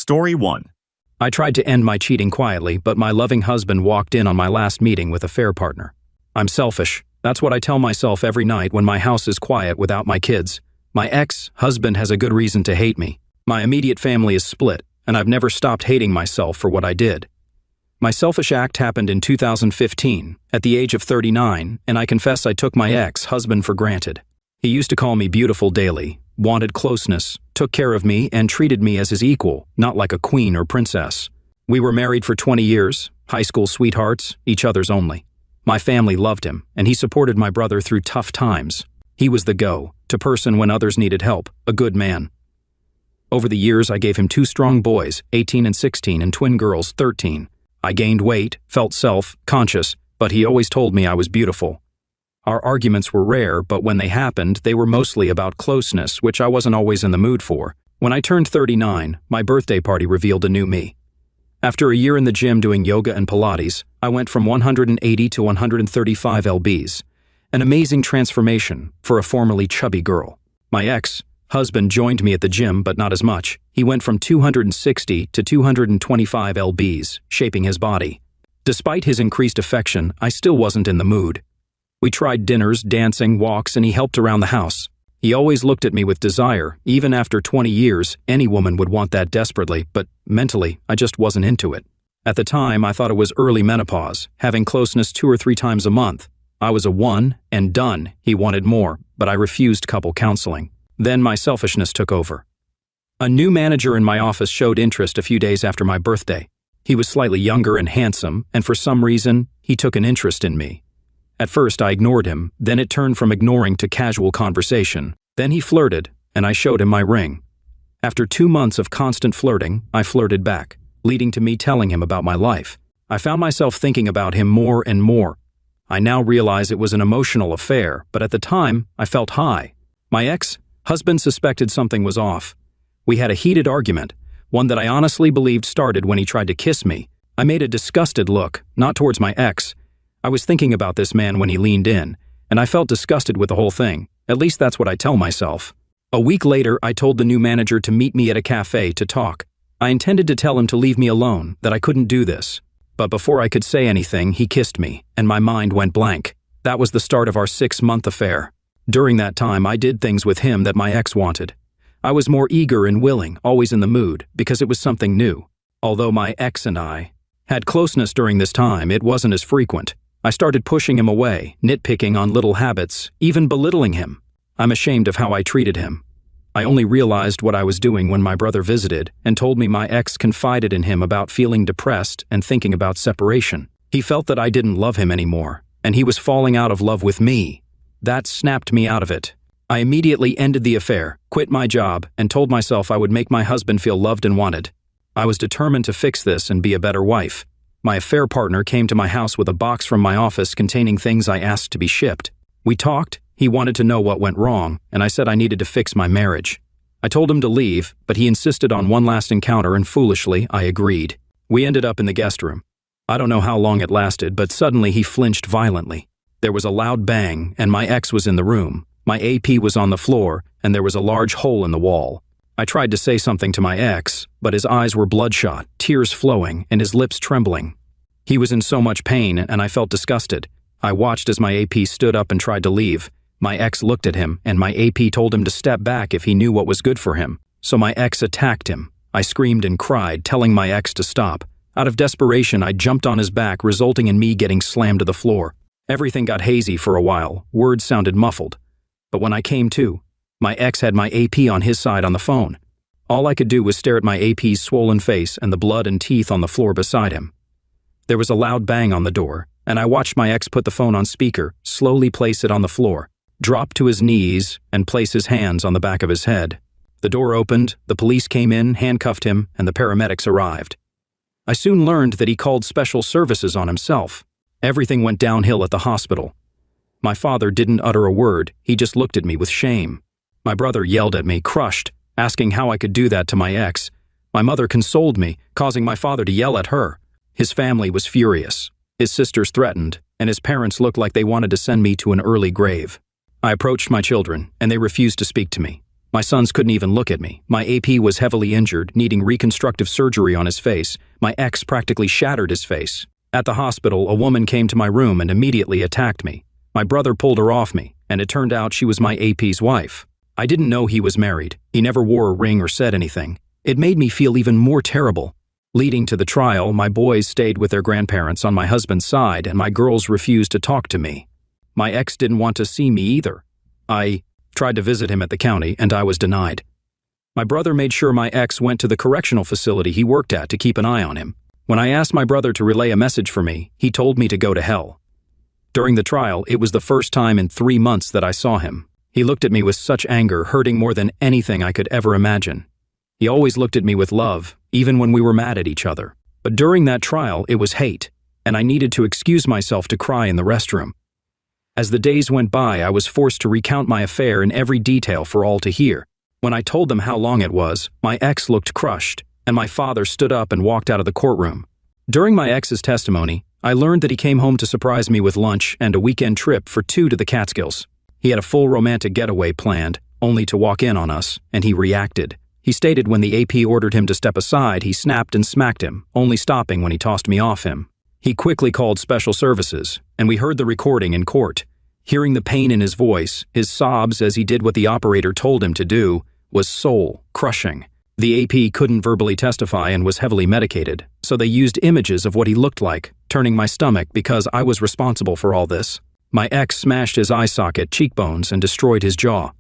Story 1. I tried to end my cheating quietly, but my loving husband walked in on my last meeting with a fair partner. I'm selfish. That's what I tell myself every night when my house is quiet without my kids. My ex-husband has a good reason to hate me. My immediate family is split, and I've never stopped hating myself for what I did. My selfish act happened in 2015, at the age of 39, and I confess I took my ex-husband for granted. He used to call me beautiful daily, wanted closeness, took care of me, and treated me as his equal, not like a queen or princess. We were married for 20 years, high school sweethearts, each other's only. My family loved him, and he supported my brother through tough times. He was the go-to person when others needed help, a good man. Over the years, I gave him 2 strong boys, 18 and 16, and twin girls, 13. I gained weight, felt self-conscious, but he always told me I was beautiful. Our arguments were rare, but when they happened, they were mostly about closeness, which I wasn't always in the mood for. When I turned 39, my birthday party revealed a new me. After a year in the gym doing yoga and Pilates, I went from 180 to 135 lbs. An amazing transformation for a formerly chubby girl. My ex-husband joined me at the gym, but not as much. He went from 260 to 225 lbs, shaping his body. Despite his increased affection, I still wasn't in the mood. We tried dinners, dancing, walks, and he helped around the house. He always looked at me with desire. Even after 20 years, any woman would want that desperately, but mentally, I just wasn't into it. At the time, I thought it was early menopause, having closeness 2 or 3 times a month. I was a one and done. He wanted more, but I refused couple counseling. Then my selfishness took over. A new manager in my office showed interest a few days after my birthday. He was slightly younger and handsome, and for some reason, he took an interest in me. At first, I ignored him, then it turned from ignoring to casual conversation. Then he flirted, and I showed him my ring. After 2 months of constant flirting, I flirted back, leading to me telling him about my life. I found myself thinking about him more and more. I now realize it was an emotional affair, but at the time, I felt high. My ex-husband suspected something was off. We had a heated argument, one that I honestly believed started when he tried to kiss me. I made a disgusted look, not towards my ex. I was thinking about this man when he leaned in, and I felt disgusted with the whole thing. At least that's what I tell myself. A week later, I told the new manager to meet me at a cafe to talk. I intended to tell him to leave me alone, that I couldn't do this. But before I could say anything, he kissed me, and my mind went blank. That was the start of our 6-month affair. During that time, I did things with him that my ex wanted. I was more eager and willing, always in the mood, because it was something new. Although my ex and I had closeness during this time, it wasn't as frequent. I started pushing him away, nitpicking on little habits, even belittling him. I'm ashamed of how I treated him. I only realized what I was doing when my brother visited and told me my ex confided in him about feeling depressed and thinking about separation. He felt that I didn't love him anymore, and he was falling out of love with me. That snapped me out of it. I immediately ended the affair, quit my job, and told myself I would make my husband feel loved and wanted. I was determined to fix this and be a better wife. My affair partner came to my house with a box from my office containing things I asked to be shipped. We talked, he wanted to know what went wrong, and I said I needed to fix my marriage. I told him to leave, but he insisted on one last encounter and foolishly, I agreed. We ended up in the guest room. I don't know how long it lasted, but suddenly he flinched violently. There was a loud bang, and my ex was in the room. My AP was on the floor, and there was a large hole in the wall. I tried to say something to my ex, but his eyes were bloodshot, tears flowing, and his lips trembling. He was in so much pain, and I felt disgusted. I watched as my AP stood up and tried to leave. My ex looked at him, and my AP told him to step back if he knew what was good for him. So my ex attacked him. I screamed and cried, telling my ex to stop. Out of desperation, I jumped on his back, resulting in me getting slammed to the floor. Everything got hazy for a while. Words sounded muffled. But when I came to, my ex had my AP on his side on the phone. All I could do was stare at my AP's swollen face and the blood and teeth on the floor beside him. There was a loud bang on the door, and I watched my ex put the phone on speaker, slowly place it on the floor, drop to his knees, and place his hands on the back of his head. The door opened, the police came in, handcuffed him, and the paramedics arrived. I soon learned that he called special services on himself. Everything went downhill at the hospital. My father didn't utter a word, he just looked at me with shame. My brother yelled at me, crushed, asking how I could do that to my ex. My mother consoled me, causing my father to yell at her. His family was furious. His sisters threatened, and his parents looked like they wanted to send me to an early grave. I approached my children, and they refused to speak to me. My sons couldn't even look at me. My AP was heavily injured, needing reconstructive surgery on his face. My ex practically shattered his face. At the hospital, a woman came to my room and immediately attacked me. My brother pulled her off me, and it turned out she was my AP's wife. I didn't know he was married. He never wore a ring or said anything. It made me feel even more terrible. Leading to the trial, my boys stayed with their grandparents on my husband's side, and my girls refused to talk to me. My ex didn't want to see me either. I tried to visit him at the county, and I was denied. My brother made sure my ex went to the correctional facility he worked at to keep an eye on him. When I asked my brother to relay a message for me, he told me to go to hell. During the trial, it was the first time in 3 months that I saw him. He looked at me with such anger, hurting more than anything I could ever imagine. He always looked at me with love, even when we were mad at each other. But during that trial, it was hate, and I needed to excuse myself to cry in the restroom. As the days went by, I was forced to recount my affair in every detail for all to hear. When I told them how long it was, my ex looked crushed, and my father stood up and walked out of the courtroom. During my ex's testimony, I learned that he came home to surprise me with lunch and a weekend trip for 2 to the Catskills. He had a full romantic getaway planned, only to walk in on us, and he reacted. He stated when the AP ordered him to step aside, he snapped and smacked him, only stopping when he tossed me off him. He quickly called special services, and we heard the recording in court. Hearing the pain in his voice, his sobs as he did what the operator told him to do, was soul-crushing. The AP couldn't verbally testify and was heavily medicated, so they used images of what he looked like, turning my stomach because I was responsible for all this. My ex smashed his eye socket, cheekbones, and destroyed his jaw.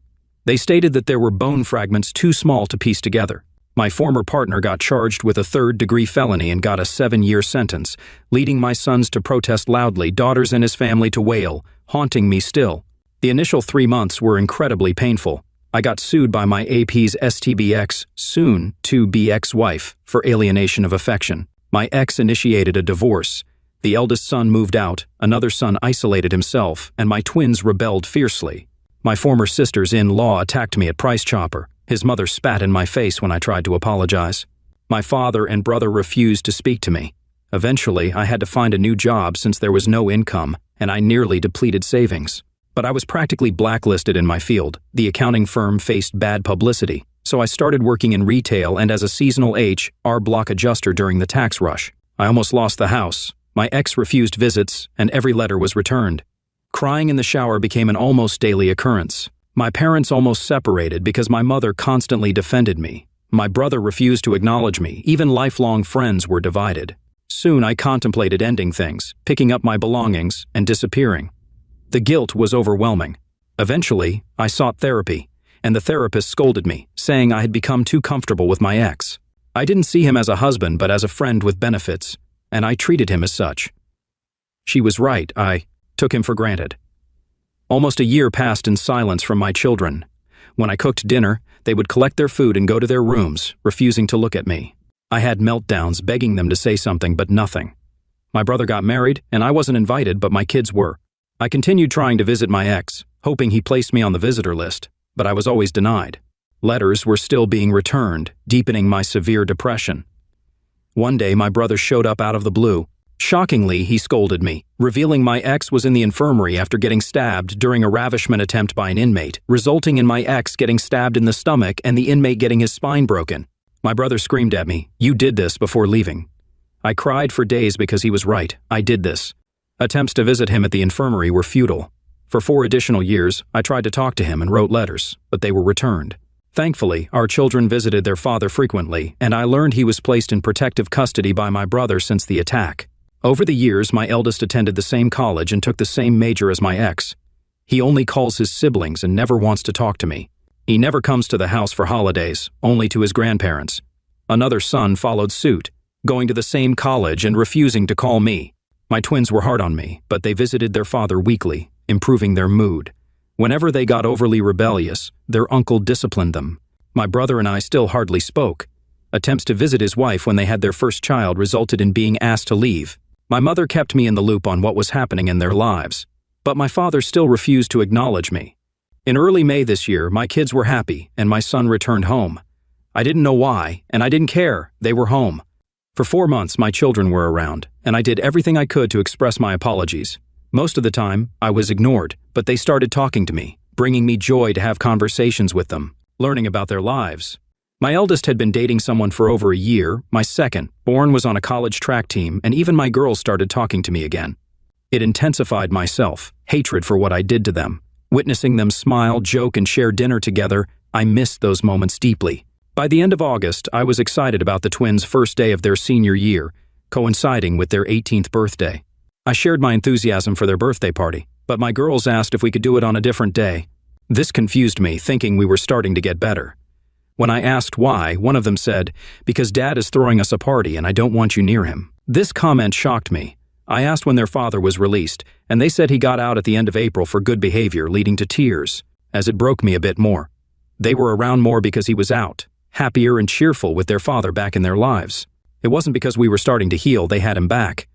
They stated that there were bone fragments too small to piece together. My former partner got charged with a 3rd-degree felony and got a 7-year sentence, leading my sons to protest loudly, daughters and his family to wail, haunting me still. The initial 3 months were incredibly painful. I got sued by my AP's STBX, soon-to-be ex-wife, for alienation of affection. My ex initiated a divorce. The eldest son moved out, another son isolated himself, and my twins rebelled fiercely. My former sister's-in-law attacked me at Price Chopper. His mother spat in my face when I tried to apologize. My father and brother refused to speak to me. Eventually, I had to find a new job since there was no income, and I nearly depleted savings. But I was practically blacklisted in my field. The accounting firm faced bad publicity, so I started working in retail and as a seasonal HR block adjuster during the tax rush. I almost lost the house. My ex refused visits, and every letter was returned. Crying in the shower became an almost daily occurrence. My parents almost separated because my mother constantly defended me. My brother refused to acknowledge me. Even lifelong friends were divided. Soon I contemplated ending things, picking up my belongings, and disappearing. The guilt was overwhelming. Eventually, I sought therapy, and the therapist scolded me, saying I had become too comfortable with my ex. I didn't see him as a husband but as a friend with benefits, and I treated him as such. She was right. I took him for granted. Almost a year passed in silence from my children. When I cooked dinner, they would collect their food and go to their rooms, refusing to look at me. I had meltdowns, begging them to say something, but nothing. My brother got married, and I wasn't invited, but my kids were. I continued trying to visit my ex, hoping he placed me on the visitor list, but I was always denied. Letters were still being returned, deepening my severe depression. One day, my brother showed up out of the blue. Shockingly, he scolded me, revealing my ex was in the infirmary after getting stabbed during a ravishment attempt by an inmate, resulting in my ex getting stabbed in the stomach and the inmate getting his spine broken. My brother screamed at me, "You did this," before leaving. I cried for days because he was right. I did this. Attempts to visit him at the infirmary were futile. For 4 additional years, I tried to talk to him and wrote letters, but they were returned. Thankfully, our children visited their father frequently, and I learned he was placed in protective custody by my brother since the attack. Over the years, my eldest attended the same college and took the same major as my ex. He only calls his siblings and never wants to talk to me. He never comes to the house for holidays, only to his grandparents. Another son followed suit, going to the same college and refusing to call me. My twins were hard on me, but they visited their father weekly, improving their mood. Whenever they got overly rebellious, their uncle disciplined them. My brother and I still hardly spoke. Attempts to visit his wife when they had their first child resulted in being asked to leave. My mother kept me in the loop on what was happening in their lives, but my father still refused to acknowledge me. In early May this year, my kids were happy and my son returned home. I didn't know why, and I didn't care. They were home. For 4 months, my children were around, and I did everything I could to express my apologies. Most of the time, I was ignored, but they started talking to me, bringing me joy to have conversations with them. learning about their lives. My eldest had been dating someone for over a year, my second, born, was on a college track team, and even my girls started talking to me again. It intensified my self-hatred for what I did to them. Witnessing them smile, joke, and share dinner together, I missed those moments deeply. By the end of August, I was excited about the twins' first day of their senior year, coinciding with their 18th birthday. I shared my enthusiasm for their birthday party, but my girls asked if we could do it on a different day. This confused me, thinking we were starting to get better. When I asked why, one of them said, "Because Dad is throwing us a party and I don't want you near him." This comment shocked me. I asked when their father was released, and they said he got out at the end of April for good behavior, leading to tears, as it broke me a bit more. They were around more because he was out, happier and cheerful with their father back in their lives. It wasn't because we were starting to heal, they had him back.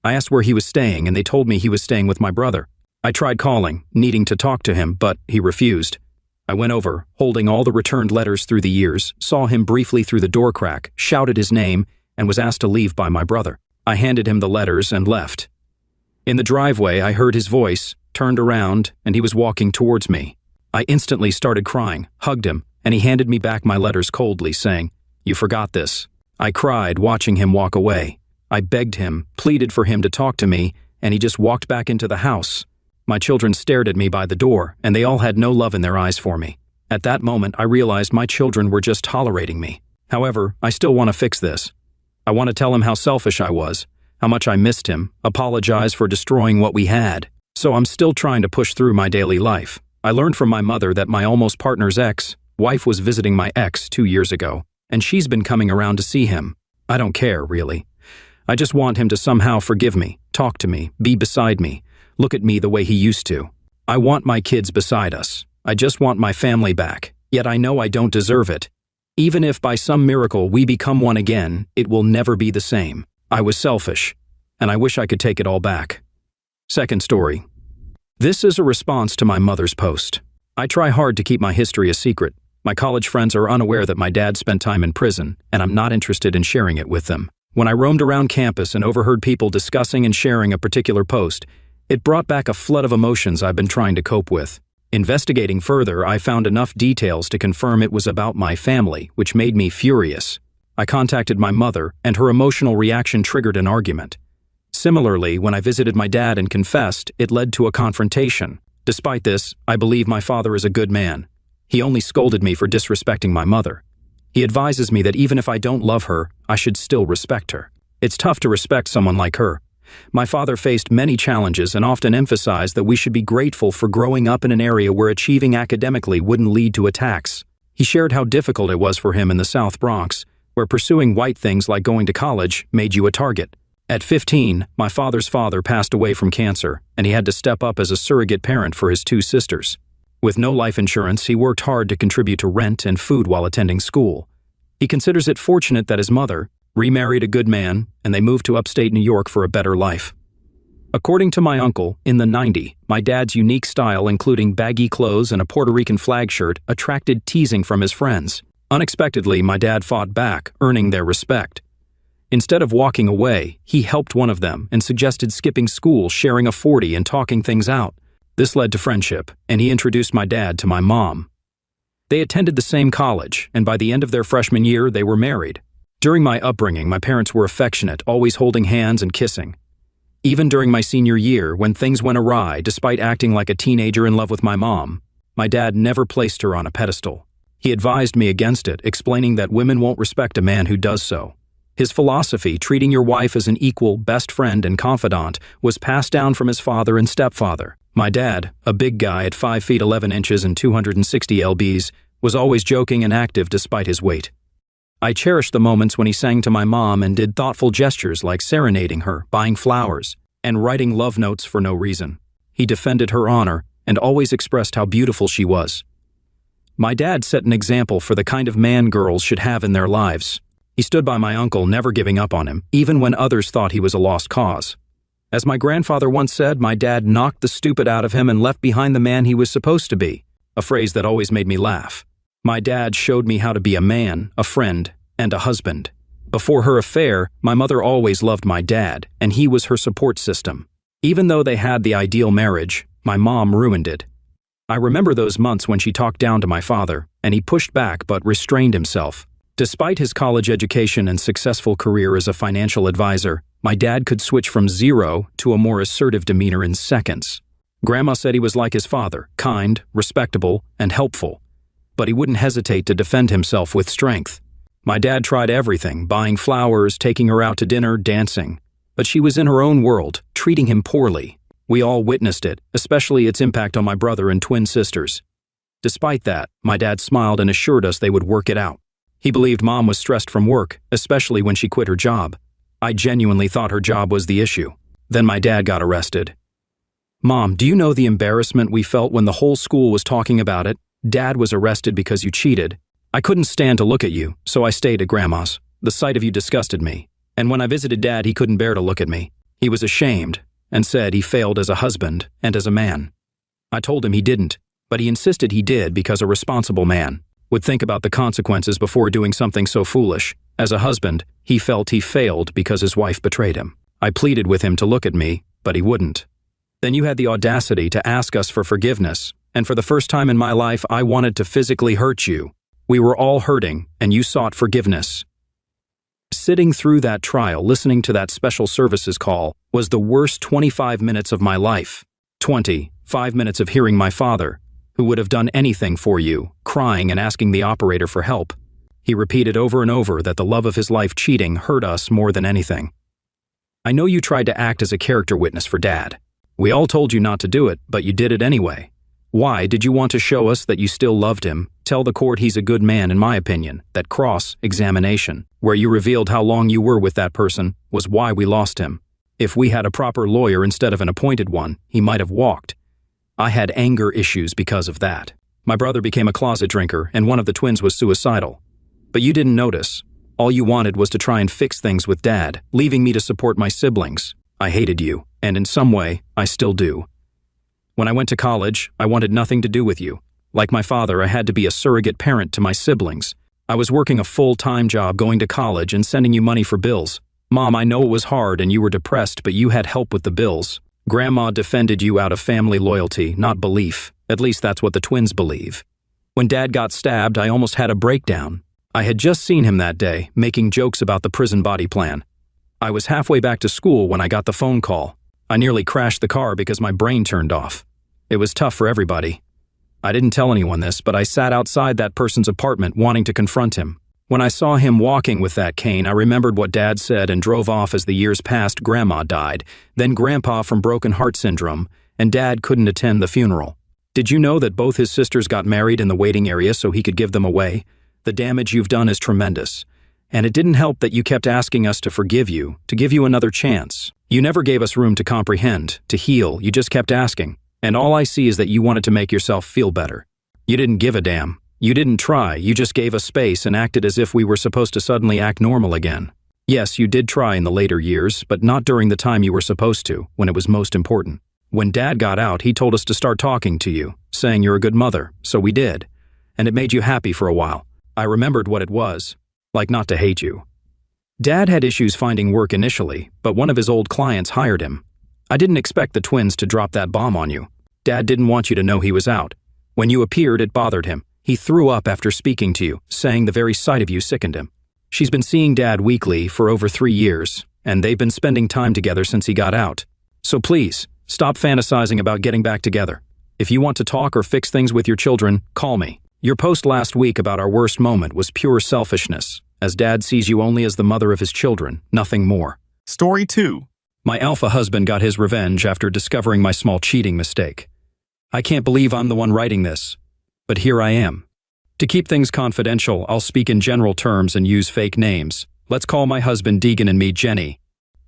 I asked where he was staying, and they told me he was staying with my brother. I tried calling, needing to talk to him, but he refused. I went over, holding all the returned letters through the years, saw him briefly through the door crack, shouted his name, and was asked to leave by my brother. I handed him the letters and left. In the driveway, I heard his voice, turned around, and he was walking towards me. I instantly started crying, hugged him, and he handed me back my letters coldly, saying, "You forgot this." I cried, watching him walk away. I begged him, pleaded for him to talk to me, and he just walked back into the house. My children stared at me by the door, and they all had no love in their eyes for me. At that moment, I realized my children were just tolerating me. However, I still want to fix this. I want to tell him how selfish I was, how much I missed him, apologize for destroying what we had. So I'm still trying to push through my daily life. I learned from my mother that my almost partner's ex-wife was visiting my ex 2 years ago, and she's been coming around to see him. I don't care, really. I just want him to somehow forgive me, talk to me, be beside me, look at me the way he used to. I want my kids beside us. I just want my family back, yet I know I don't deserve it. Even if by some miracle we become one again, it will never be the same. I was selfish, and I wish I could take it all back. Second story. This is a response to my mother's post. I try hard to keep my history a secret. My college friends are unaware that my dad spent time in prison, and I'm not interested in sharing it with them. When I roamed around campus and overheard people discussing and sharing a particular post, it brought back a flood of emotions I've been trying to cope with. Investigating further, I found enough details to confirm it was about my family, which made me furious. I contacted my mother, and her emotional reaction triggered an argument. Similarly, when I visited my dad and confessed, it led to a confrontation. Despite this, I believe my father is a good man. He only scolded me for disrespecting my mother. He advises me that even if I don't love her, I should still respect her. It's tough to respect someone like her. My father faced many challenges and often emphasized that we should be grateful for growing up in an area where achieving academically wouldn't lead to attacks. He shared how difficult it was for him in the South Bronx, where pursuing white things like going to college made you a target. At 15, my father's father passed away from cancer, and he had to step up as a surrogate parent for his 2 sisters. With no life insurance, he worked hard to contribute to rent and food while attending school. He considers it fortunate that his mother remarried a good man, and they moved to upstate New York for a better life. According to my uncle, in the 90s, my dad's unique style, including baggy clothes and a Puerto Rican flag shirt, attracted teasing from his friends. Unexpectedly, my dad fought back, earning their respect. Instead of walking away, he helped one of them and suggested skipping school, sharing a 40, and talking things out. This led to friendship, and he introduced my dad to my mom. They attended the same college, and by the end of their freshman year, they were married. During my upbringing, my parents were affectionate, always holding hands and kissing. Even during my senior year, when things went awry, despite acting like a teenager in love with my mom, my dad never placed her on a pedestal. He advised me against it, explaining that women won't respect a man who does so. His philosophy, treating your wife as an equal, best friend and confidant, was passed down from his father and stepfather. My dad, a big guy at 5 feet 11 inches and 260 lbs, was always joking and active despite his weight. I cherished the moments when he sang to my mom and did thoughtful gestures like serenading her, buying flowers, and writing love notes for no reason. He defended her honor and always expressed how beautiful she was. My dad set an example for the kind of man girls should have in their lives. He stood by my uncle, never giving up on him, even when others thought he was a lost cause. As my grandfather once said, my dad knocked the stupid out of him and left behind the man he was supposed to be, a phrase that always made me laugh. My dad showed me how to be a man, a friend, and a husband. Before her affair, my mother always loved my dad, and he was her support system. Even though they had the ideal marriage, my mom ruined it. I remember those months when she talked down to my father, and he pushed back but restrained himself. Despite his college education and successful career as a financial advisor, my dad could switch from zero to a more assertive demeanor in seconds. Grandma said he was like his father, kind, respectable, and helpful, but he wouldn't hesitate to defend himself with strength. My dad tried everything, buying flowers, taking her out to dinner, dancing, but she was in her own world, treating him poorly. We all witnessed it, especially its impact on my brother and twin sisters. Despite that, my dad smiled and assured us they would work it out. He believed Mom was stressed from work, especially when she quit her job. I genuinely thought her job was the issue. Then my dad got arrested. Mom, do you know the embarrassment we felt when the whole school was talking about it? Dad was arrested because you cheated. I couldn't stand to look at you, so I stayed at Grandma's. The sight of you disgusted me. And when I visited Dad, he couldn't bear to look at me. He was ashamed and said he failed as a husband and as a man. I told him he didn't, but he insisted he did because a responsible man would think about the consequences before doing something so foolish. As a husband, he felt he failed because his wife betrayed him. I pleaded with him to look at me, but he wouldn't. Then you had the audacity to ask us for forgiveness, and for the first time in my life, I wanted to physically hurt you. We were all hurting, and you sought forgiveness. Sitting through that trial, listening to that special services call, was the worst 25 minutes of my life. 25 minutes of hearing my father, who would have done anything for you, crying and asking the operator for help. He repeated over and over that the love of his life cheating hurt us more than anything. I know you tried to act as a character witness for Dad. We all told you not to do it, but you did it anyway. Why did you want to show us that you still loved him? Tell the court he's a good man, in my opinion. That cross-examination, where you revealed how long you were with that person, was why we lost him. If we had a proper lawyer instead of an appointed one, he might have walked. I had anger issues because of that. My brother became a closet drinker, and one of the twins was suicidal. But you didn't notice. All you wanted was to try and fix things with Dad, leaving me to support my siblings. I hated you, and in some way, I still do. When I went to college, I wanted nothing to do with you. Like my father, I had to be a surrogate parent to my siblings. I was working a full-time job, going to college, and sending you money for bills. Mom, I know it was hard and you were depressed, but you had help with the bills. Grandma defended you out of family loyalty, not belief. At least that's what the twins believe. When Dad got stabbed, I almost had a breakdown. I had just seen him that day, making jokes about the prison body plan. I was halfway back to school when I got the phone call. I nearly crashed the car because my brain turned off. It was tough for everybody. I didn't tell anyone this, but I sat outside that person's apartment wanting to confront him. When I saw him walking with that cane, I remembered what Dad said and drove off. As the years passed. Grandma died, then Grandpa from broken heart syndrome, and Dad couldn't attend the funeral. Did you know that both his sisters got married in the waiting area so he could give them away? The damage you've done is tremendous. And it didn't help that you kept asking us to forgive you, to give you another chance. You never gave us room to comprehend, to heal. You just kept asking. And all I see is that you wanted to make yourself feel better. You didn't give a damn. You didn't try. You just gave us space and acted as if we were supposed to suddenly act normal again. Yes, you did try in the later years, but not during the time you were supposed to, when it was most important. When Dad got out, he told us to start talking to you, saying you're a good mother, so we did. And it made you happy for a while. I remembered what it was, like not to hate you. Dad had issues finding work initially, but one of his old clients hired him. I didn't expect the twins to drop that bomb on you. Dad didn't want you to know he was out. When you appeared, it bothered him. He threw up after speaking to you, saying the very sight of you sickened him. She's been seeing Dad weekly for over 3 years, and they've been spending time together since he got out. So please, stop fantasizing about getting back together. If you want to talk or fix things with your children, call me. Your post last week about our worst moment was pure selfishness, as Dad sees you only as the mother of his children, nothing more. Story 2. My alpha husband got his revenge after discovering my small cheating mistake. I can't believe I'm the one writing this, but here I am. To keep things confidential, I'll speak in general terms and use fake names. Let's call my husband Deegan and me Jenny.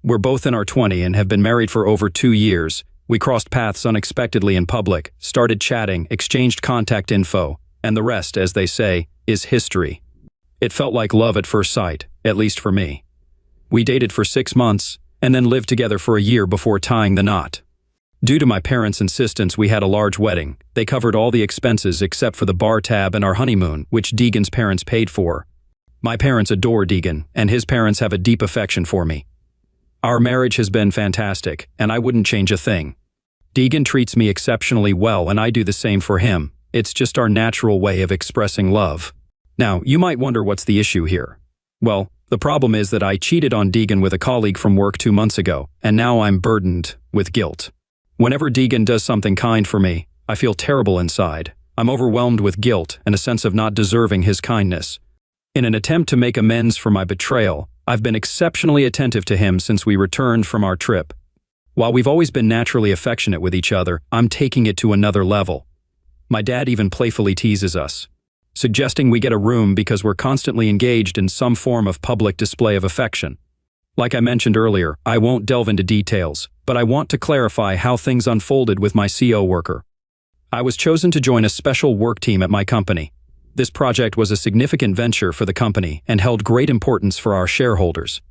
We're both in our 20s and have been married for over 2 years. We crossed paths unexpectedly in public, started chatting, exchanged contact info, and the rest, as they say, is history. It felt like love at first sight, at least for me. We dated for 6 months, and then lived together for a year before tying the knot. Due to my parents' insistence, we had a large wedding. They covered all the expenses except for the bar tab and our honeymoon, which Deegan's parents paid for. My parents adore Deegan, and his parents have a deep affection for me. Our marriage has been fantastic, and I wouldn't change a thing. Deegan treats me exceptionally well, and I do the same for him. It's just our natural way of expressing love. Now, you might wonder what's the issue here. Well, the problem is that I cheated on Deegan with a colleague from work 2 months ago, and now I'm burdened with guilt. Whenever Deegan does something kind for me, I feel terrible inside. I'm overwhelmed with guilt and a sense of not deserving his kindness. In an attempt to make amends for my betrayal, I've been exceptionally attentive to him since we returned from our trip. While we've always been naturally affectionate with each other, I'm taking it to another level. My dad even playfully teases us, suggesting we get a room because we're constantly engaged in some form of public display of affection. Like I mentioned earlier, I won't delve into details, but I want to clarify how things unfolded with my CO worker. I was chosen to join a special work team at my company. This project was a significant venture for the company and held great importance for our shareholders.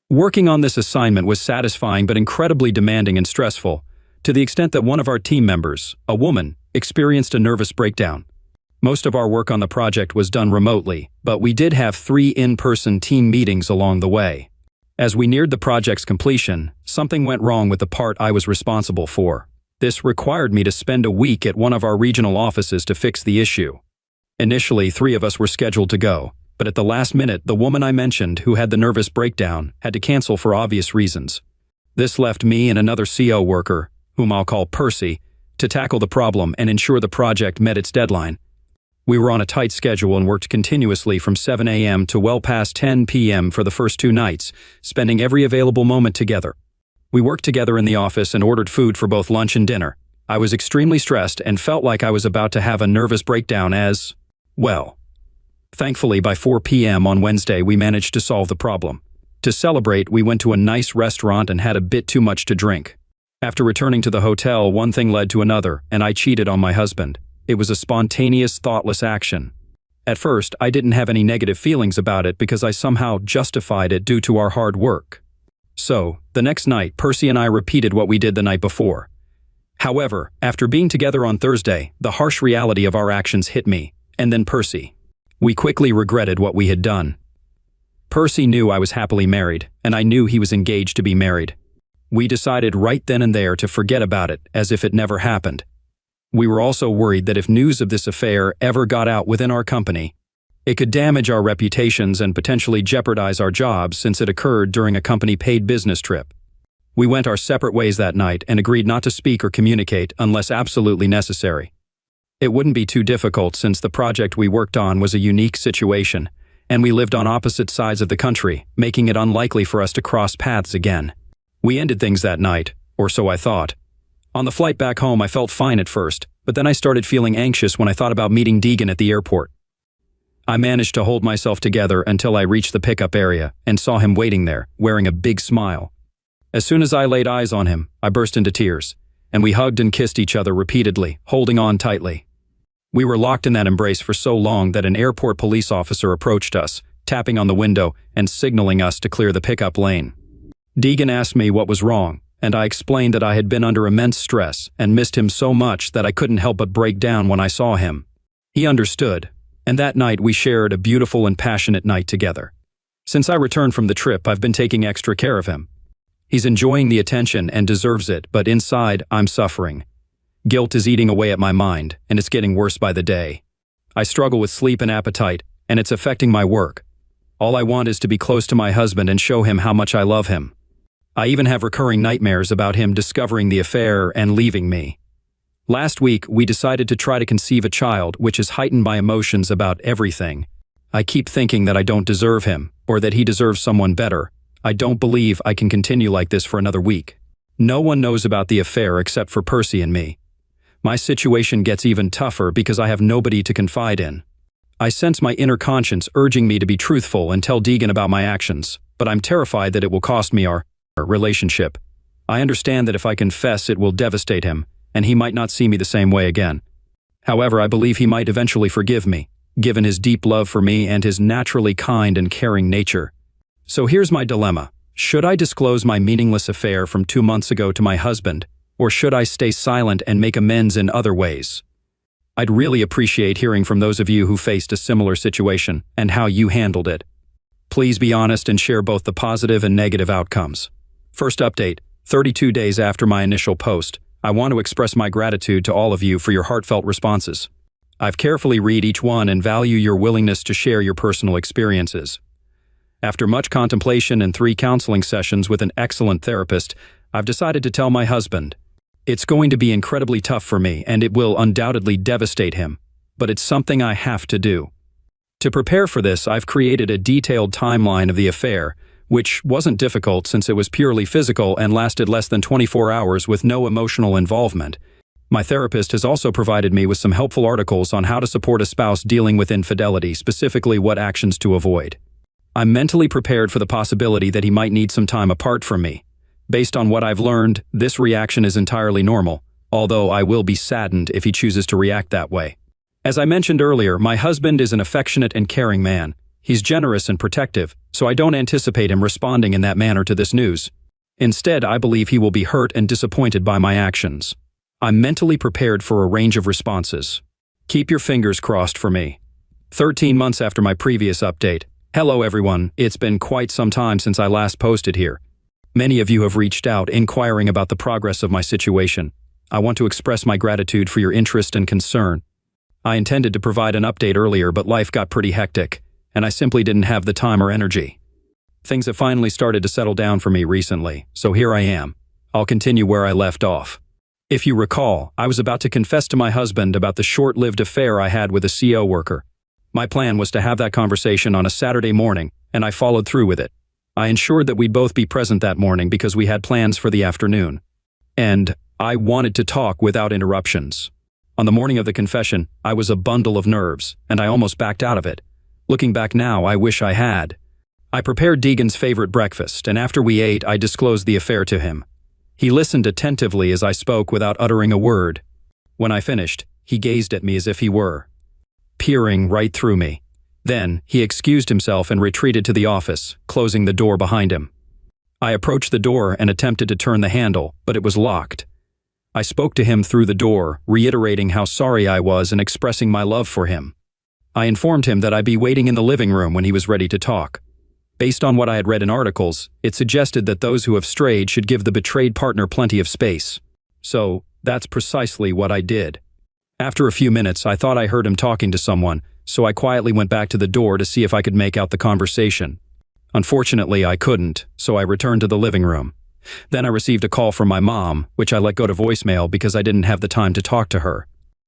Working on this assignment was satisfying but incredibly demanding and stressful, to the extent that one of our team members, a woman, experienced a nervous breakdown. Most of our work on the project was done remotely, but we did have 3 in-person team meetings along the way. As we neared the project's completion, something went wrong with the part I was responsible for. This required me to spend a week at one of our regional offices to fix the issue. Initially, 3 of us were scheduled to go, but at the last minute, the woman I mentioned who had the nervous breakdown had to cancel for obvious reasons. This left me and another CO worker, whom I'll call Percy, to tackle the problem and ensure the project met its deadline. We were on a tight schedule and worked continuously from 7 a.m. to well past 10 p.m. for the first 2 nights, spending every available moment together. We worked together in the office and ordered food for both lunch and dinner. I was extremely stressed and felt like I was about to have a nervous breakdown as, well. Thankfully, by 4 p.m. on Wednesday, we managed to solve the problem. To celebrate, we went to a nice restaurant and had a bit too much to drink. After returning to the hotel, one thing led to another, and I cheated on my husband. It was a spontaneous, thoughtless action. At first, I didn't have any negative feelings about it because I somehow justified it due to our hard work. So, the next night, Percy and I repeated what we did the night before. However, after being together on Thursday, the harsh reality of our actions hit me, and then Percy. We quickly regretted what we had done. Percy knew I was happily married, and I knew he was engaged to be married. We decided right then and there to forget about it, as if it never happened. We were also worried that if news of this affair ever got out within our company, it could damage our reputations and potentially jeopardize our jobs since it occurred during a company-paid business trip. We went our separate ways that night and agreed not to speak or communicate unless absolutely necessary. It wouldn't be too difficult since the project we worked on was a unique situation, and we lived on opposite sides of the country, making it unlikely for us to cross paths again. We ended things that night, or so I thought. On the flight back home, I felt fine at first, but then I started feeling anxious when I thought about meeting Deegan at the airport. I managed to hold myself together until I reached the pickup area and saw him waiting there, wearing a big smile. As soon as I laid eyes on him, I burst into tears, and we hugged and kissed each other repeatedly, holding on tightly. We were locked in that embrace for so long that an airport police officer approached us, tapping on the window and signaling us to clear the pickup lane. Deegan asked me what was wrong, and I explained that I had been under immense stress and missed him so much that I couldn't help but break down when I saw him. He understood, and that night we shared a beautiful and passionate night together. Since I returned from the trip, I've been taking extra care of him. He's enjoying the attention and deserves it, but inside, I'm suffering. Guilt is eating away at my mind, and it's getting worse by the day. I struggle with sleep and appetite, and it's affecting my work. All I want is to be close to my husband and show him how much I love him. I even have recurring nightmares about him discovering the affair and leaving me. Last week, we decided to try to conceive a child, which is heightened by emotions about everything. I keep thinking that I don't deserve him, or that he deserves someone better. I don't believe I can continue like this for another week. No one knows about the affair except for Percy and me. My situation gets even tougher because I have nobody to confide in. I sense my inner conscience urging me to be truthful and tell Deegan about my actions, but I'm terrified that it will cost me our relationship. I understand that if I confess, it will devastate him, and he might not see me the same way again. However, I believe he might eventually forgive me, given his deep love for me and his naturally kind and caring nature. So here's my dilemma. Should I disclose my meaningless affair from 2 months ago to my husband, or should I stay silent and make amends in other ways? I'd really appreciate hearing from those of you who faced a similar situation and how you handled it. Please be honest and share both the positive and negative outcomes. First update, 32 days after my initial post, I want to express my gratitude to all of you for your heartfelt responses. I've carefully read each one and value your willingness to share your personal experiences. After much contemplation and 3 counseling sessions with an excellent therapist, I've decided to tell my husband. It's going to be incredibly tough for me, and it will undoubtedly devastate him, but it's something I have to do. To prepare for this, I've created a detailed timeline of the affair, which wasn't difficult since it was purely physical and lasted less than 24 hours with no emotional involvement. My therapist has also provided me with some helpful articles on how to support a spouse dealing with infidelity, specifically what actions to avoid. I'm mentally prepared for the possibility that he might need some time apart from me. Based on what I've learned, this reaction is entirely normal, although I will be saddened if he chooses to react that way. As I mentioned earlier, my husband is an affectionate and caring man. He's generous and protective, so I don't anticipate him responding in that manner to this news. Instead, I believe he will be hurt and disappointed by my actions. I'm mentally prepared for a range of responses. Keep your fingers crossed for me. 13 months after my previous update. Hello everyone, it's been quite some time since I last posted here. Many of you have reached out inquiring about the progress of my situation. I want to express my gratitude for your interest and concern. I intended to provide an update earlier, but life got pretty hectic, and I simply didn't have the time or energy. Things have finally started to settle down for me recently, so here I am. I'll continue where I left off. If you recall, I was about to confess to my husband about the short-lived affair I had with a CO worker. My plan was to have that conversation on a Saturday morning, and I followed through with it. I ensured that we'd both be present that morning because we had plans for the afternoon. And I wanted to talk without interruptions. On the morning of the confession, I was a bundle of nerves, and I almost backed out of it. Looking back now, I wish I had. I prepared Deegan's favorite breakfast, and after we ate, I disclosed the affair to him. He listened attentively as I spoke without uttering a word. When I finished, he gazed at me as if he were peering right through me. Then, he excused himself and retreated to the office, closing the door behind him. I approached the door and attempted to turn the handle, but it was locked. I spoke to him through the door, reiterating how sorry I was and expressing my love for him. I informed him that I'd be waiting in the living room when he was ready to talk. Based on what I had read in articles, it suggested that those who have strayed should give the betrayed partner plenty of space. So, that's precisely what I did. After a few minutes, I thought I heard him talking to someone, so I quietly went back to the door to see if I could make out the conversation. Unfortunately, I couldn't, so I returned to the living room. Then I received a call from my mom, which I let go to voicemail because I didn't have the time to talk to her.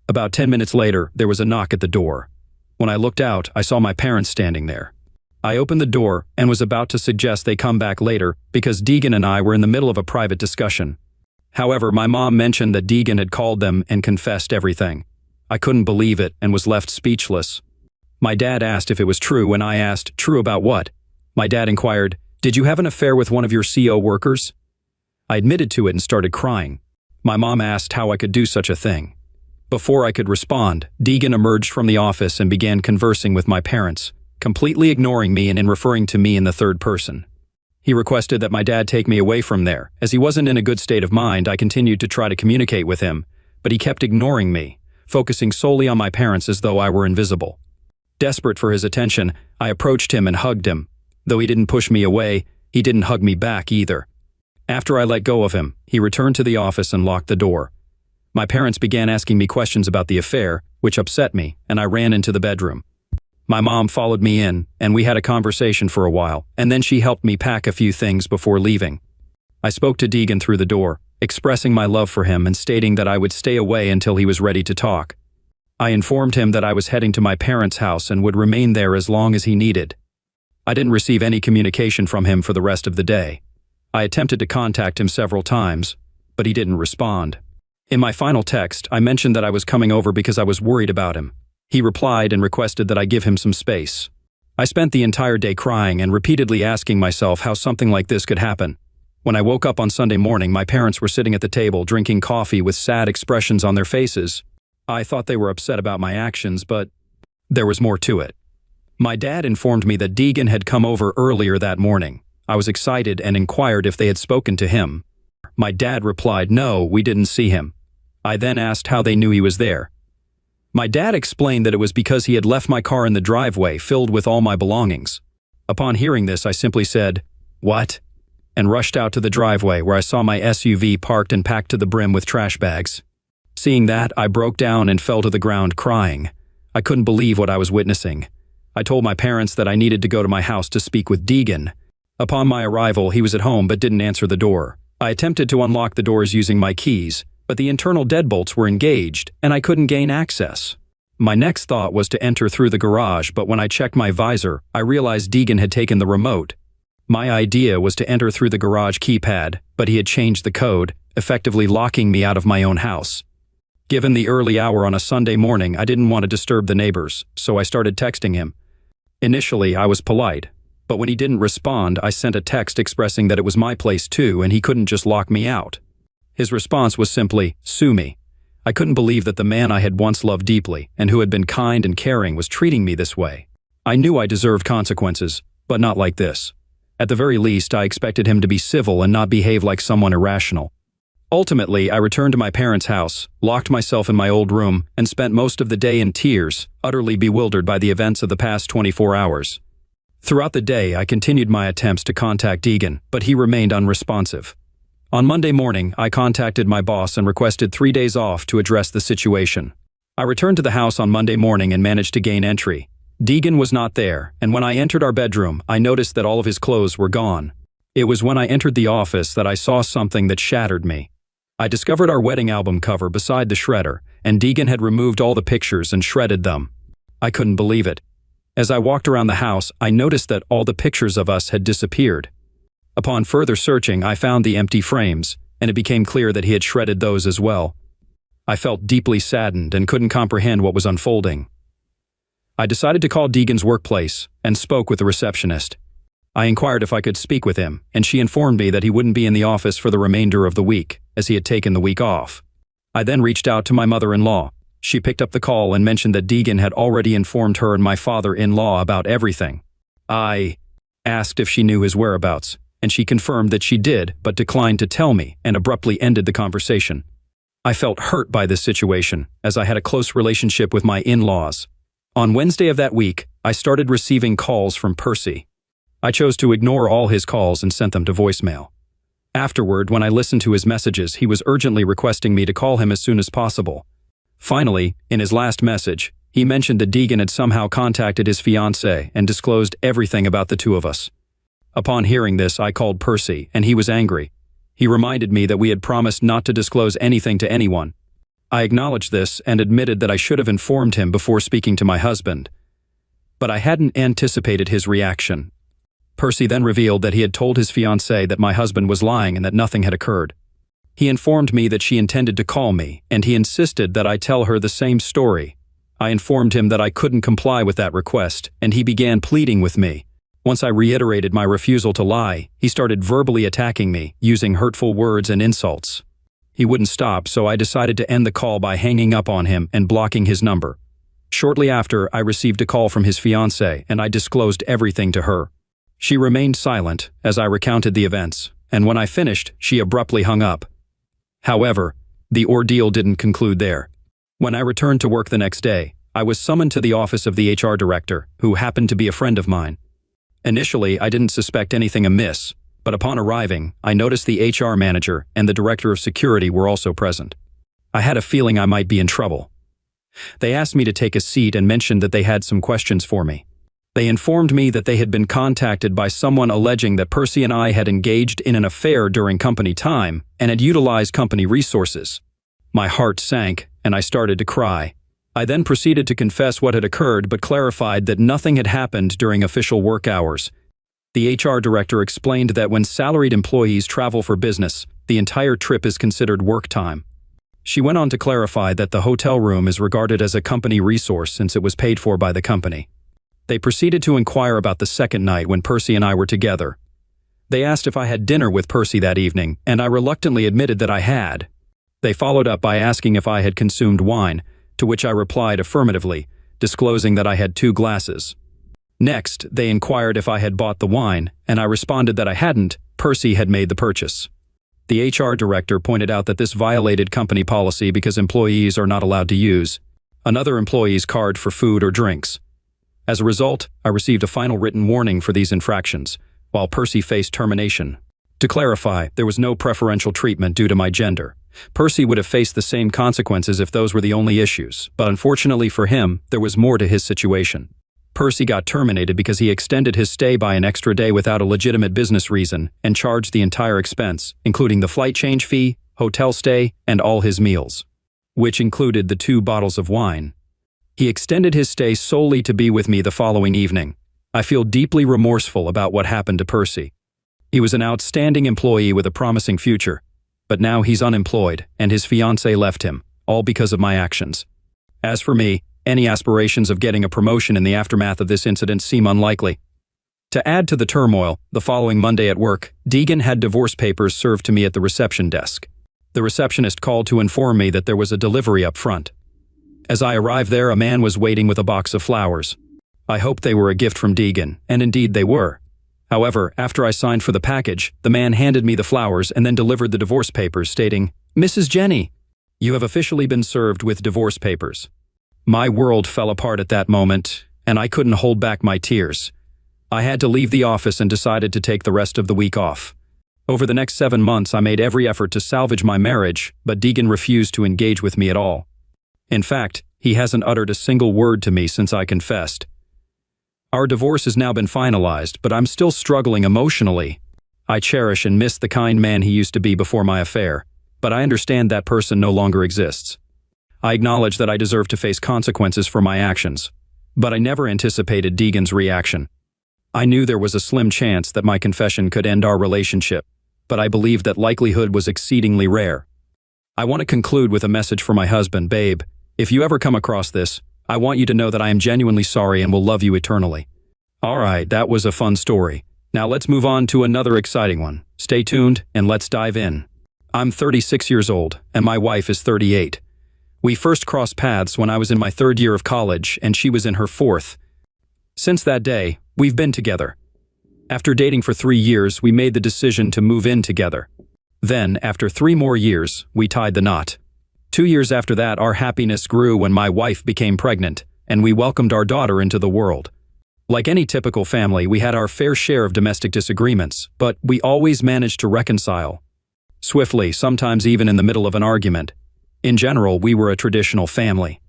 About 10 minutes later, there was a knock at the door. When I looked out, I saw my parents standing there. I opened the door and was about to suggest they come back later because Deegan and I were in the middle of a private discussion. However, my mom mentioned that Deegan had called them and confessed everything. I couldn't believe it and was left speechless. My dad asked if it was true, and I asked, "True about what?" My dad inquired, "Did you have an affair with one of your CO workers?" I admitted to it and started crying. My mom asked how I could do such a thing. Before I could respond, Deegan emerged from the office and began conversing with my parents, completely ignoring me and referring to me in the third person. He requested that my dad take me away from there. As he wasn't in a good state of mind, I continued to try to communicate with him, but he kept ignoring me, focusing solely on my parents as though I were invisible. Desperate for his attention, I approached him and hugged him. Though he didn't push me away, he didn't hug me back either. After I let go of him, he returned to the office and locked the door. My parents began asking me questions about the affair, which upset me, and I ran into the bedroom. My mom followed me in, and we had a conversation for a while, and then she helped me pack a few things before leaving. I spoke to Deegan through the door, expressing my love for him and stating that I would stay away until he was ready to talk. I informed him that I was heading to my parents' house and would remain there as long as he needed. I didn't receive any communication from him for the rest of the day. I attempted to contact him several times, but he didn't respond. In my final text, I mentioned that I was coming over because I was worried about him. He replied and requested that I give him some space. I spent the entire day crying and repeatedly asking myself how something like this could happen. When I woke up on Sunday morning, my parents were sitting at the table drinking coffee with sad expressions on their faces. I thought they were upset about my actions, but there was more to it. My dad informed me that Deegan had come over earlier that morning. I was excited and inquired if they had spoken to him. My dad replied, "No, we didn't see him." I then asked how they knew he was there. My dad explained that it was because he had left my car in the driveway filled with all my belongings. Upon hearing this, I simply said, "What?" and rushed out to the driveway where I saw my SUV parked and packed to the brim with trash bags. Seeing that, I broke down and fell to the ground crying. I couldn't believe what I was witnessing. I told my parents that I needed to go to my house to speak with Deegan. Upon my arrival, he was at home but didn't answer the door. I attempted to unlock the doors using my keys, but the internal deadbolts were engaged, and I couldn't gain access. My next thought was to enter through the garage, but when I checked my visor, I realized Deegan had taken the remote. My idea was to enter through the garage keypad, but he had changed the code, effectively locking me out of my own house. Given the early hour on a Sunday morning, I didn't want to disturb the neighbors, so I started texting him. Initially, I was polite, but when he didn't respond, I sent a text expressing that it was my place too and he couldn't just lock me out. His response was simply, "Sue me." I couldn't believe that the man I had once loved deeply and who had been kind and caring was treating me this way. I knew I deserved consequences, but not like this. At the very least, I expected him to be civil and not behave like someone irrational. Ultimately, I returned to my parents' house, locked myself in my old room, and spent most of the day in tears, utterly bewildered by the events of the past 24 hours. Throughout the day, I continued my attempts to contact Deegan, but he remained unresponsive. On Monday morning, I contacted my boss and requested 3 days off to address the situation. I returned to the house on Monday morning and managed to gain entry. Deegan was not there, and when I entered our bedroom, I noticed that all of his clothes were gone. It was when I entered the office that I saw something that shattered me. I discovered our wedding album cover beside the shredder, and Deegan had removed all the pictures and shredded them. I couldn't believe it. As I walked around the house, I noticed that all the pictures of us had disappeared. Upon further searching, I found the empty frames, and it became clear that he had shredded those as well. I felt deeply saddened and couldn't comprehend what was unfolding. I decided to call Deegan's workplace and spoke with the receptionist. I inquired if I could speak with him, and she informed me that he wouldn't be in the office for the remainder of the week, as he had taken the week off. I then reached out to my mother-in-law. She picked up the call and mentioned that Deegan had already informed her and my father-in-law about everything. I asked if she knew his whereabouts, and she confirmed that she did, but declined to tell me and abruptly ended the conversation. I felt hurt by this situation, as I had a close relationship with my in-laws. On Wednesday of that week, I started receiving calls from Percy. I chose to ignore all his calls and sent them to voicemail. Afterward, when I listened to his messages, he was urgently requesting me to call him as soon as possible. Finally, in his last message, he mentioned that Deegan had somehow contacted his fiancée and disclosed everything about the two of us. Upon hearing this, I called Percy, and he was angry. He reminded me that we had promised not to disclose anything to anyone. I acknowledged this and admitted that I should have informed him before speaking to my husband. But I hadn't anticipated his reaction. Percy then revealed that he had told his fiancée that my husband was lying and that nothing had occurred. He informed me that she intended to call me, and he insisted that I tell her the same story. I informed him that I couldn't comply with that request, and he began pleading with me. Once I reiterated my refusal to lie, he started verbally attacking me, using hurtful words and insults. He wouldn't stop, so I decided to end the call by hanging up on him and blocking his number. Shortly after, I received a call from his fiancée, and I disclosed everything to her. She remained silent as I recounted the events, and when I finished, she abruptly hung up. However, the ordeal didn't conclude there. When I returned to work the next day, I was summoned to the office of the HR director, who happened to be a friend of mine. Initially, I didn't suspect anything amiss, but upon arriving, I noticed the HR manager and the director of security were also present. I had a feeling I might be in trouble. They asked me to take a seat and mentioned that they had some questions for me. They informed me that they had been contacted by someone alleging that Percy and I had engaged in an affair during company time and had utilized company resources. My heart sank, and I started to cry. I then proceeded to confess what had occurred but clarified that nothing had happened during official work hours. The HR director explained that when salaried employees travel for business, the entire trip is considered work time. She went on to clarify that the hotel room is regarded as a company resource since it was paid for by the company. They proceeded to inquire about the second night when Percy and I were together. They asked if I had dinner with Percy that evening, and I reluctantly admitted that I had. They followed up by asking if I had consumed wine, to which I replied affirmatively, disclosing that I had 2 glasses. Next, they inquired if I had bought the wine, and I responded that I hadn't. Percy had made the purchase. The HR director pointed out that this violated company policy because employees are not allowed to use another employee's card for food or drinks. As a result, I received a final written warning for these infractions, while Percy faced termination. To clarify, there was no preferential treatment due to my gender. Percy would have faced the same consequences if those were the only issues, but unfortunately for him, there was more to his situation. Percy got terminated because he extended his stay by an extra day without a legitimate business reason and charged the entire expense, including the flight change fee, hotel stay, and all his meals, which included the 2 bottles of wine. He extended his stay solely to be with me the following evening. I feel deeply remorseful about what happened to Percy. He was an outstanding employee with a promising future, but now he's unemployed and his fiancée left him, all because of my actions. As for me, any aspirations of getting a promotion in the aftermath of this incident seem unlikely. To add to the turmoil, the following Monday at work, Deegan had divorce papers served to me at the reception desk. The receptionist called to inform me that there was a delivery up front. As I arrived there, a man was waiting with a box of flowers. I hoped they were a gift from Deegan, and indeed they were. However, after I signed for the package, the man handed me the flowers and then delivered the divorce papers, stating, "Mrs. Jenny, you have officially been served with divorce papers." My world fell apart at that moment, and I couldn't hold back my tears. I had to leave the office and decided to take the rest of the week off. Over the next 7 months, I made every effort to salvage my marriage, but Deegan refused to engage with me at all. In fact, he hasn't uttered a single word to me since I confessed. Our divorce has now been finalized, but I'm still struggling emotionally. I cherish and miss the kind man he used to be before my affair, but I understand that person no longer exists. I acknowledge that I deserve to face consequences for my actions, but I never anticipated Deegan's reaction. I knew there was a slim chance that my confession could end our relationship, but I believed that likelihood was exceedingly rare. I want to conclude with a message for my husband, babe. If you ever come across this, I want you to know that I am genuinely sorry and will love you eternally. Alright, that was a fun story. Now let's move on to another exciting one. Stay tuned and let's dive in. I'm 36 years old and my wife is 38. We first crossed paths when I was in my 3rd year of college and she was in her 4th. Since that day, we've been together. After dating for 3 years, we made the decision to move in together. Then, after 3 more years, we tied the knot. 2 years after that, our happiness grew when my wife became pregnant, and we welcomed our daughter into the world. Like any typical family, we had our fair share of domestic disagreements, but we always managed to reconcile. Swiftly, sometimes even in the middle of an argument. In general, we were a traditional family.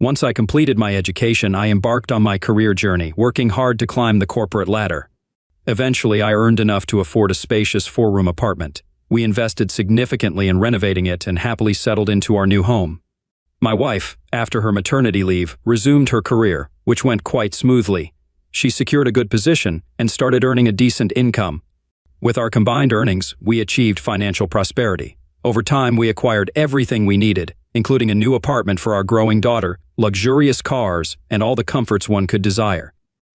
Once I completed my education, I embarked on my career journey, working hard to climb the corporate ladder. Eventually, I earned enough to afford a spacious 4-room apartment. We invested significantly in renovating it and happily settled into our new home. My wife, after her maternity leave, resumed her career, which went quite smoothly. She secured a good position and started earning a decent income. With our combined earnings, we achieved financial prosperity. Over time, we acquired everything we needed, including a new apartment for our growing daughter, luxurious cars, and all the comforts one could desire.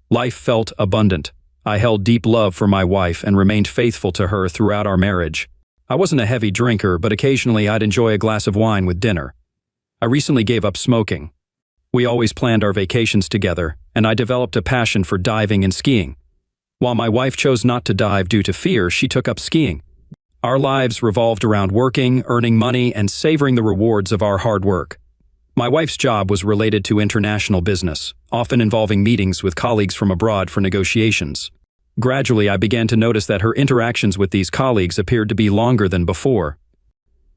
Life felt abundant. I held deep love for my wife and remained faithful to her throughout our marriage. I wasn't a heavy drinker, but occasionally I'd enjoy a glass of wine with dinner. I recently gave up smoking. We always planned our vacations together, and I developed a passion for diving and skiing. While my wife chose not to dive due to fear, she took up skiing. Our lives revolved around working, earning money, and savoring the rewards of our hard work. My wife's job was related to international business, often involving meetings with colleagues from abroad for negotiations. Gradually, I began to notice that her interactions with these colleagues appeared to be longer than before.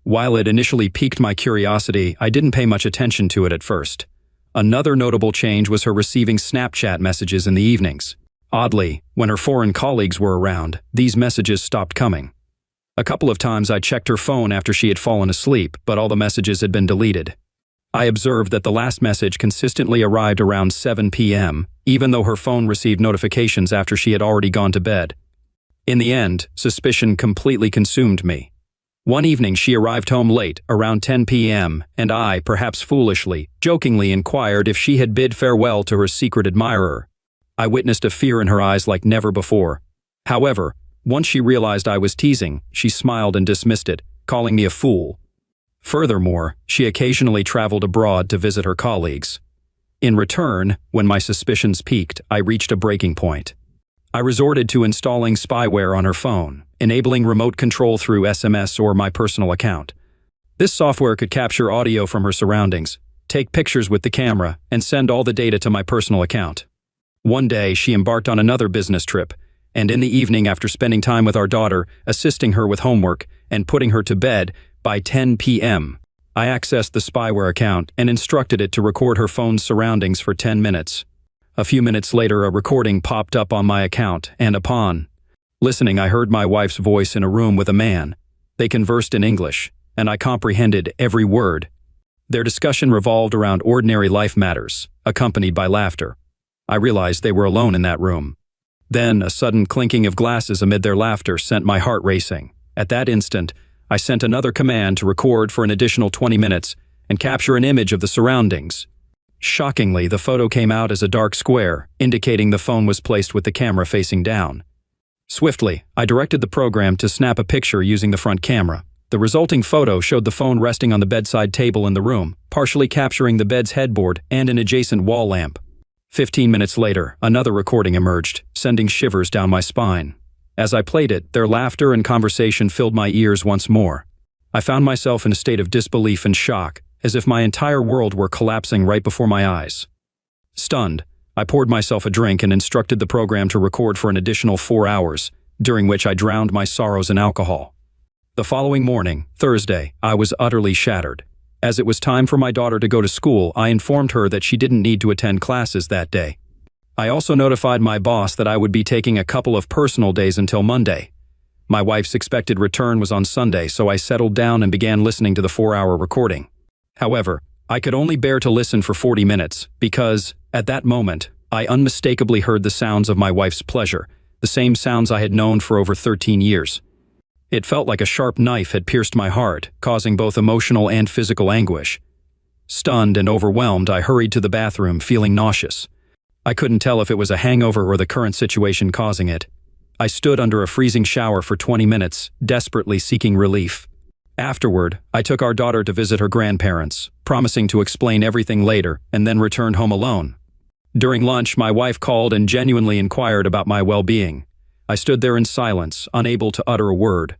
While it initially piqued my curiosity, I didn't pay much attention to it at first. Another notable change was her receiving Snapchat messages in the evenings. Oddly, when her foreign colleagues were around, these messages stopped coming. A couple of times I checked her phone after she had fallen asleep, but all the messages had been deleted. I observed that the last message consistently arrived around 7 p.m., even though her phone received notifications after she had already gone to bed. In the end, suspicion completely consumed me. One evening she arrived home late, around 10 p.m., and I, perhaps foolishly, jokingly inquired if she had bid farewell to her secret admirer. I witnessed a fear in her eyes like never before. However, once she realized I was teasing, she smiled and dismissed it, calling me a fool. Furthermore, she occasionally traveled abroad to visit her colleagues. In return, when my suspicions peaked, I reached a breaking point. I resorted to installing spyware on her phone, enabling remote control through SMS or my personal account. This software could capture audio from her surroundings, take pictures with the camera, and send all the data to my personal account. One day, she embarked on another business trip, and in the evening after spending time with our daughter, assisting her with homework, and putting her to bed, by 10 p.m., I accessed the spyware account and instructed it to record her phone's surroundings for 10 minutes. A few minutes later, a recording popped up on my account, and upon listening, I heard my wife's voice in a room with a man. They conversed in English, and I comprehended every word. Their discussion revolved around ordinary life matters, accompanied by laughter. I realized they were alone in that room. Then, a sudden clinking of glasses amid their laughter sent my heart racing. At that instant, I sent another command to record for an additional 20 minutes and capture an image of the surroundings. Shockingly, the photo came out as a dark square, indicating the phone was placed with the camera facing down. Swiftly, I directed the program to snap a picture using the front camera. The resulting photo showed the phone resting on the bedside table in the room, partially capturing the bed's headboard and an adjacent wall lamp. 15 minutes later, another recording emerged, sending shivers down my spine. As I played it, their laughter and conversation filled my ears once more. I found myself in a state of disbelief and shock, as if my entire world were collapsing right before my eyes. Stunned, I poured myself a drink and instructed the program to record for an additional 4 hours, during which I drowned my sorrows in alcohol. The following morning, Thursday, I was utterly shattered. As it was time for my daughter to go to school, I informed her that she didn't need to attend classes that day. I also notified my boss that I would be taking a couple of personal days until Monday. My wife's expected return was on Sunday, so I settled down and began listening to the 4-hour recording. However, I could only bear to listen for 40 minutes because, at that moment, I unmistakably heard the sounds of my wife's pleasure, the same sounds I had known for over 13 years. It felt like a sharp knife had pierced my heart, causing both emotional and physical anguish. Stunned and overwhelmed, I hurried to the bathroom, feeling nauseous. I couldn't tell if it was a hangover or the current situation causing it. I stood under a freezing shower for 20 minutes, desperately seeking relief. Afterward, I took our daughter to visit her grandparents, promising to explain everything later, and then returned home alone. During lunch, my wife called and genuinely inquired about my well-being. I stood there in silence, unable to utter a word.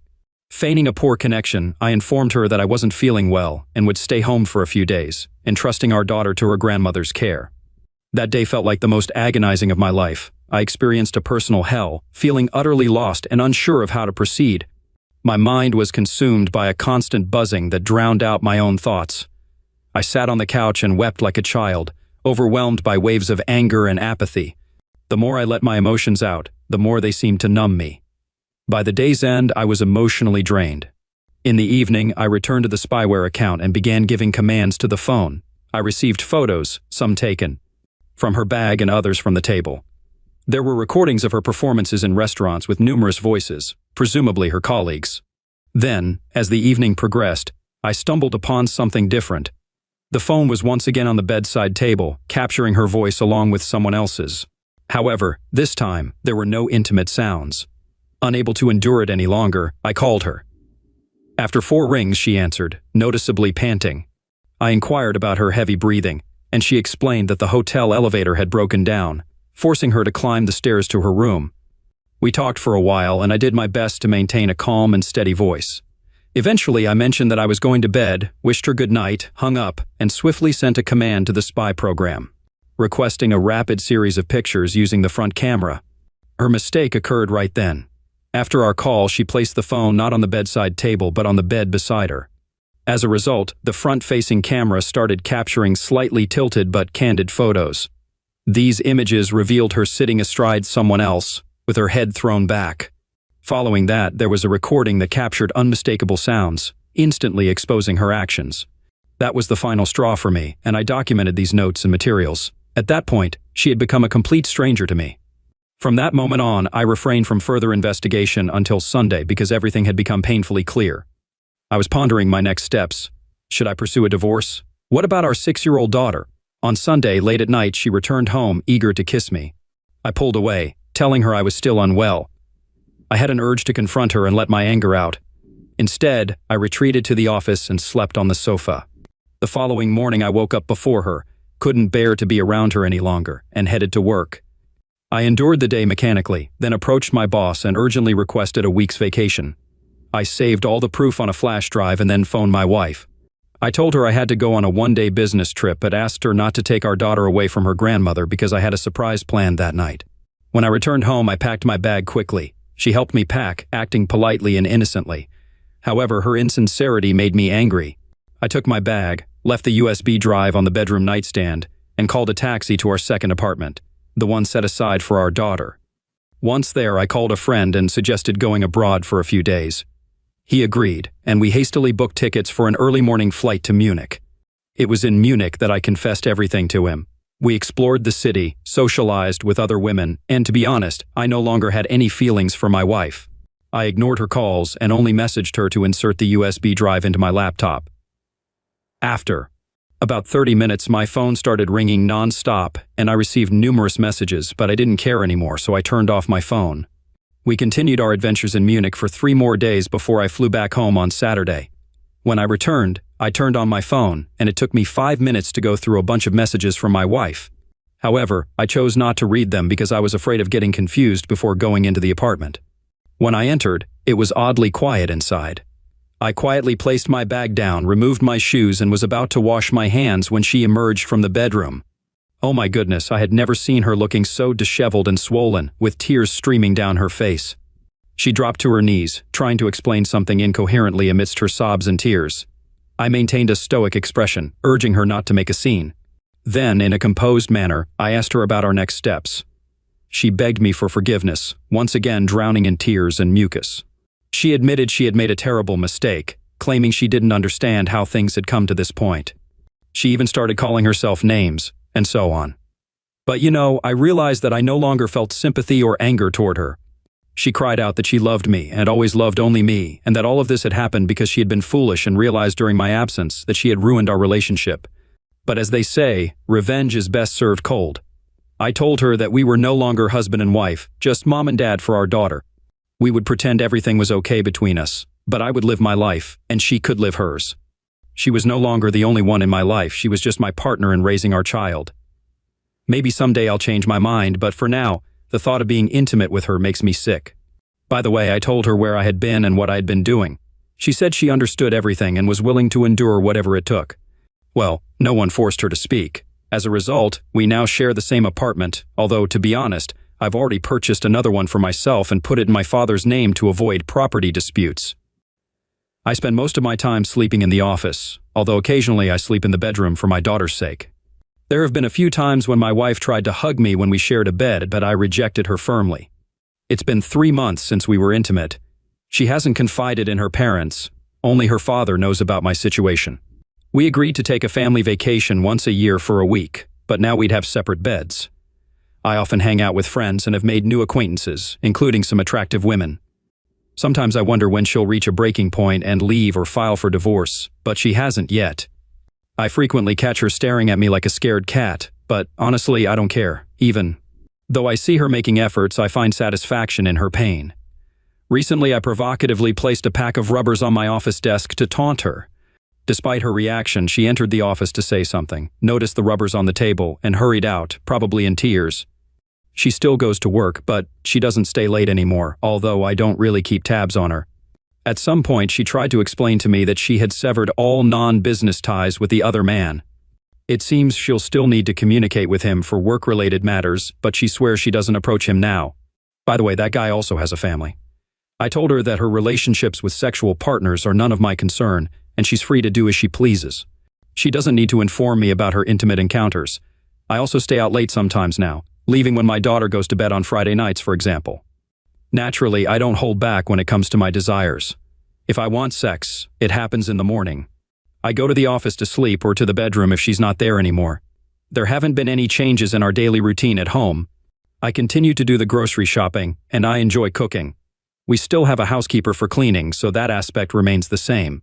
Feigning a poor connection, I informed her that I wasn't feeling well and would stay home for a few days, entrusting our daughter to her grandmother's care. That day felt like the most agonizing of my life. I experienced a personal hell, feeling utterly lost and unsure of how to proceed. My mind was consumed by a constant buzzing that drowned out my own thoughts. I sat on the couch and wept like a child, overwhelmed by waves of anger and apathy. The more I let my emotions out, the more they seemed to numb me. By the day's end, I was emotionally drained. In the evening, I returned to the spyware account and began giving commands to the phone. I received photos, some taken from her bag and others from the table. There were recordings of her performances in restaurants with numerous voices, presumably her colleagues. Then, as the evening progressed, I stumbled upon something different. The phone was once again on the bedside table, capturing her voice along with someone else's. However, this time, there were no intimate sounds. Unable to endure it any longer, I called her. After 4 rings, she answered, noticeably panting. I inquired about her heavy breathing, and she explained that the hotel elevator had broken down, forcing her to climb the stairs to her room. We talked for a while, and I did my best to maintain a calm and steady voice. Eventually, I mentioned that I was going to bed, wished her good night, hung up, and swiftly sent a command to the spy program, requesting a rapid series of pictures using the front camera. Her mistake occurred right then. After our call, she placed the phone not on the bedside table but on the bed beside her. As a result, the front-facing camera started capturing slightly tilted but candid photos. These images revealed her sitting astride someone else, with her head thrown back. Following that, there was a recording that captured unmistakable sounds, instantly exposing her actions. That was the final straw for me, and I documented these notes and materials. At that point, she had become a complete stranger to me. From that moment on, I refrained from further investigation until Sunday because everything had become painfully clear. I was pondering my next steps. Should I pursue a divorce? What about our 6-year-old daughter? On Sunday, late at night, she returned home, eager to kiss me. I pulled away, telling her I was still unwell. I had an urge to confront her and let my anger out. Instead, I retreated to the office and slept on the sofa. The following morning, I woke up before her, couldn't bear to be around her any longer, and headed to work. I endured the day mechanically, then approached my boss and urgently requested a week's vacation. I saved all the proof on a flash drive and then phoned my wife. I told her I had to go on a 1-day business trip but asked her not to take our daughter away from her grandmother because I had a surprise planned that night. When I returned home, I packed my bag quickly. She helped me pack, acting politely and innocently. However, her insincerity made me angry. I took my bag, left the USB drive on the bedroom nightstand, and called a taxi to our second apartment, the one set aside for our daughter. Once there, I called a friend and suggested going abroad for a few days. He agreed, and we hastily booked tickets for an early morning flight to Munich. It was in Munich that I confessed everything to him. We explored the city, socialized with other women, and to be honest, I no longer had any feelings for my wife. I ignored her calls and only messaged her to insert the USB drive into my laptop. After about 30 minutes, my phone started ringing non-stop, and I received numerous messages, but I didn't care anymore, so I turned off my phone. We continued our adventures in Munich for 3 more days before I flew back home on Saturday. When I returned, I turned on my phone, and it took me 5 minutes to go through a bunch of messages from my wife. However, I chose not to read them because I was afraid of getting confused before going into the apartment. When I entered, it was oddly quiet inside. I quietly placed my bag down, removed my shoes, and was about to wash my hands when she emerged from the bedroom. Oh my goodness, I had never seen her looking so disheveled and swollen, with tears streaming down her face. She dropped to her knees, trying to explain something incoherently amidst her sobs and tears. I maintained a stoic expression, urging her not to make a scene. Then, in a composed manner, I asked her about our next steps. She begged me for forgiveness, once again drowning in tears and mucus. She admitted she had made a terrible mistake, claiming she didn't understand how things had come to this point. She even started calling herself names, and so on. But I realized that I no longer felt sympathy or anger toward her. She cried out that she loved me and always loved only me, and that all of this had happened because she had been foolish and realized during my absence that she had ruined our relationship. But as they say, revenge is best served cold. I told her that we were no longer husband and wife, just mom and dad for our daughter. We would pretend everything was okay between us, but I would live my life, and she could live hers. She was no longer the only one in my life, she was just my partner in raising our child. Maybe someday I'll change my mind, but for now, the thought of being intimate with her makes me sick. By the way, I told her where I had been and what I had been doing. She said she understood everything and was willing to endure whatever it took. Well, no one forced her to speak. As a result, we now share the same apartment, although, to be honest, I've already purchased another one for myself and put it in my father's name to avoid property disputes. I spend most of my time sleeping in the office, although occasionally I sleep in the bedroom for my daughter's sake. There have been a few times when my wife tried to hug me when we shared a bed, but I rejected her firmly. It's been 3 months since we were intimate. She hasn't confided in her parents. Only her father knows about my situation. We agreed to take a family vacation once a year for a week, but now we'd have separate beds. I often hang out with friends and have made new acquaintances, including some attractive women. Sometimes I wonder when she'll reach a breaking point and leave or file for divorce, but she hasn't yet. I frequently catch her staring at me like a scared cat, but honestly, I don't care, even. Though I see her making efforts, I find satisfaction in her pain. Recently, I provocatively placed a pack of rubbers on my office desk to taunt her. Despite her reaction, she entered the office to say something, noticed the rubbers on the table, and hurried out, probably in tears. She still goes to work, but she doesn't stay late anymore, although I don't really keep tabs on her. At some point, she tried to explain to me that she had severed all non-business ties with the other man. It seems she'll still need to communicate with him for work-related matters, but she swears she doesn't approach him now. By the way, that guy also has a family. I told her that her relationships with sexual partners are none of my concern, and she's free to do as she pleases. She doesn't need to inform me about her intimate encounters. I also stay out late sometimes now, leaving when my daughter goes to bed on Friday nights, for example. Naturally, I don't hold back when it comes to my desires. If I want sex, it happens in the morning. I go to the office to sleep or to the bedroom if she's not there anymore. There haven't been any changes in our daily routine at home. I continue to do the grocery shopping, and I enjoy cooking. We still have a housekeeper for cleaning, so that aspect remains the same.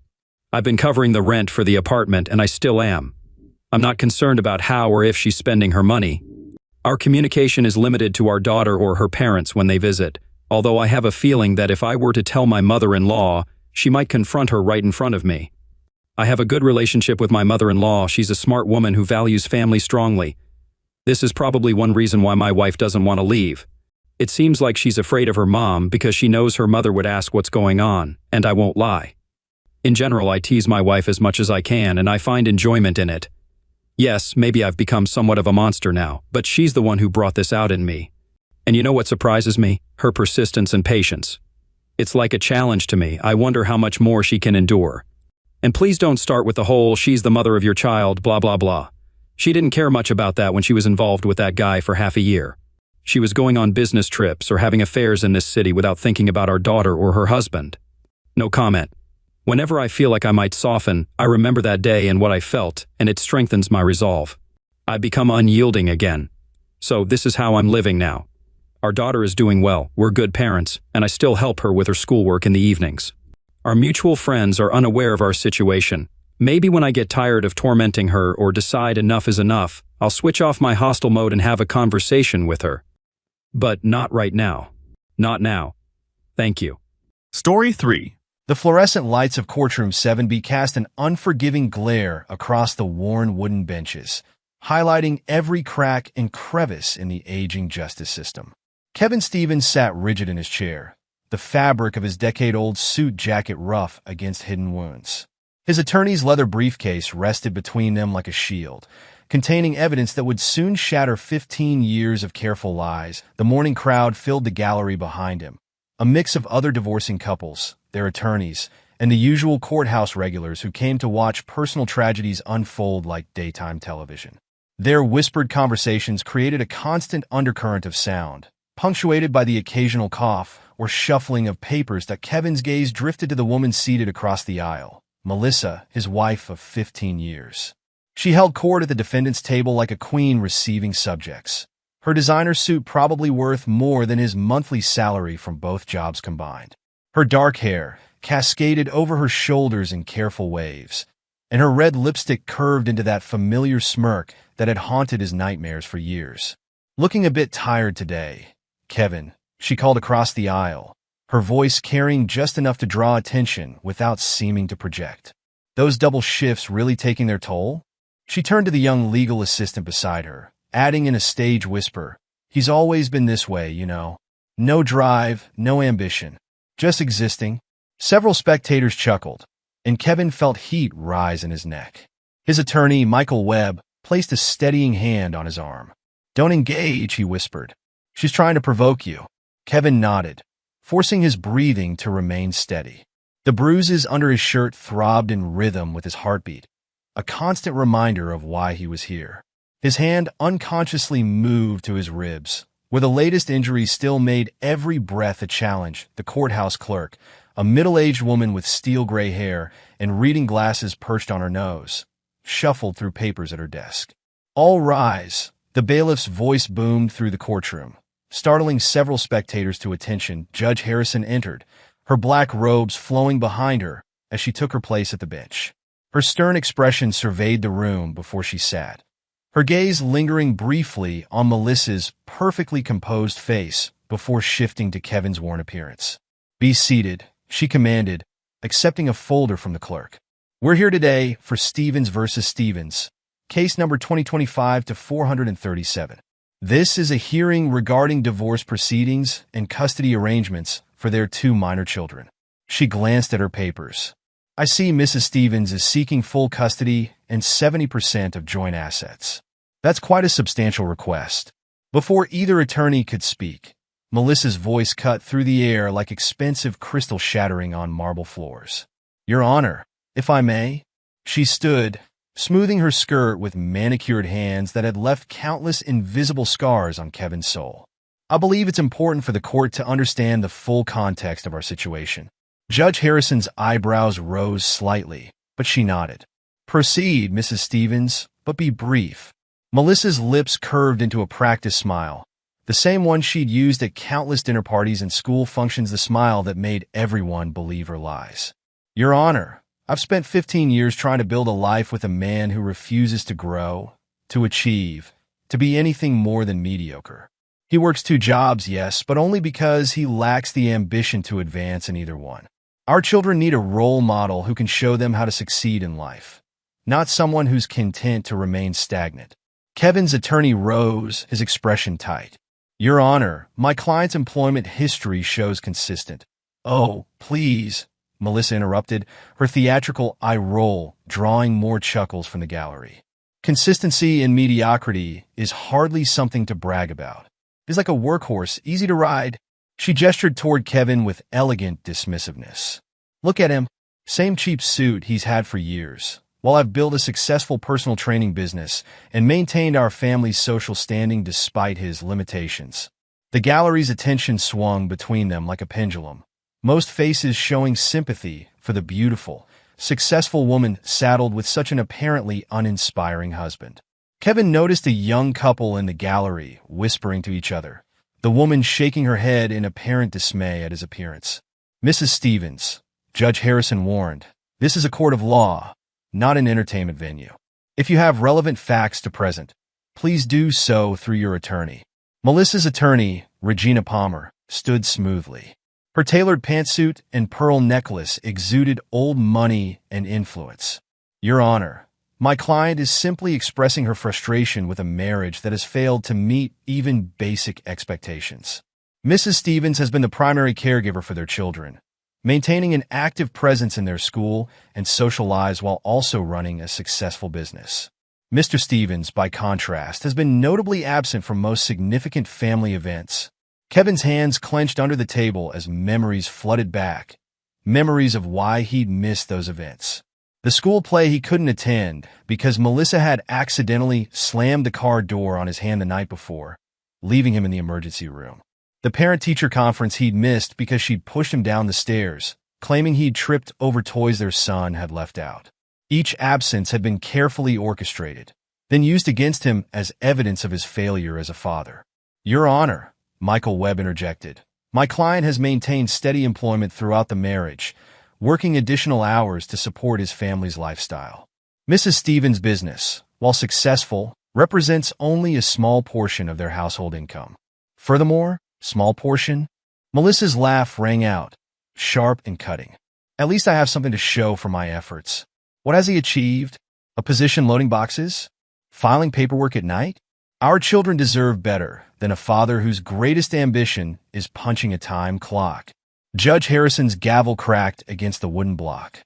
I've been covering the rent for the apartment, and I still am. I'm not concerned about how or if she's spending her money. Our communication is limited to our daughter or her parents when they visit, although I have a feeling that if I were to tell my mother-in-law, she might confront her right in front of me. I have a good relationship with my mother-in-law. She's a smart woman who values family strongly. This is probably one reason why my wife doesn't want to leave. It seems like she's afraid of her mom because she knows her mother would ask what's going on, and I won't lie. In general, I tease my wife as much as I can, and I find enjoyment in it. Yes, maybe I've become somewhat of a monster now, but she's the one who brought this out in me. And you know what surprises me? Her persistence and patience. It's like a challenge to me. I wonder how much more she can endure. And please don't start with the whole "she's the mother of your child" blah blah blah. She didn't care much about that when she was involved with that guy for half a year. She was going on business trips or having affairs in this city without thinking about our daughter or her husband. No comment. Whenever I feel like I might soften, I remember that day and what I felt, and it strengthens my resolve. I become unyielding again. So this is how I'm living now. Our daughter is doing well, we're good parents, and I still help her with her schoolwork in the evenings. Our mutual friends are unaware of our situation. Maybe when I get tired of tormenting her or decide enough is enough, I'll switch off my hostile mode and have a conversation with her. But not right now. Not now. Thank you. Story 3. The fluorescent lights of courtroom 7B cast an unforgiving glare across the worn wooden benches, highlighting every crack and crevice in the aging justice system. Kevin Stevens sat rigid in his chair, the fabric of his decade-old suit jacket rough against hidden wounds. His attorney's leather briefcase rested between them like a shield, containing evidence that would soon shatter 15 years of careful lies. The morning crowd filled the gallery behind him, a mix of other divorcing couples, their attorneys, and the usual courthouse regulars who came to watch personal tragedies unfold like daytime television. Their whispered conversations created a constant undercurrent of sound, punctuated by the occasional cough or shuffling of papers that Kevin's gaze drifted to the woman seated across the aisle, Melissa, his wife of 15 years. She held court at the defendant's table like a queen receiving subjects, her designer suit probably worth more than his monthly salary from both jobs combined. Her dark hair cascaded over her shoulders in careful waves, and her red lipstick curved into that familiar smirk that had haunted his nightmares for years. Looking a bit tired today, Kevin, she called across the aisle, her voice carrying just enough to draw attention without seeming to project. Those double shifts really taking their toll? She turned to the young legal assistant beside her, adding in a stage whisper, "He's always been this way, you know. No drive, no ambition. Just existing." Several spectators chuckled, and Kevin felt heat rise in his neck. His attorney, Michael Webb, placed a steadying hand on his arm. "Don't engage," he whispered. "She's trying to provoke you." Kevin nodded, forcing his breathing to remain steady. The bruises under his shirt throbbed in rhythm with his heartbeat, a constant reminder of why he was here. His hand unconsciously moved to his ribs, where the latest injury still made every breath a challenge. The courthouse clerk, a middle-aged woman with steel-gray hair and reading glasses perched on her nose, shuffled through papers at her desk. "All rise," the bailiff's voice boomed through the courtroom, startling several spectators to attention. Judge Harrison entered, her black robes flowing behind her as she took her place at the bench. Her stern expression surveyed the room before she sat, her gaze lingering briefly on Melissa's perfectly composed face before shifting to Kevin's worn appearance. "Be seated," she commanded, accepting a folder from the clerk. "We're here today for Stevens versus Stevens, case number 2025-437. This is a hearing regarding divorce proceedings and custody arrangements for their 2 minor children." She glanced at her papers. "I see Mrs. Stevens is seeking full custody and 70% of joint assets. That's quite a substantial request." Before either attorney could speak, Melissa's voice cut through the air like expensive crystal shattering on marble floors. "Your Honor, if I may." She stood, smoothing her skirt with manicured hands that had left countless invisible scars on Kevin's soul. "I believe it's important for the court to understand the full context of our situation." Judge Harrison's eyebrows rose slightly, but she nodded. "Proceed, Mrs. Stevens, but be brief." Melissa's lips curved into a practiced smile, the same one she'd used at countless dinner parties and school functions, the smile that made everyone believe her lies. "Your Honor, I've spent 15 years trying to build a life with a man who refuses to grow, to achieve, to be anything more than mediocre. He works 2 jobs, yes, but only because he lacks the ambition to advance in either one. Our children need a role model who can show them how to succeed in life, not someone who's content to remain stagnant." Kevin's attorney rose, his expression tight. "Your Honor, my client's employment history shows consistent." "Oh, please," Melissa interrupted, her theatrical eye roll drawing more chuckles from the gallery. "Consistency in mediocrity is hardly something to brag about. He's like a workhorse, easy to ride. She gestured toward Kevin with elegant dismissiveness. Look at him. Same cheap suit he's had for years. While I've built a successful personal training business and maintained our family's social standing despite his limitations. The gallery's attention swung between them like a pendulum, most faces showing sympathy for the beautiful, successful woman saddled with such an apparently uninspiring husband. Kevin noticed a young couple in the gallery whispering to each other, the woman shaking her head in apparent dismay at his appearance. Mrs. Stevens, Judge Harrison warned, this is a court of law, not an entertainment venue. If you have relevant facts to present, please do so through your attorney. Melissa's attorney, Regina Palmer, stood smoothly. Her tailored pantsuit and pearl necklace exuded old money and influence. Your Honor, my client is simply expressing her frustration with a marriage that has failed to meet even basic expectations. Mrs. Stevens has been the primary caregiver for their children, maintaining an active presence in their school and social lives while also running a successful business. Mr. Stevens, by contrast, has been notably absent from most significant family events. Kevin's hands clenched under the table as memories flooded back, memories of why he'd missed those events. The school play he couldn't attend because Melissa had accidentally slammed the car door on his hand the night before, leaving him in the emergency room. The parent-teacher conference he'd missed because she'd pushed him down the stairs, claiming he'd tripped over toys their son had left out. Each absence had been carefully orchestrated, then used against him as evidence of his failure as a father. Your Honor, Michael Webb interjected, my client has maintained steady employment throughout the marriage, working additional hours to support his family's lifestyle. Mrs. Stevens' business, while successful, represents only a small portion of their household income. Furthermore, small portion? Melissa's laugh rang out, sharp and cutting. At least I have something to show for my efforts. What has he achieved? A position loading boxes? Filing paperwork at night? Our children deserve better than a father whose greatest ambition is punching a time clock. Judge Harrison's gavel cracked against the wooden block.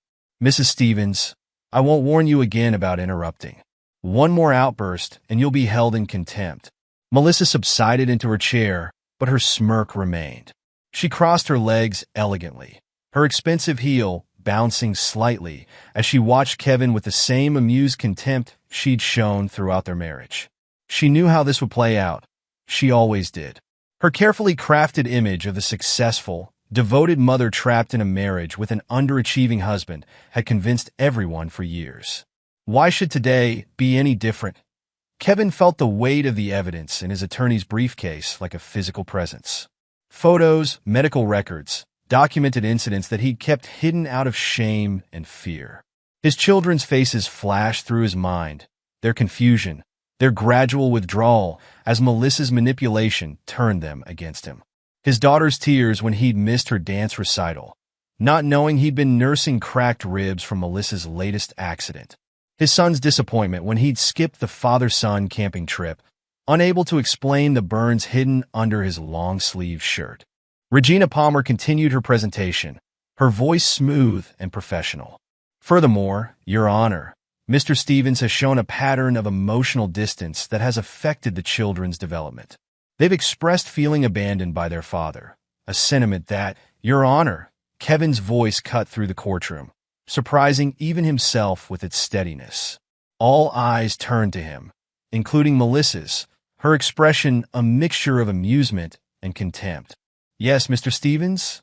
Mrs. Stevens, I won't warn you again about interrupting. One more outburst and you'll be held in contempt. Melissa subsided into her chair, but her smirk remained. She crossed her legs elegantly, her expensive heel bouncing slightly as she watched Kevin with the same amused contempt she'd shown throughout their marriage. She knew how this would play out. She always did. Her carefully crafted image of the successful, devoted mother trapped in a marriage with an underachieving husband had convinced everyone for years. Why should today be any different? Kevin felt the weight of the evidence in his attorney's briefcase like a physical presence. Photos, medical records, documented incidents that he'd kept hidden out of shame and fear. His children's faces flashed through his mind, their confusion, their gradual withdrawal as Melissa's manipulation turned them against him. His daughter's tears when he'd missed her dance recital, not knowing he'd been nursing cracked ribs from Melissa's latest accident. His son's disappointment when he'd skipped the father-son camping trip, unable to explain the burns hidden under his long-sleeved shirt. Regina Palmer continued her presentation, her voice smooth and professional. Furthermore, Your Honor, Mr. Stevens has shown a pattern of emotional distance that has affected the children's development. They've expressed feeling abandoned by their father, a sentiment that, Your Honor, Kevin's voice cut through the courtroom, surprising even himself with its steadiness. All eyes turned to him, including Melissa's, her expression a mixture of amusement and contempt. Yes, Mr. Stevens?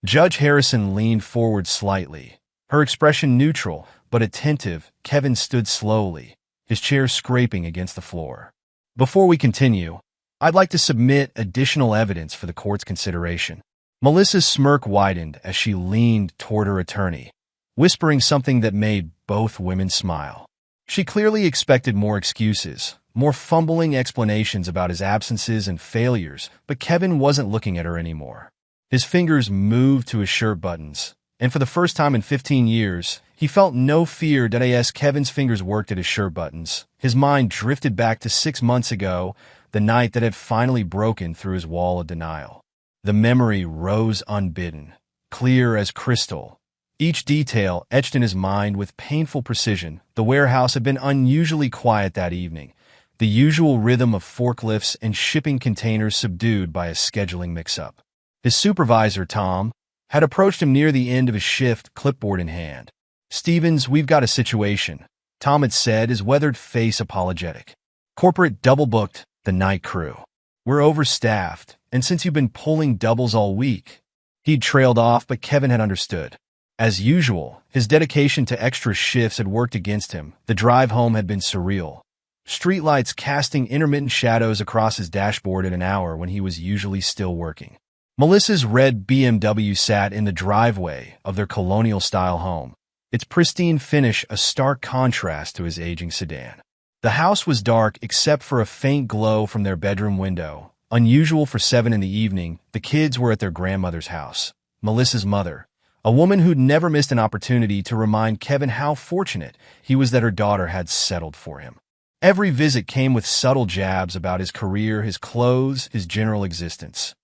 Judge Harrison leaned forward slightly, her expression neutral but attentive. Kevin stood slowly, his chair scraping against the floor. Before we continue, I'd like to submit additional evidence for the court's consideration. Melissa's smirk widened as she leaned toward her attorney, whispering something that made both women smile. She clearly expected more excuses, more fumbling explanations about his absences and failures, but Kevin wasn't looking at her anymore. His fingers moved to his shirt buttons, and for the first time in 15 years, he felt no fear that as Kevin's fingers worked at his shirt buttons. His mind drifted back to 6 months ago, the night that had finally broken through his wall of denial. The memory rose unbidden, clear as crystal, each detail etched in his mind with painful precision. The warehouse had been unusually quiet that evening, the usual rhythm of forklifts and shipping containers subdued by a scheduling mix-up. His supervisor, Tom, had approached him near the end of his shift, clipboard in hand. "Stevens, we've got a situation," Tom had said, his weathered face apologetic. "Corporate double-booked the night crew. We're overstaffed, and since you've been pulling doubles all week." He'd trailed off, but Kevin had understood. As usual, his dedication to extra shifts had worked against him. The drive home had been surreal. Streetlights casting intermittent shadows across his dashboard at an hour when he was usually still working. Melissa's red BMW sat in the driveway of their colonial-style home, its pristine finish a stark contrast to his aging sedan. The house was dark except for a faint glow from their bedroom window. Unusual for 7 in the evening, the kids were at their grandmother's house, Melissa's mother, a woman who'd never missed an opportunity to remind Kevin how fortunate he was that her daughter had settled for him. Every visit came with subtle jabs about his career, his clothes, his general existence.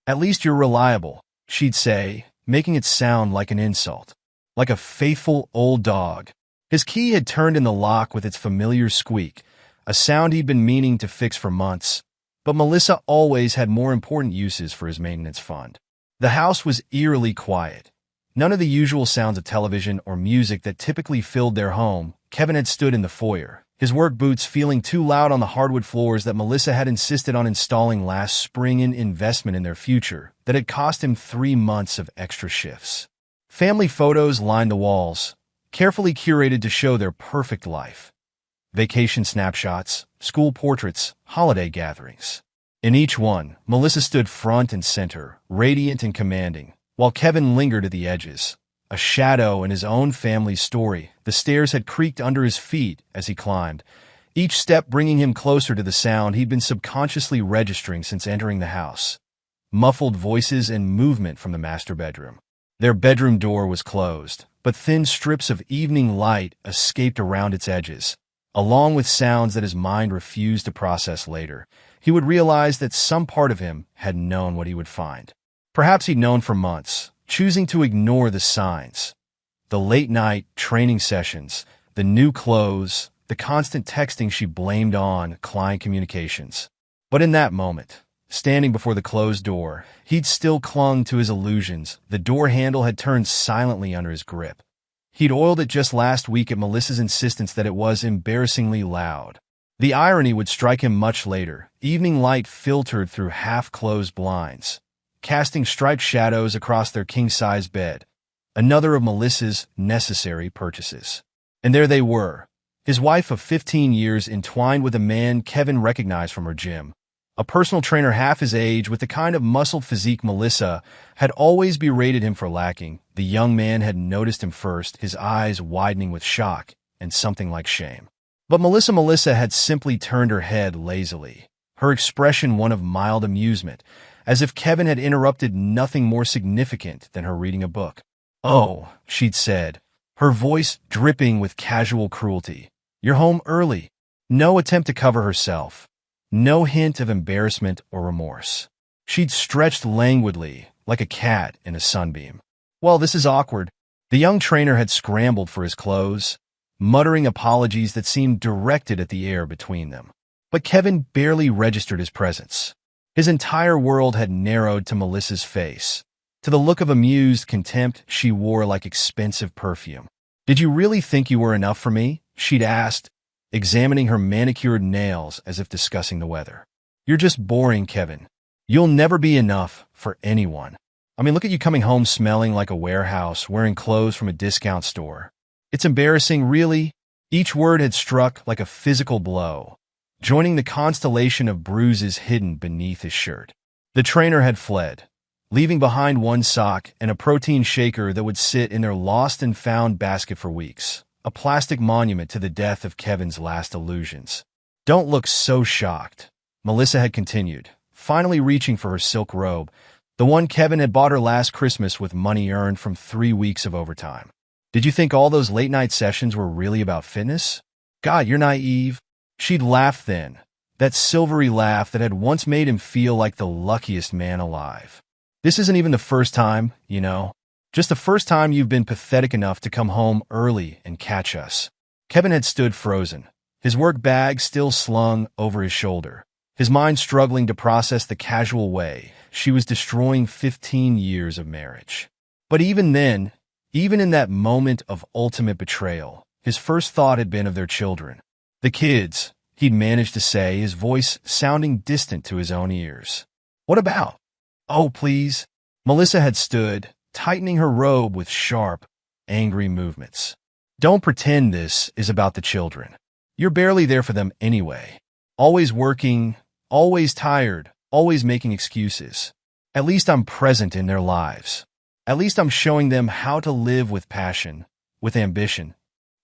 "At least you're reliable," she'd say, making it sound like an insult. Like a faithful old dog. His key had turned in the lock with its familiar squeak, a sound he'd been meaning to fix for months. But Melissa always had more important uses for his maintenance fund. The house was eerily quiet. None of the usual sounds of television or music that typically filled their home. Kevin had stood in the foyer, his work boots feeling too loud on the hardwood floors that Melissa had insisted on installing last spring, in investment in their future that had cost him 3 months of extra shifts. Family photos lined the walls, carefully curated to show their perfect life. Vacation snapshots, school portraits, holiday gatherings. In each one, Melissa stood front and center, radiant and commanding, while Kevin lingered at the edges. A shadow in his own family's story, the stairs had creaked under his feet as he climbed, each step bringing him closer to the sound he'd been subconsciously registering since entering the house. Muffled voices and movement from the master bedroom. Their bedroom door was closed, but thin strips of evening light escaped around its edges. Along with sounds that his mind refused to process later, he would realize that some part of him had known what he would find. Perhaps he'd known for months, choosing to ignore the signs. The late-night training sessions, the new clothes, the constant texting she blamed on client communications. But in that moment, standing before the closed door, he'd still clung to his illusions. The door handle had turned silently under his grip. He'd oiled it just last week at Melissa's insistence that it was embarrassingly loud. The irony would strike him much later. Evening light filtered through half-closed blinds, casting striped shadows across their king-size bed. Another of Melissa's necessary purchases. And there they were, his wife of 15 years entwined with a man Kevin recognized from her gym. A personal trainer half his age with the kind of muscled physique Melissa had always berated him for lacking. The young man had noticed him first, his eyes widening with shock and something like shame. But Melissa had simply turned her head lazily, her expression one of mild amusement, as if Kevin had interrupted nothing more significant than her reading a book. "Oh," she'd said, her voice dripping with casual cruelty. "You're home early." No attempt to cover herself. No hint of embarrassment or remorse. She'd stretched languidly, like a cat in a sunbeam. "Well, this is awkward." The young trainer had scrambled for his clothes, muttering apologies that seemed directed at the air between them. But Kevin barely registered his presence. His entire world had narrowed to Melissa's face, to the look of amused contempt she wore like expensive perfume. "Did you really think you were enough for me?" she'd asked, examining her manicured nails as if discussing the weather. "You're just boring, Kevin. You'll never be enough for anyone. I mean, look at you coming home smelling like a warehouse, wearing clothes from a discount store. It's embarrassing, really." Each word had struck like a physical blow, joining the constellation of bruises hidden beneath his shirt. The trainer had fled, leaving behind one sock and a protein shaker that would sit in their lost and found basket for weeks. A plastic monument to the death of Kevin's last illusions. "Don't look so shocked," Melissa had continued, finally reaching for her silk robe, the one Kevin had bought her last Christmas with money earned from 3 weeks of overtime. "Did you think all those late-night sessions were really about fitness? God, you're naive." She'd laughed then, that silvery laugh that had once made him feel like the luckiest man alive. "This isn't even the first time, you know. Just the first time you've been pathetic enough to come home early and catch us." Kevin had stood frozen, his work bag still slung over his shoulder, his mind struggling to process the casual way she was destroying 15 years of marriage. But even then, even in that moment of ultimate betrayal, his first thought had been of their children. The kids, he'd managed to say, his voice sounding distant to his own ears. What about? Oh, please. Melissa had stood, tightening her robe with sharp, angry movements. Don't pretend this is about the children. You're barely there for them anyway. Always working, always tired, always making excuses. At least I'm present in their lives. At least I'm showing them how to live with passion, with ambition.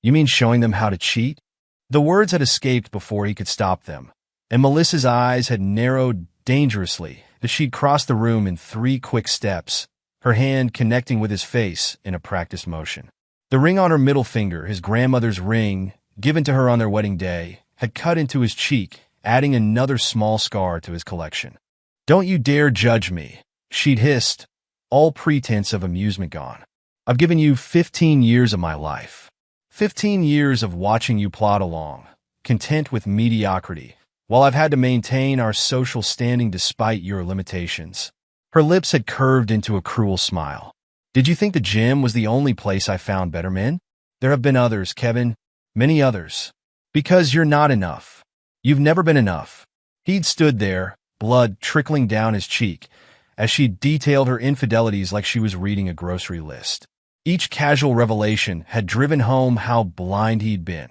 You mean showing them how to cheat? The words had escaped before he could stop them, and Melissa's eyes had narrowed dangerously as she'd crossed the room in 3 quick steps, her hand connecting with his face in a practiced motion. The ring on her middle finger, his grandmother's ring, given to her on their wedding day, had cut into his cheek, adding another small scar to his collection. Don't you dare judge me, she'd hissed, all pretense of amusement gone. I've given you 15 years of my life. 15 years of watching you plod along, content with mediocrity, while I've had to maintain our social standing despite your limitations. Her lips had curved into a cruel smile. Did you think the gym was the only place I found better men? There have been others, Kevin. Many others. Because you're not enough. You've never been enough. He'd stood there, blood trickling down his cheek, as she detailed her infidelities like she was reading a grocery list. Each casual revelation had driven home how blind he'd been,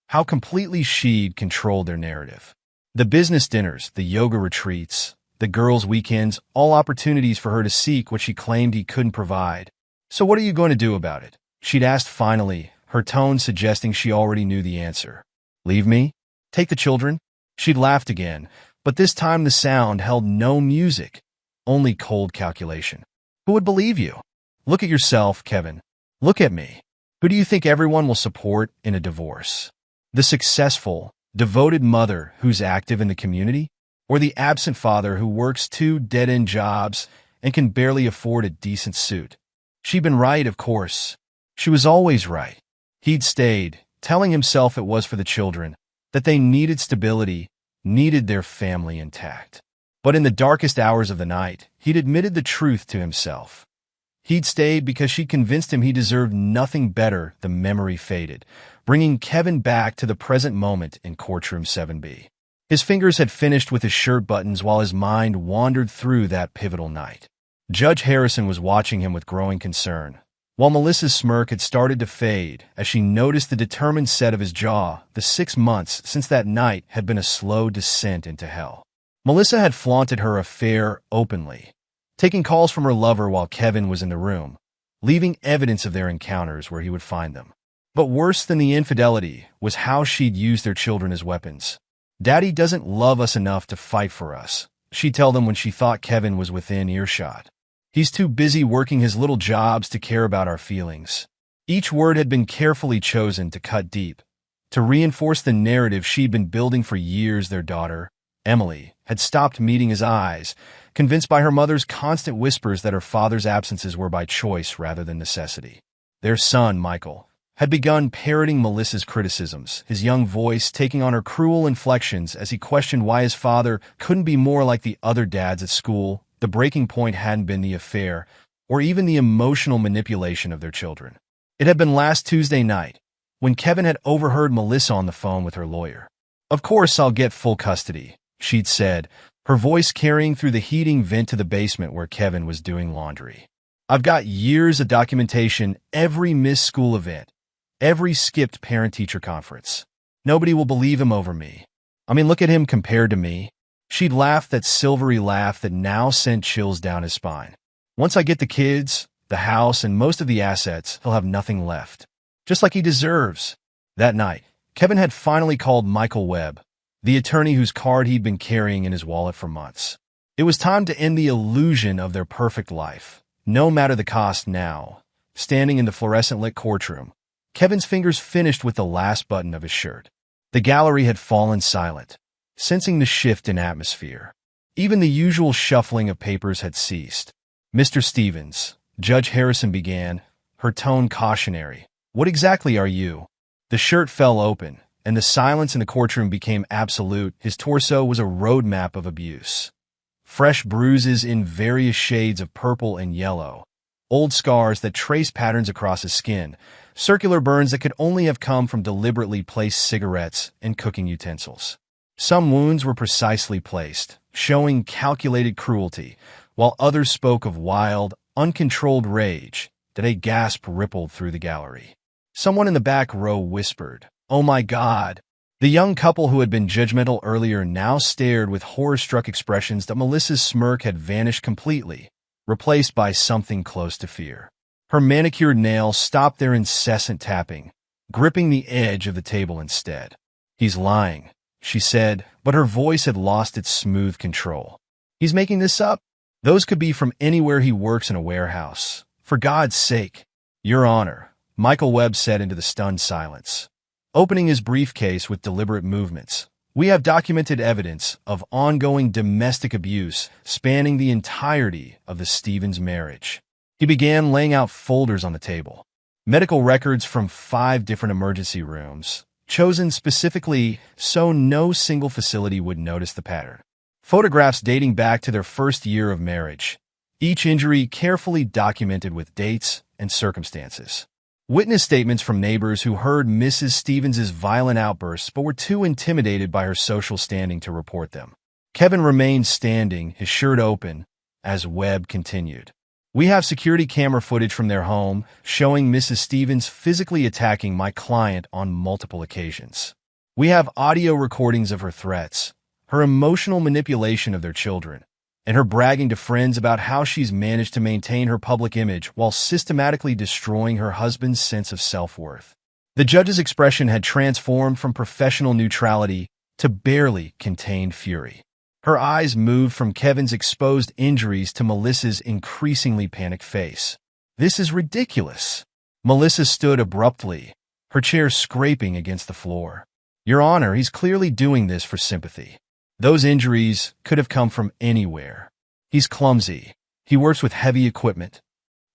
how completely she'd controlled their narrative. The business dinners, the yoga retreats, the girls' weekends, all opportunities for her to seek what she claimed he couldn't provide. So what are you going to do about it? She'd asked finally, her tone suggesting she already knew the answer. Leave me? Take the children? She'd laughed again, but this time the sound held no music, only cold calculation. Who would believe you? Look at yourself, Kevin. Look at me. Who do you think everyone will support in a divorce? The successful, devoted mother who's active in the community? Or the absent father who works 2 dead-end jobs and can barely afford a decent suit? She'd been right, of course. She was always right. He'd stayed, telling himself it was for the children, that they needed stability, needed their family intact. But in the darkest hours of the night, he'd admitted the truth to himself. He'd stayed because she convinced him he deserved nothing better. The memory faded, bringing Kevin back to the present moment in courtroom 7B. His fingers had finished with his shirt buttons while his mind wandered through that pivotal night. Judge Harrison was watching him with growing concern, while Melissa's smirk had started to fade as she noticed the determined set of his jaw. The 6 months since that night had been a slow descent into hell. Melissa had flaunted her affair openly, taking calls from her lover while Kevin was in the room, leaving evidence of their encounters where he would find them. But worse than the infidelity was how she'd used their children as weapons. Daddy doesn't love us enough to fight for us, she'd tell them when she thought Kevin was within earshot. He's too busy working his little jobs to care about our feelings. Each word had been carefully chosen to cut deep, to reinforce the narrative she'd been building for years. Their daughter, Emily, had stopped meeting his eyes, convinced by her mother's constant whispers that her father's absences were by choice rather than necessity. Their son, Michael, had begun parroting Melissa's criticisms, his young voice taking on her cruel inflections as he questioned why his father couldn't be more like the other dads at school. The breaking point hadn't been the affair, or even the emotional manipulation of their children. It had been last Tuesday night, when Kevin had overheard Melissa on the phone with her lawyer. Of course I'll get full custody, she'd said, her voice carrying through the heating vent to the basement where Kevin was doing laundry. I've got years of documentation, every missed school event, every skipped parent-teacher conference. Nobody will believe him over me. I mean, look at him compared to me. She'd laughed that silvery laugh that now sent chills down his spine. Once I get the kids, the house, and most of the assets, he'll have nothing left. Just like he deserves. That night, Kevin had finally called Michael Webb, the attorney whose card he'd been carrying in his wallet for months. It was time to end the illusion of their perfect life, no matter the cost now. Standing in the fluorescent-lit courtroom, Kevin's fingers finished with the last button of his shirt. The gallery had fallen silent, sensing the shift in atmosphere. Even the usual shuffling of papers had ceased. Mr. Stevens, Judge Harrison began, her tone cautionary. What exactly are you? The shirt fell open, and the silence in the courtroom became absolute. His torso was a roadmap of abuse. Fresh bruises in various shades of purple and yellow, old scars that traced patterns across his skin, circular burns that could only have come from deliberately placed cigarettes and cooking utensils. Some wounds were precisely placed, showing calculated cruelty, while others spoke of wild, uncontrolled rage. That a gasp rippled through the gallery. Someone in the back row whispered, "Oh my God." The young couple who had been judgmental earlier now stared with horror-struck expressions that Melissa's smirk had vanished completely, replaced by something close to fear. Her manicured nails stopped their incessant tapping, gripping the edge of the table instead. "He's lying," she said, but her voice had lost its smooth control. "He's making this up? Those could be from anywhere he works in a warehouse. For God's sake." "Your Honor," Michael Webb said into the stunned silence, opening his briefcase with deliberate movements, "we have documented evidence of ongoing domestic abuse spanning the entirety of the Stevens marriage." He began laying out folders on the table. Medical records from 5 different emergency rooms, chosen specifically so no single facility would notice the pattern. Photographs dating back to their first year of marriage, each injury carefully documented with dates and circumstances. Witness statements from neighbors who heard Mrs. Stevens' violent outbursts but were too intimidated by her social standing to report them. Kevin remained standing, his shirt open, as Webb continued. "We have security camera footage from their home showing Mrs. Stevens physically attacking my client on multiple occasions. We have audio recordings of her threats, her emotional manipulation of their children, and her bragging to friends about how she's managed to maintain her public image while systematically destroying her husband's sense of self-worth." The judge's expression had transformed from professional neutrality to barely contained fury. Her eyes moved from Kevin's exposed injuries to Melissa's increasingly panicked face. "This is ridiculous." Melissa stood abruptly, her chair scraping against the floor. "Your Honor, he's clearly doing this for sympathy. Those injuries could have come from anywhere. He's clumsy. He works with heavy equipment."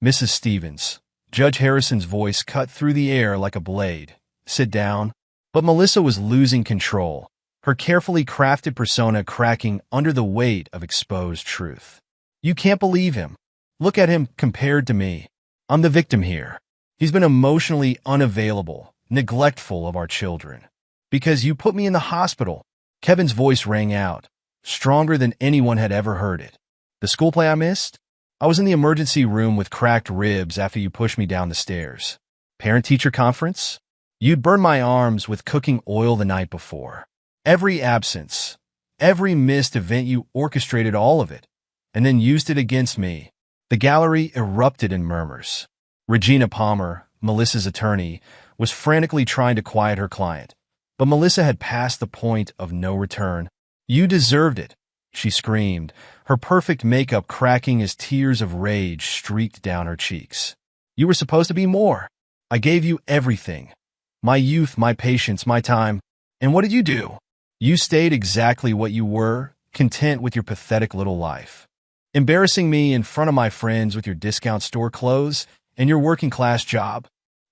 "Mrs. Stevens," Judge Harrison's voice cut through the air like a blade, "sit down." But Melissa was losing control, her carefully crafted persona cracking under the weight of exposed truth. "You can't believe him. Look at him compared to me. I'm the victim here. He's been emotionally unavailable, neglectful of our children. Because you put me in the hospital." Kevin's voice rang out, stronger than anyone had ever heard it. "The school play I missed? I was in the emergency room with cracked ribs after you pushed me down the stairs. Parent-teacher conference? You'd burned my arms with cooking oil the night before. Every absence, every missed event, you orchestrated all of it, and then used it against me." The gallery erupted in murmurs. Regina Palmer, Melissa's attorney, was frantically trying to quiet her client. But Melissa had passed the point of no return. "You deserved it," she screamed, her perfect makeup cracking as tears of rage streaked down her cheeks. "You were supposed to be more. I gave you everything. My youth, my patience, my time. And what did you do? You stayed exactly what you were, content with your pathetic little life. Embarrassing me in front of my friends with your discount store clothes and your working-class job."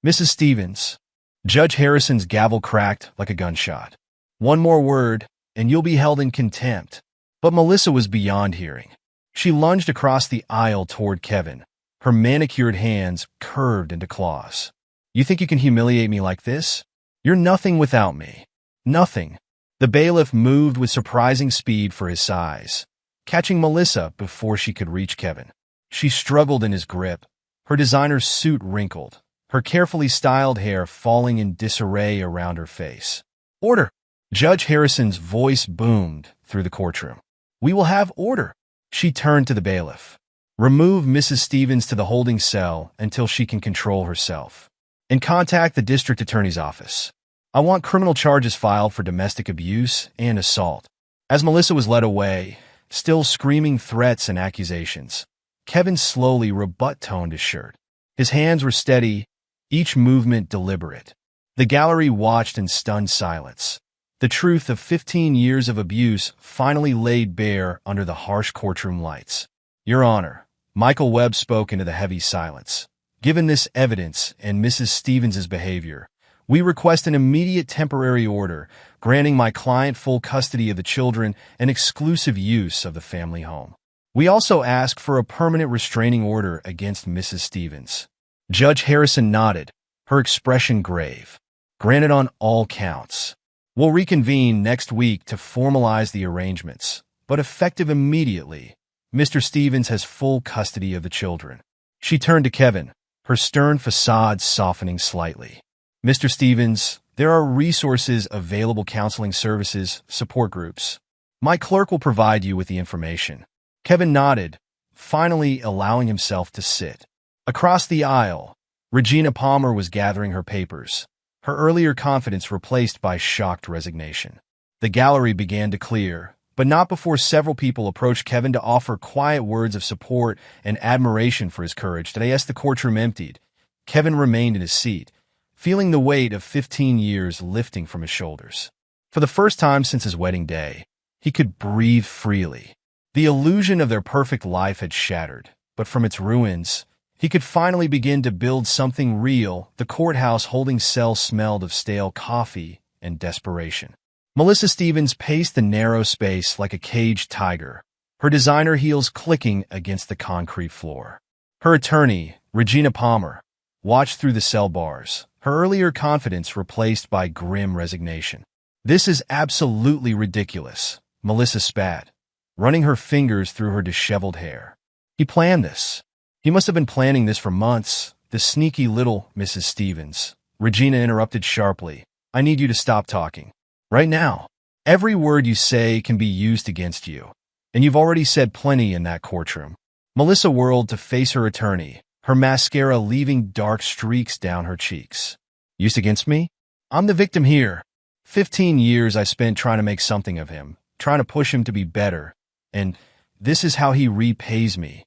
"Mrs. Stevens," Judge Harrison's gavel cracked like a gunshot. "One more word, and you'll be held in contempt." But Melissa was beyond hearing. She lunged across the aisle toward Kevin, her manicured hands curved into claws. "You think you can humiliate me like this? You're nothing without me. Nothing." The bailiff moved with surprising speed for his size, catching Melissa before she could reach Kevin. She struggled in his grip, her designer suit wrinkled, her carefully styled hair falling in disarray around her face. "Order!" Judge Harrison's voice boomed through the courtroom. "We will have order." She turned to the bailiff. "Remove Mrs. Stevens to the holding cell until she can control herself. And contact the district attorney's office. I want criminal charges filed for domestic abuse and assault." As Melissa was led away, still screaming threats and accusations, Kevin slowly rebut-toned his shirt. His hands were steady, each movement deliberate. The gallery watched in stunned silence. The truth of 15 years of abuse finally laid bare under the harsh courtroom lights. "Your Honor," Michael Webb spoke into the heavy silence, "given this evidence and Mrs. Stevens' behavior, We request an immediate temporary order, granting my client full custody of the children and exclusive use of the family home. We also ask for a permanent restraining order against Mrs. Stevens. Judge Harrison nodded, her expression grave. Granted on all counts. We'll reconvene next week to formalize the arrangements, but effective immediately. Mr. Stevens has full custody of the children. She turned to Kevin, her stern facade softening slightly. Mr. Stevens, there are resources available, counseling services, support groups. My clerk will provide you with the information. Kevin nodded, finally allowing himself to sit. Across the aisle, Regina Palmer was gathering her papers, her earlier confidence replaced by shocked resignation. The gallery began to clear, but not before several people approached Kevin to offer quiet words of support and admiration for his courage. Today, as the courtroom emptied, Kevin remained in his seat, feeling the weight of 15 years lifting from his shoulders. For the first time since his wedding day, he could breathe freely. The illusion of their perfect life had shattered, but from its ruins, he could finally begin to build something real. The courthouse holding cell smelled of stale coffee and desperation. Melissa Stevens paced the narrow space like a caged tiger, her designer heels clicking against the concrete floor. Her attorney, Regina Palmer, watched through the cell bars, her earlier confidence replaced by grim resignation. "This is absolutely ridiculous," Melissa spat, running her fingers through her disheveled hair. "He planned this. He must have been planning this for months, the sneaky little Mrs. Stevens." Regina interrupted sharply. "I need you to stop talking. Right now. Every word you say can be used against you. And you've already said plenty in that courtroom." Melissa whirled to face her attorney, her mascara leaving dark streaks down her cheeks. "Used against me? I'm the victim here. 15 years I spent trying to make something of him, trying to push him to be better. And this is how he repays me.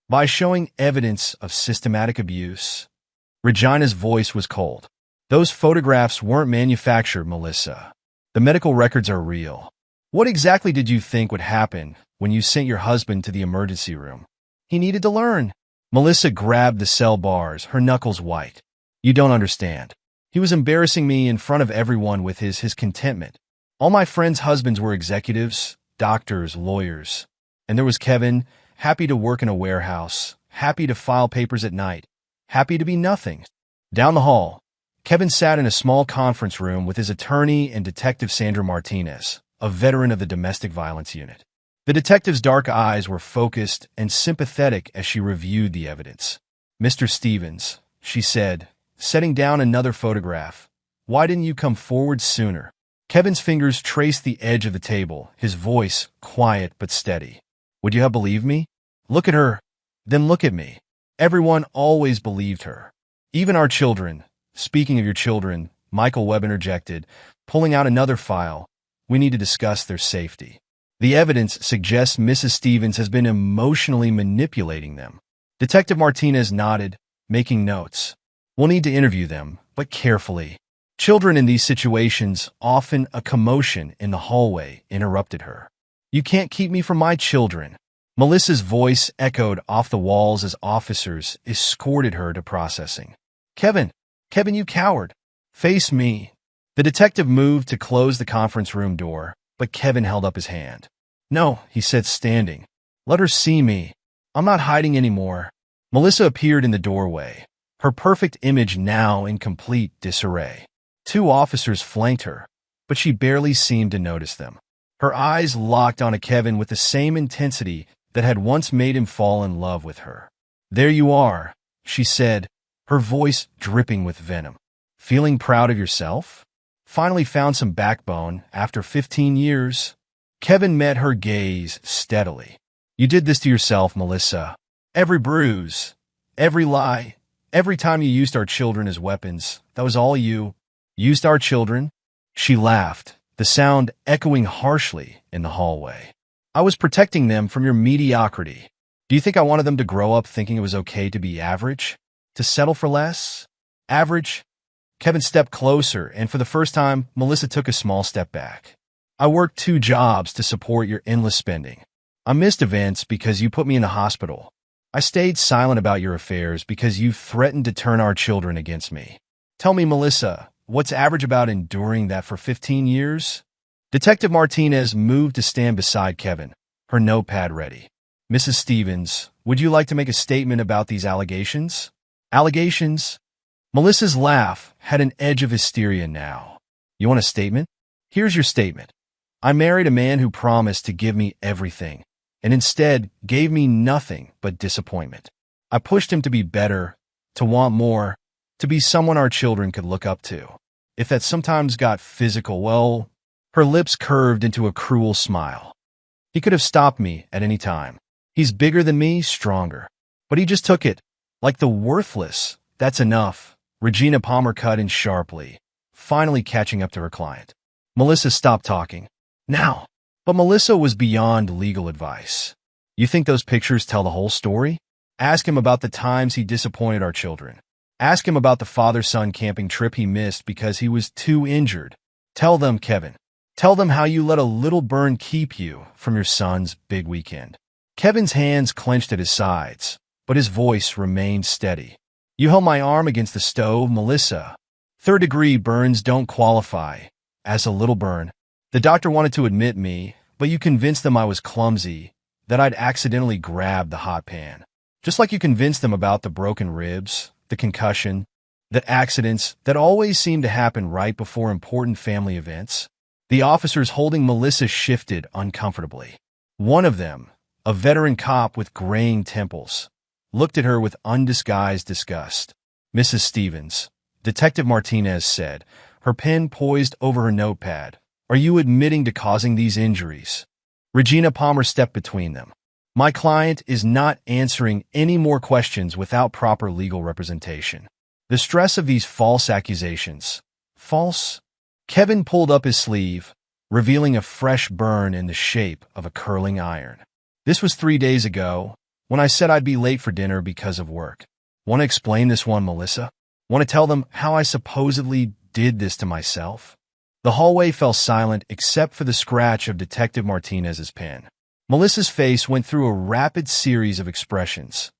By showing evidence of systematic abuse." Regina's voice was cold. "Those photographs weren't manufactured, Melissa. The medical records are real. What exactly did you think would happen when you sent your husband to the emergency room? He needed to learn." Melissa grabbed the cell bars, her knuckles white. "You don't understand. He was embarrassing me in front of everyone with his contentment. All my friends' husbands were executives, doctors, lawyers. And there was Kevin, happy to work in a warehouse, happy to file papers at night, happy to be nothing." Down the hall, Kevin sat in a small conference room with his attorney and Detective Sandra Martinez, a veteran of the domestic violence unit. The detective's dark eyes were focused and sympathetic as she reviewed the evidence. "Mr. Stevens," she said, setting down another photograph, "why didn't you come forward sooner?" Kevin's fingers traced the edge of the table, his voice quiet but steady. "Would you have believed me? Look at her, then look at me. Everyone always believed her. Even our children." "Speaking of your children," Michael Webb interjected, pulling out another file, "we need to discuss their safety. The evidence suggests Mrs. Stevens has been emotionally manipulating them." Detective Martinez nodded, making notes. "We'll need to interview them, but carefully." "Children in these situations, often a commotion in the hallway," interrupted her. "You can't keep me from my children." Melissa's voice echoed off the walls as officers escorted her to processing. Kevin, you coward. Face me." The detective moved to close the conference room door, but Kevin held up his hand. "No," he said, standing. "Let her see me. I'm not hiding anymore." Melissa appeared in the doorway, her perfect image now in complete disarray. 2 officers flanked her, but she barely seemed to notice them. Her eyes locked onto Kevin with the same intensity that had once made him fall in love with her. "There you are," she said, her voice dripping with venom. "Feeling proud of yourself? Finally found some backbone after 15 years? Kevin met her gaze steadily. "You did this to yourself, Melissa. Every bruise, every lie, every time you used our children as weapons, that was all you. Used our children?" She laughed, the sound echoing harshly in the hallway. "I was protecting them from your mediocrity. Do you think I wanted them to grow up thinking it was okay to be average? To settle for less? Average?" Kevin stepped closer, and for the first time, Melissa took a small step back. "I worked 2 jobs to support your endless spending. I missed events because you put me in the hospital. I stayed silent about your affairs because you threatened to turn our children against me. Tell me, Melissa, what's average about enduring that for 15 years? Detective Martinez moved to stand beside Kevin, her notepad ready. Mrs. Stevens, would you like to make a statement about these allegations? Allegations? Melissa's laugh had an edge of hysteria now. You want a statement? Here's your statement. I married a man who promised to give me everything, and instead gave me nothing but disappointment. I pushed him to be better, to want more, to be someone our children could look up to. If that sometimes got physical, well, her lips curved into a cruel smile. He could have stopped me at any time. He's bigger than me, stronger. But he just took it, like the worthless. That's enough. Regina Palmer cut in sharply, finally catching up to her client. Melissa stopped talking. Now. But Melissa was beyond legal advice. You think those pictures tell the whole story? Ask him about the times he disappointed our children. Ask him about the father-son camping trip he missed because he was too injured. Tell them, Kevin. Tell them how you let a little burn keep you from your son's big weekend. Kevin's hands clenched at his sides, but his voice remained steady. You held my arm against the stove, Melissa. Third-degree burns don't qualify as a little burn. The doctor wanted to admit me, but you convinced them I was clumsy, that I'd accidentally grabbed the hot pan. Just like you convinced them about the broken ribs, the concussion, the accidents that always seem to happen right before important family events. The officers holding Melissa shifted uncomfortably. One of them, a veteran cop with graying temples, looked at her with undisguised disgust. Mrs. Stevens, Detective Martinez said, her pen poised over her notepad. Are you admitting to causing these injuries? Regina Palmer stepped between them. My client is not answering any more questions without proper legal representation. The stress of these false accusations. False? Kevin pulled up his sleeve, revealing a fresh burn in the shape of a curling iron. This was 3 days ago, when I said I'd be late for dinner because of work. Want to explain this one, Melissa? Want to tell them how I supposedly did this to myself? The hallway fell silent except for the scratch of Detective Martinez's pen. Melissa's face went through a rapid series of expressions.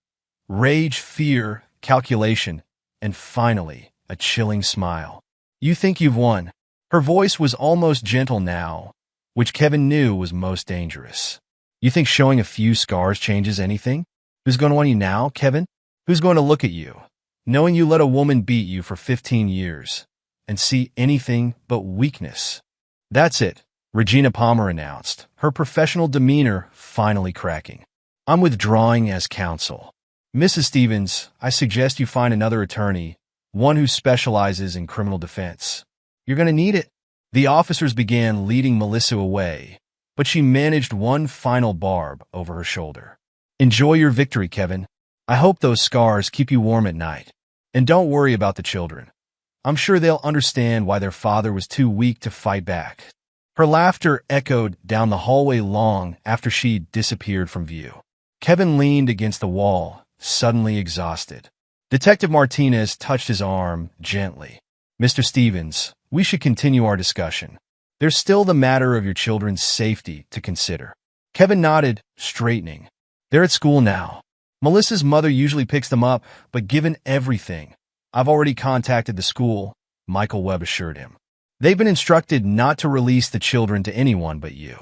Rage, fear, calculation, and finally, a chilling smile. You think you've won. Her voice was almost gentle now, which Kevin knew was most dangerous. You think showing a few scars changes anything? Who's going to want you now, Kevin? Who's going to look at you, knowing you let a woman beat you for 15 years, and see anything but weakness? That's it, Regina Palmer announced, her professional demeanor finally cracking. I'm withdrawing as counsel. Mrs. Stevens, I suggest you find another attorney, one who specializes in criminal defense. You're going to need it. The officers began leading Melissa away, but she managed one final barb over her shoulder. Enjoy your victory, Kevin. I hope those scars keep you warm at night. And don't worry about the children. I'm sure they'll understand why their father was too weak to fight back. Her laughter echoed down the hallway long after she disappeared from view. Kevin leaned against the wall, suddenly exhausted. Detective Martinez touched his arm gently. Mr. Stevens, we should continue our discussion. There's still the matter of your children's safety to consider. Kevin nodded, straightening. They're at school now. Melissa's mother usually picks them up, but given everything, I've already contacted the school, Michael Webb assured him. They've been instructed not to release the children to anyone but you.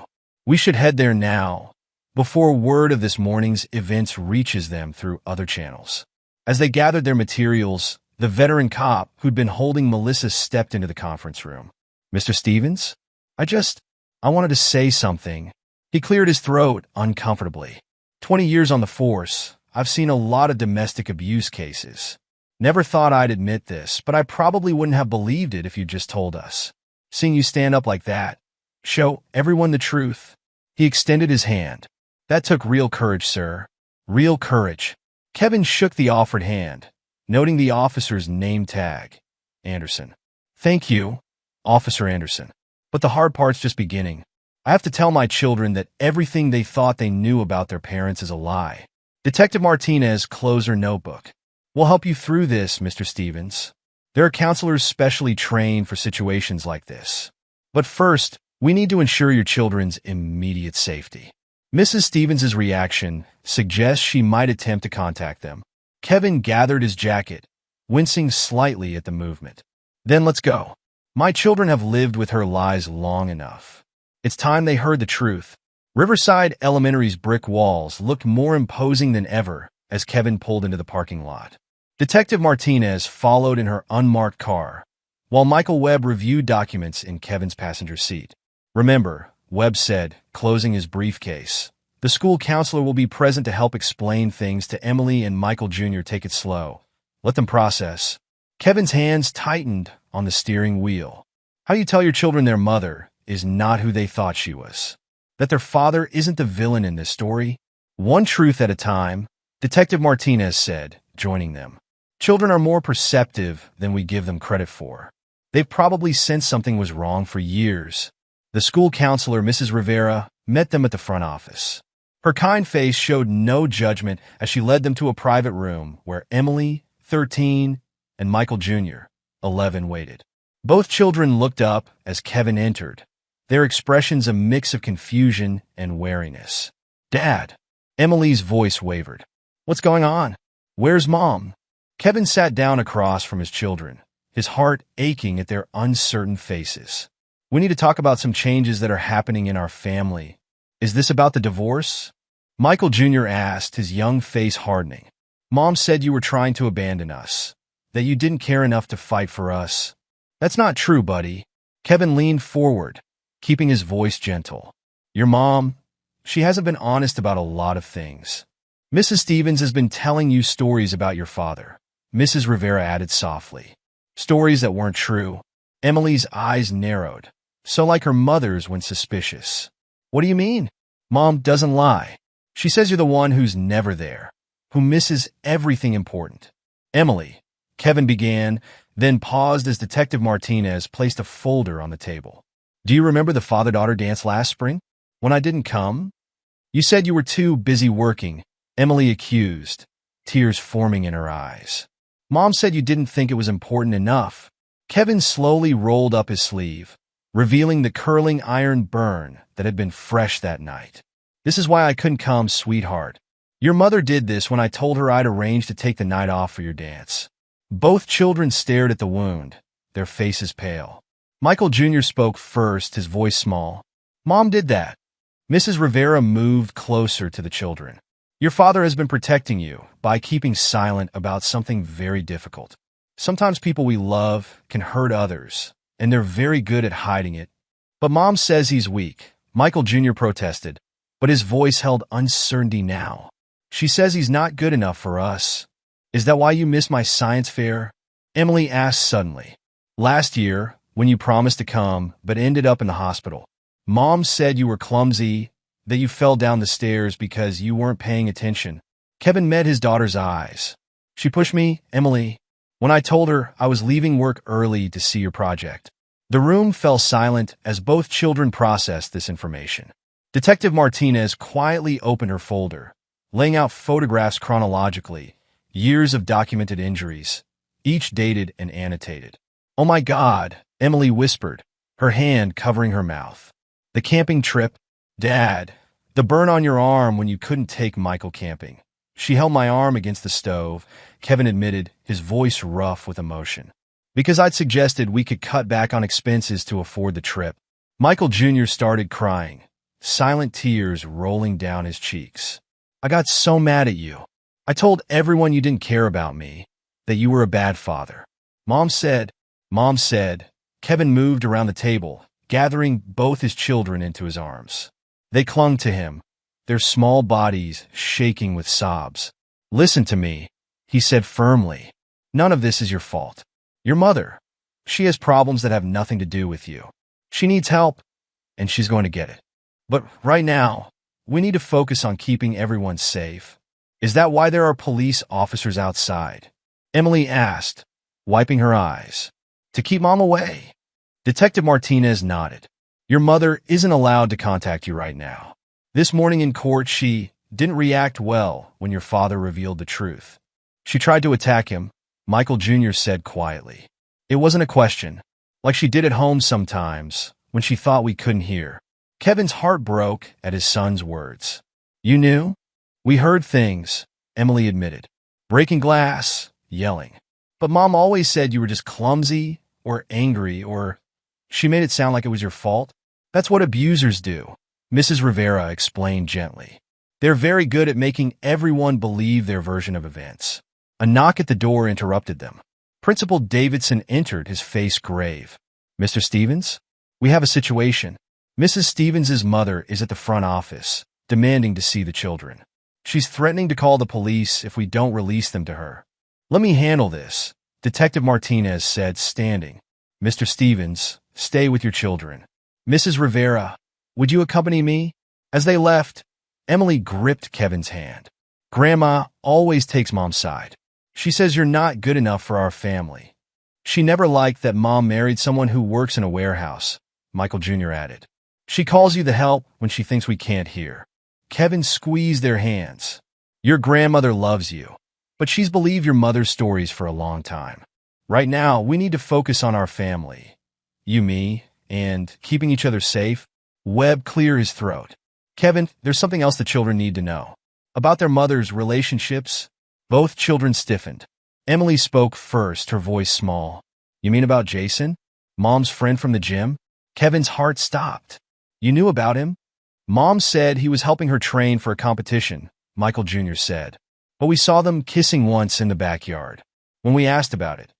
We should head there now, before word of this morning's events reaches them through other channels. As they gathered their materials, the veteran cop who'd been holding Melissa stepped into the conference room. Mr. Stevens? I wanted to say something. He cleared his throat uncomfortably. 20 years on the force, I've seen a lot of domestic abuse cases. Never thought I'd admit this, but I probably wouldn't have believed it if you'd just told us. Seeing you stand up like that, show everyone the truth. He extended his hand. That took real courage, sir. Real courage. Kevin shook the offered hand, noting the officer's name tag. Anderson. Thank you, Officer Anderson. But the hard part's just beginning. I have to tell my children that everything they thought they knew about their parents is a lie. Detective Martinez closed her notebook. We'll help you through this, Mr. Stevens. There are counselors specially trained for situations like this. But first, we need to ensure your children's immediate safety. Mrs. Stevens' reaction suggests she might attempt to contact them. Kevin gathered his jacket, wincing slightly at the movement. Then let's go. My children have lived with her lies long enough. It's time they heard the truth. Riverside Elementary's brick walls looked more imposing than ever as Kevin pulled into the parking lot. Detective Martinez followed in her unmarked car, while Michael Webb reviewed documents in Kevin's passenger seat. Remember, Webb said, closing his briefcase, the school counselor will be present to help explain things to Emily and Michael Jr. Take it slow. Let them process. Kevin's hands tightened on the steering wheel. How do you tell your children their mother is not who they thought she was? That their father isn't the villain in this story? One truth at a time, Detective Martinez said, joining them. Children are more perceptive than we give them credit for. They've probably sensed something was wrong for years. The school counselor, Mrs. Rivera, met them at the front office. Her kind face showed no judgment as she led them to a private room where Emily, 13, and Michael Jr., 11, waited. Both children looked up as Kevin entered, their expressions a mix of confusion and wariness. Dad. Emily's voice wavered. What's going on? Where's Mom? Kevin sat down across from his children, his heart aching at their uncertain faces. We need to talk about some changes that are happening in our family. Is this about the divorce? Michael Jr. asked, his young face hardening. Mom said you were trying to abandon us, that you didn't care enough to fight for us. That's not true, buddy. Kevin leaned forward, keeping his voice gentle. Your mom, she hasn't been honest about a lot of things. Mrs. Stevens has been telling you stories about your father, Mrs. Rivera added softly. Stories that weren't true. Emily's eyes narrowed, so like her mother's when suspicious. What do you mean? Mom doesn't lie. She says you're the one who's never there, who misses everything important. Emily, Kevin began, then paused as Detective Martinez placed a folder on the table. Do you remember the father-daughter dance last spring? When I didn't come? You said you were too busy working, Emily accused, tears forming in her eyes. Mom said you didn't think it was important enough. Kevin slowly rolled up his sleeve, revealing the curling iron burn that had been fresh that night. This is why I couldn't come, sweetheart. Your mother did this when I told her I'd arranged to take the night off for your dance. Both children stared at the wound, their faces pale. Michael Jr. spoke first, his voice small. Mom did that. Mrs. Rivera moved closer to the children. Your father has been protecting you by keeping silent about something very difficult. Sometimes people we love can hurt others, and they're very good at hiding it. But Mom says he's weak. Michael Jr. protested, but his voice held uncertainty now. She says he's not good enough for us. Is that why you missed my science fair? Emily asked suddenly. Last year, when you promised to come but ended up in the hospital, Mom said you were clumsy, that you fell down the stairs because you weren't paying attention. Kevin met his daughter's eyes. She pushed me, Emily, when I told her I was leaving work early to see your project. The room fell silent as both children processed this information. Detective Martinez quietly opened her folder, laying out photographs chronologically, years of documented injuries, each dated and annotated. Oh my God, Emily whispered, her hand covering her mouth. The camping trip, Dad, the burn on your arm when you couldn't take Michael camping. She held my arm against the stove, Kevin admitted, his voice rough with emotion. Because I'd suggested we could cut back on expenses to afford the trip. Michael Jr. started crying, silent tears rolling down his cheeks. I got so mad at you. I told everyone you didn't care about me, that you were a bad father. Mom said, Kevin moved around the table, gathering both his children into his arms. They clung to him, their small bodies shaking with sobs. Listen to me, he said firmly. None of this is your fault. Your mother, she has problems that have nothing to do with you. She needs help, and she's going to get it. But right now, we need to focus on keeping everyone safe. Is that why there are police officers outside? Emily asked, wiping her eyes. To keep Mom away. Detective Martinez nodded. Your mother isn't allowed to contact you right now. This morning in court, she didn't react well when your father revealed the truth. She tried to attack him, Michael Jr. said quietly. It wasn't a question, like she did at home sometimes, when she thought we couldn't hear. Kevin's heart broke at his son's words. You knew? We heard things, Emily admitted. Breaking glass, yelling. But Mom always said you were just clumsy, or angry, or she made it sound like it was your fault. That's what abusers do, Mrs. Rivera explained gently. They're very good at making everyone believe their version of events. A knock at the door interrupted them. Principal Davidson entered, his face grave. Mr. Stevens? We have a situation. Mrs. Stevens's mother is at the front office, demanding to see the children. She's threatening to call the police if we don't release them to her. Let me handle this, Detective Martinez said, standing. Mr. Stevens, stay with your children. Mrs. Rivera, would you accompany me? As they left, Emily gripped Kevin's hand. Grandma always takes Mom's side. She says you're not good enough for our family. She never liked that Mom married someone who works in a warehouse, Michael Jr. added. She calls you the help when she thinks we can't hear. Kevin squeezed their hands. Your grandmother loves you, but she's believed your mother's stories for a long time. Right now, we need to focus on our family. You, me, and keeping each other safe. Webb cleared his throat. Kevin, there's something else the children need to know. About their mother's relationships. Both children stiffened. Emily spoke first, her voice small. You mean about Jason? Mom's friend from the gym? Kevin's heart stopped. You knew about him? Mom said he was helping her train for a competition, Michael Jr. said. But we saw them kissing once in the backyard. When we asked about it,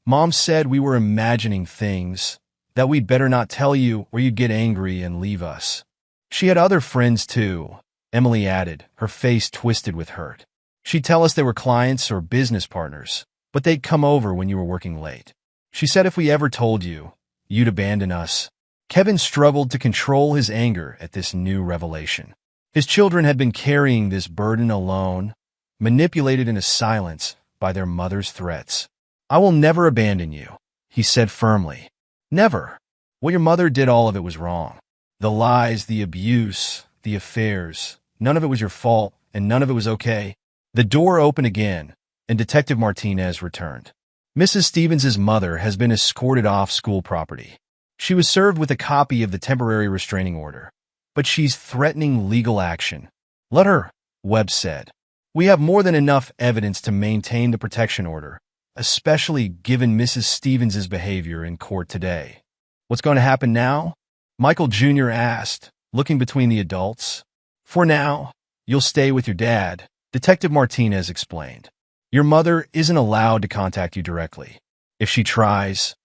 Mom said we were imagining things, that we'd better not tell you or you'd get angry and leave us. She had other friends too, Emily added, her face twisted with hurt. She'd tell us they were clients or business partners, but they'd come over when you were working late. She said if we ever told you, you'd abandon us. Kevin struggled to control his anger at this new revelation. His children had been carrying this burden alone, manipulated into silence by their mother's threats. I will never abandon you, he said firmly. Never. What your mother did, all of it was wrong. The lies, the abuse, the affairs, none of it was your fault, and none of it was okay. The door opened again, and Detective Martinez returned. Mrs. Stevens's mother has been escorted off school property. She was served with a copy of the temporary restraining order, but she's threatening legal action. Let her, Webb said. We have more than enough evidence to maintain the protection order, especially given Mrs. Stevens's behavior in court today. What's going to happen now? Michael Jr. asked, looking between the adults. For now, you'll stay with your dad, Detective Martinez explained. Your mother isn't allowed to contact you directly. If she tries,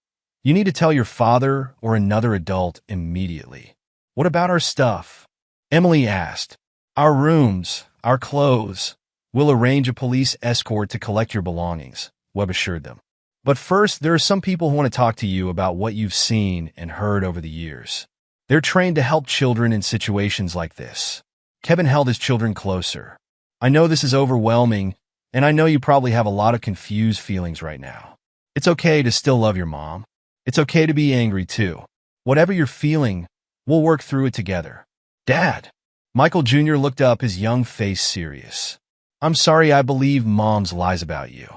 you need to tell your father or another adult immediately. What about our stuff? Emily asked. Our rooms, our clothes. We'll arrange a police escort to collect your belongings, Webb assured them. But first, there are some people who want to talk to you about what you've seen and heard over the years. They're trained to help children in situations like this. Kevin held his children closer. I know this is overwhelming, and I know you probably have a lot of confused feelings right now. It's okay to still love your mom. It's okay to be angry too. Whatever you're feeling, we'll work through it together. Dad! Michael Jr. looked up, his young face serious. I'm sorry I believe Mom's lies about you.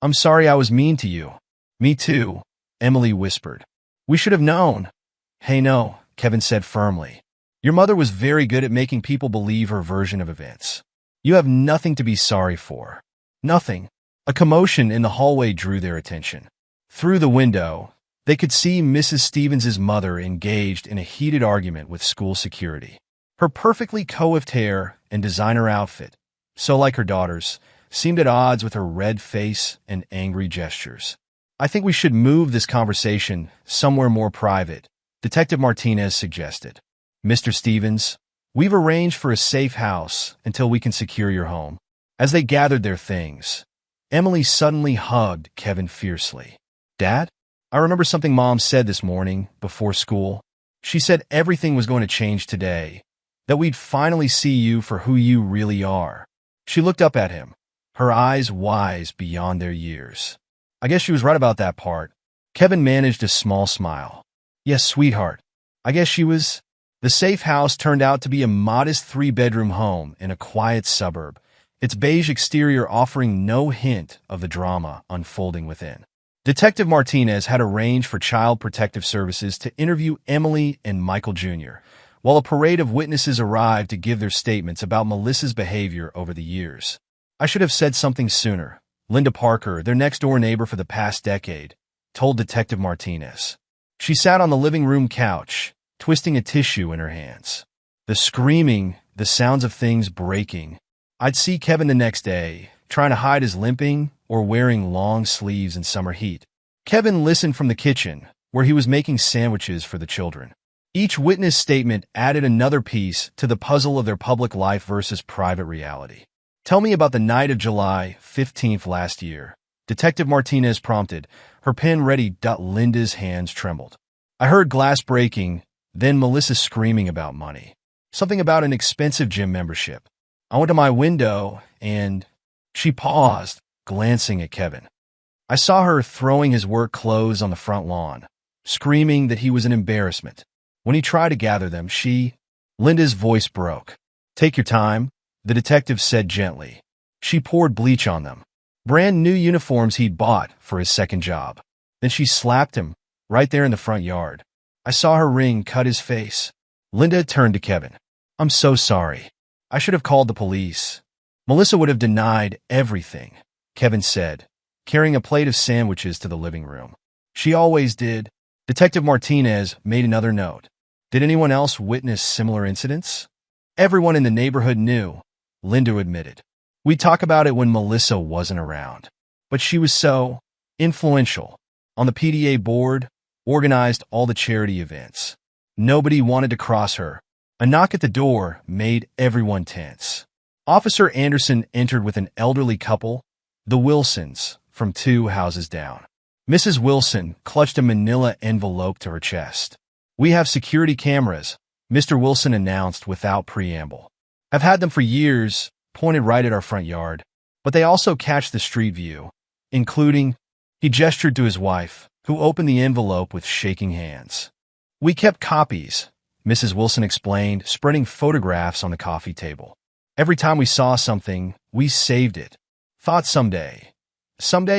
I'm sorry I was mean to you. Me too, Emily whispered. We should have known. Hey, no, Kevin said firmly. Your mother was very good at making people believe her version of events. You have nothing to be sorry for. Nothing. A commotion in the hallway drew their attention. Through the window, they could see Mrs. Stevens's mother engaged in a heated argument with school security. Her perfectly coiffed hair and designer outfit, so like her daughter's, seemed at odds with her red face and angry gestures. I think we should move this conversation somewhere more private, Detective Martinez suggested. Mr. Stevens, we've arranged for a safe house until we can secure your home. As they gathered their things, Emily suddenly hugged Kevin fiercely. Dad, I remember something Mom said this morning before school. She said everything was going to change today, that we'd finally see you for who you really are. She looked up at him, her eyes wise beyond their years. I guess she was right about that part. Kevin managed a small smile. Yes, sweetheart. I guess she was. The safe house turned out to be a modest 3-bedroom home in a quiet suburb, its beige exterior offering no hint of the drama unfolding within. Detective Martinez had arranged for Child Protective Services to interview Emily and Michael Jr., while a parade of witnesses arrived to give their statements about Melissa's behavior over the years. I should have said something sooner. Linda Parker, their next-door neighbor for the past decade, told Detective Martinez. She sat on the living room couch, twisting a tissue in her hands. The screaming, the sounds of things breaking. I'd see Kevin the next day, trying to hide his limping or wearing long sleeves in summer heat. Kevin listened from the kitchen, where he was making sandwiches for the children. Each witness statement added another piece to the puzzle of their public life versus private reality. Tell me about the night of July 15th last year. Detective Martinez prompted, her pen ready. Linda's hands trembled. I heard glass breaking, then Melissa screaming about money. Something about an expensive gym membership. I went to my window and... She paused, glancing at Kevin. I saw her throwing his work clothes on the front lawn, screaming that he was an embarrassment. When he tried to gather them, Linda's voice broke. Take your time, the detective said gently. She poured bleach on them. Brand new uniforms he'd bought for his second job. Then she slapped him, right there in the front yard. I saw her ring cut his face. Linda turned to Kevin. I'm so sorry. I should have called the police. Melissa would have denied everything, Kevin said, carrying a plate of sandwiches to the living room. She always did. Detective Martinez made another note. Did anyone else witness similar incidents? Everyone in the neighborhood knew, Linda admitted. We'd talk about it when Melissa wasn't around. But she was so influential. On the PDA board, organized all the charity events. Nobody wanted to cross her. A knock at the door made everyone tense. Officer Anderson entered with an elderly couple, the Wilsons, from 2 houses down. Mrs. Wilson clutched a manila envelope to her chest. We have security cameras, Mr. Wilson announced without preamble. I've had them for years, pointed right at our front yard, but they also catch the street view, including, he gestured to his wife, who opened the envelope with shaking hands. We kept copies, Mrs. Wilson explained, spreading photographs on the coffee table. Every time we saw something, we saved it. Thought someday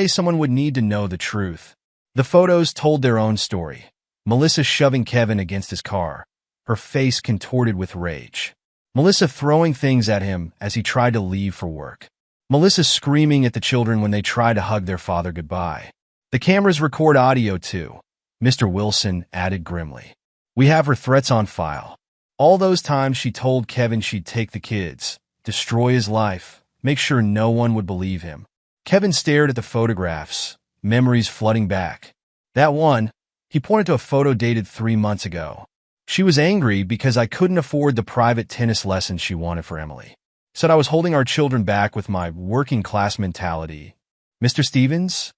someone would need to know the truth. The photos told their own story. Melissa shoving Kevin against his car, her face contorted with rage. Melissa throwing things at him as he tried to leave for work. Melissa screaming at the children when they tried to hug their father goodbye. The cameras record audio too, Mr. Wilson added grimly. We have her threats on file. All those times she told Kevin she'd take the kids, destroy his life, make sure no one would believe him. Kevin stared at the photographs, memories flooding back. That one, he pointed to a photo dated 3 months ago. She was angry because I couldn't afford the private tennis lessons she wanted for Emily. Said I was holding our children back with my working class mentality. Mr. Stevens?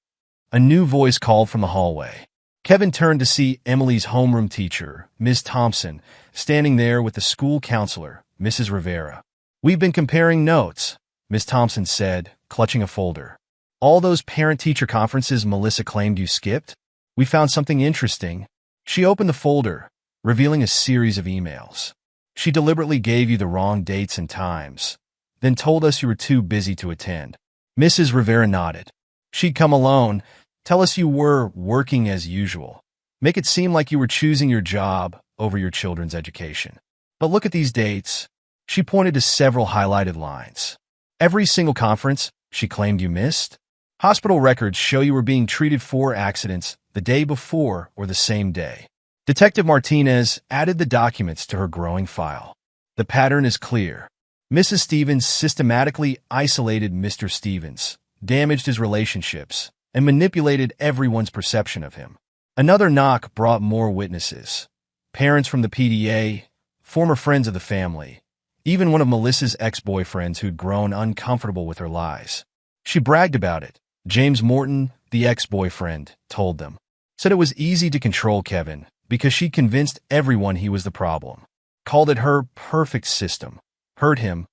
A new voice called from the hallway. Kevin turned to see Emily's homeroom teacher, Ms. Thompson, standing there with the school counselor, Mrs. Rivera. We've been comparing notes, Ms. Thompson said, clutching a folder. All those parent-teacher conferences Melissa claimed you skipped? We found something interesting. She opened the folder, revealing a series of emails. She deliberately gave you the wrong dates and times, then told us you were too busy to attend. Mrs. Rivera nodded. She'd come alone, tell us you were working as usual, make it seem like you were choosing your job over your children's education. But look at these dates. She pointed to several highlighted lines. Every single conference she claimed you missed. Hospital records show you were being treated for accidents the day before or the same day. Detective Martinez added the documents to her growing file. The pattern is clear. Mrs. Stevens systematically isolated Mr. Stevens, damaged his relationships, and manipulated everyone's perception of him. Another knock brought more witnesses. Parents from the PDA, former friends of the family, even one of Melissa's ex-boyfriends who'd grown uncomfortable with her lies. She bragged about it. James Morton, the ex-boyfriend, told them. Said it was easy to control Kevin because she convinced everyone he was the problem. Called it her perfect system. Hurt him,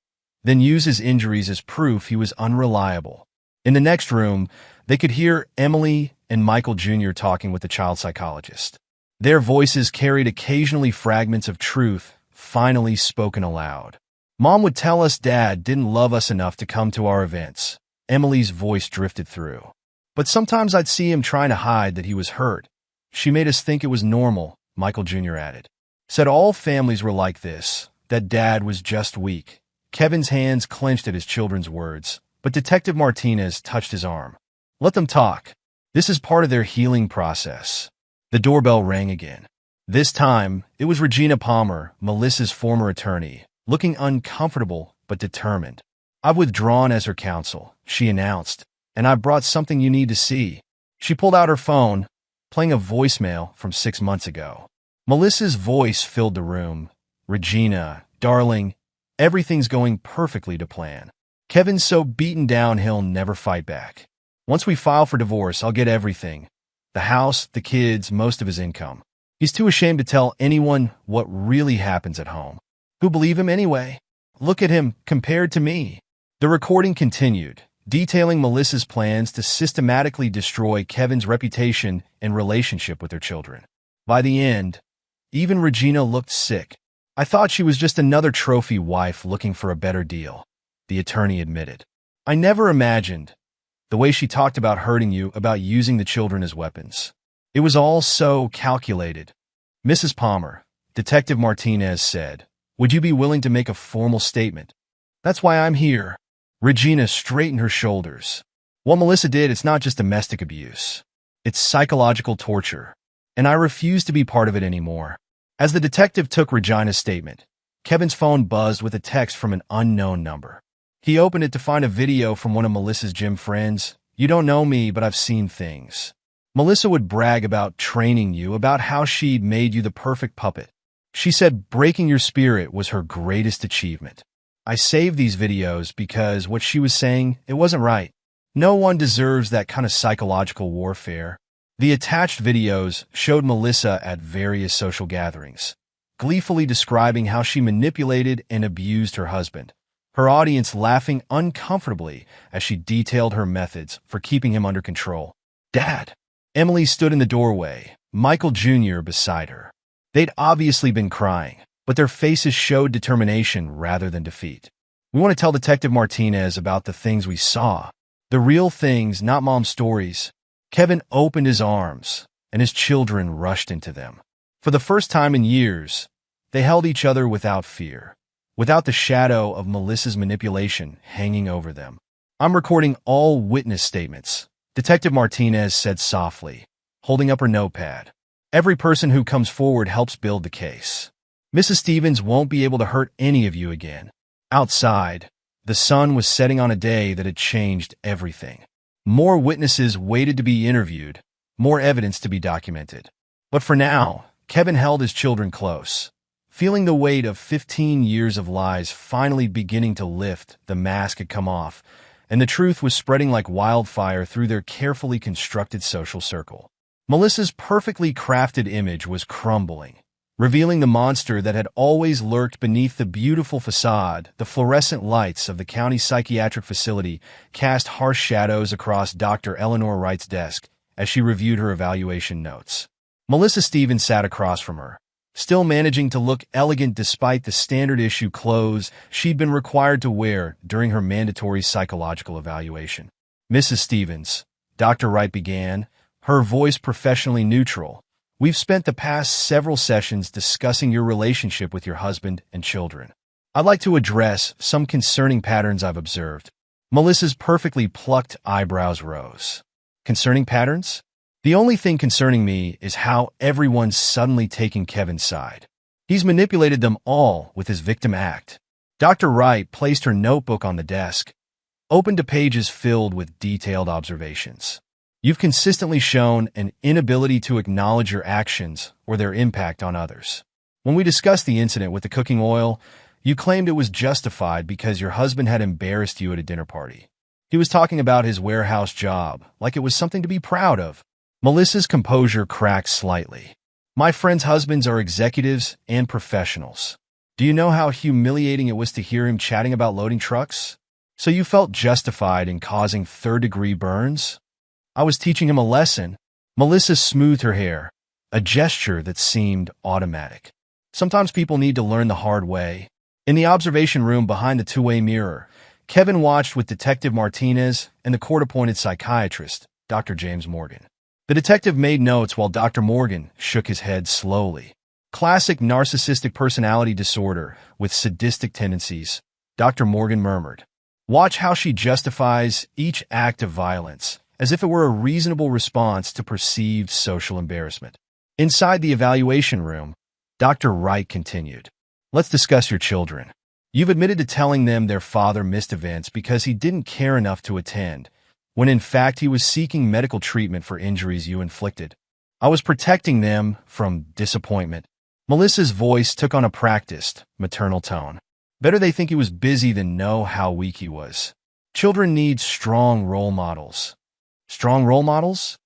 then used his injuries as proof he was unreliable. In the next room, they could hear Emily and Michael Jr. talking with the child psychologist. Their voices carried occasionally fragments of truth, finally spoken aloud. Mom would tell us Dad didn't love us enough to come to our events. Emily's voice drifted through. But sometimes I'd see him trying to hide that he was hurt. She made us think it was normal, Michael Jr. added. Said all families were like this, that Dad was just weak. Kevin's hands clenched at his children's words, but Detective Martinez touched his arm. Let them talk. This is part of their healing process. The doorbell rang again. This time, it was Regina Palmer, Melissa's former attorney, looking uncomfortable but determined. "I've withdrawn as her counsel," she announced, "and I've brought something you need to see." She pulled out her phone, playing a voicemail from 6 months ago. Melissa's voice filled the room. "Regina, darling, everything's going perfectly to plan. Kevin's so beaten down he'll never fight back. Once we file for divorce, I'll get everything. The house, the kids, most of his income. He's too ashamed to tell anyone what really happens at home. Who believe him anyway? Look at him compared to me." The recording continued, detailing Melissa's plans to systematically destroy Kevin's reputation and relationship with their children. By the end, even Regina looked sick. "I thought she was just another trophy wife looking for a better deal," the attorney admitted. "I never imagined the way she talked about hurting you, about using the children as weapons. It was all so calculated." "Mrs. Palmer," Detective Martinez said, "would you be willing to make a formal statement?" "That's why I'm here." Regina straightened her shoulders. "What Melissa did, it's not just domestic abuse. It's psychological torture, and I refuse to be part of it anymore." As the detective took Regina's statement, Kevin's phone buzzed with a text from an unknown number. He opened it to find a video from one of Melissa's gym friends. "You don't know me, but I've seen things. Melissa would brag about training you, about how she'd made you the perfect puppet. She said breaking your spirit was her greatest achievement. I saved these videos because what she was saying, it wasn't right. No one deserves that kind of psychological warfare." The attached videos showed Melissa at various social gatherings, gleefully describing how she manipulated and abused her husband, her audience laughing uncomfortably as she detailed her methods for keeping him under control. "Dad!" Emily stood in the doorway, Michael Jr. beside her. They'd obviously been crying, but their faces showed determination rather than defeat. "We want to tell Detective Martinez about the things we saw. The real things, not mom's stories." Kevin opened his arms, and his children rushed into them. For the first time in years, they held each other without fear, without the shadow of Melissa's manipulation hanging over them. "I'm recording all witness statements," Detective Martinez said softly, holding up her notepad. "Every person who comes forward helps build the case. Mrs. Stevens won't be able to hurt any of you again." Outside, the sun was setting on a day that had changed everything. More witnesses waited to be interviewed, more evidence to be documented. But for now, Kevin held his children close. Feeling the weight of 15 years of lies finally beginning to lift, the mask had come off, and the truth was spreading like wildfire through their carefully constructed social circle. Melissa's perfectly crafted image was crumbling, revealing the monster that had always lurked beneath the beautiful facade. The fluorescent lights of the county psychiatric facility cast harsh shadows across Dr. Eleanor Wright's desk as she reviewed her evaluation notes. Melissa Stevens sat across from her, still managing to look elegant despite the standard issue clothes she'd been required to wear during her mandatory psychological evaluation. "Mrs. Stevens," Dr. Wright began, her voice professionally neutral, "we've spent the past several sessions discussing your relationship with your husband and children. I'd like to address some concerning patterns I've observed." Melissa's perfectly plucked eyebrows rose. "Concerning patterns? The only thing concerning me is how everyone's suddenly taking Kevin's side. He's manipulated them all with his victim act." Dr. Wright placed her notebook on the desk, opened to pages filled with detailed observations. "You've consistently shown an inability to acknowledge your actions or their impact on others. When we discussed the incident with the cooking oil, you claimed it was justified because your husband had embarrassed you at a dinner party. He was talking about his warehouse job, like it was something to be proud of." Melissa's composure cracked slightly. "My friends' husbands are executives and professionals. Do you know how humiliating it was to hear him chatting about loading trucks? So you felt justified in causing third-degree burns? I was teaching him a lesson." Melissa smoothed her hair, a gesture that seemed automatic. "Sometimes people need to learn the hard way." In the observation room behind the two-way mirror, Kevin watched with Detective Martinez and the court-appointed psychiatrist, Dr. James Morgan. The detective made notes while Dr. Morgan shook his head slowly. "Classic narcissistic personality disorder with sadistic tendencies," Dr. Morgan murmured. "Watch how she justifies each act of violence, as if it were a reasonable response to perceived social embarrassment. Inside the evaluation room, Dr. Wright continued. Let's discuss your children. You've admitted to telling them their father missed events because he didn't care enough to attend, when in fact he was seeking medical treatment for injuries you inflicted. I was protecting them from disappointment. Melissa's voice took on a practiced, maternal tone. Better they think he was busy than know how weak he was. Children need strong role models. Strong role models?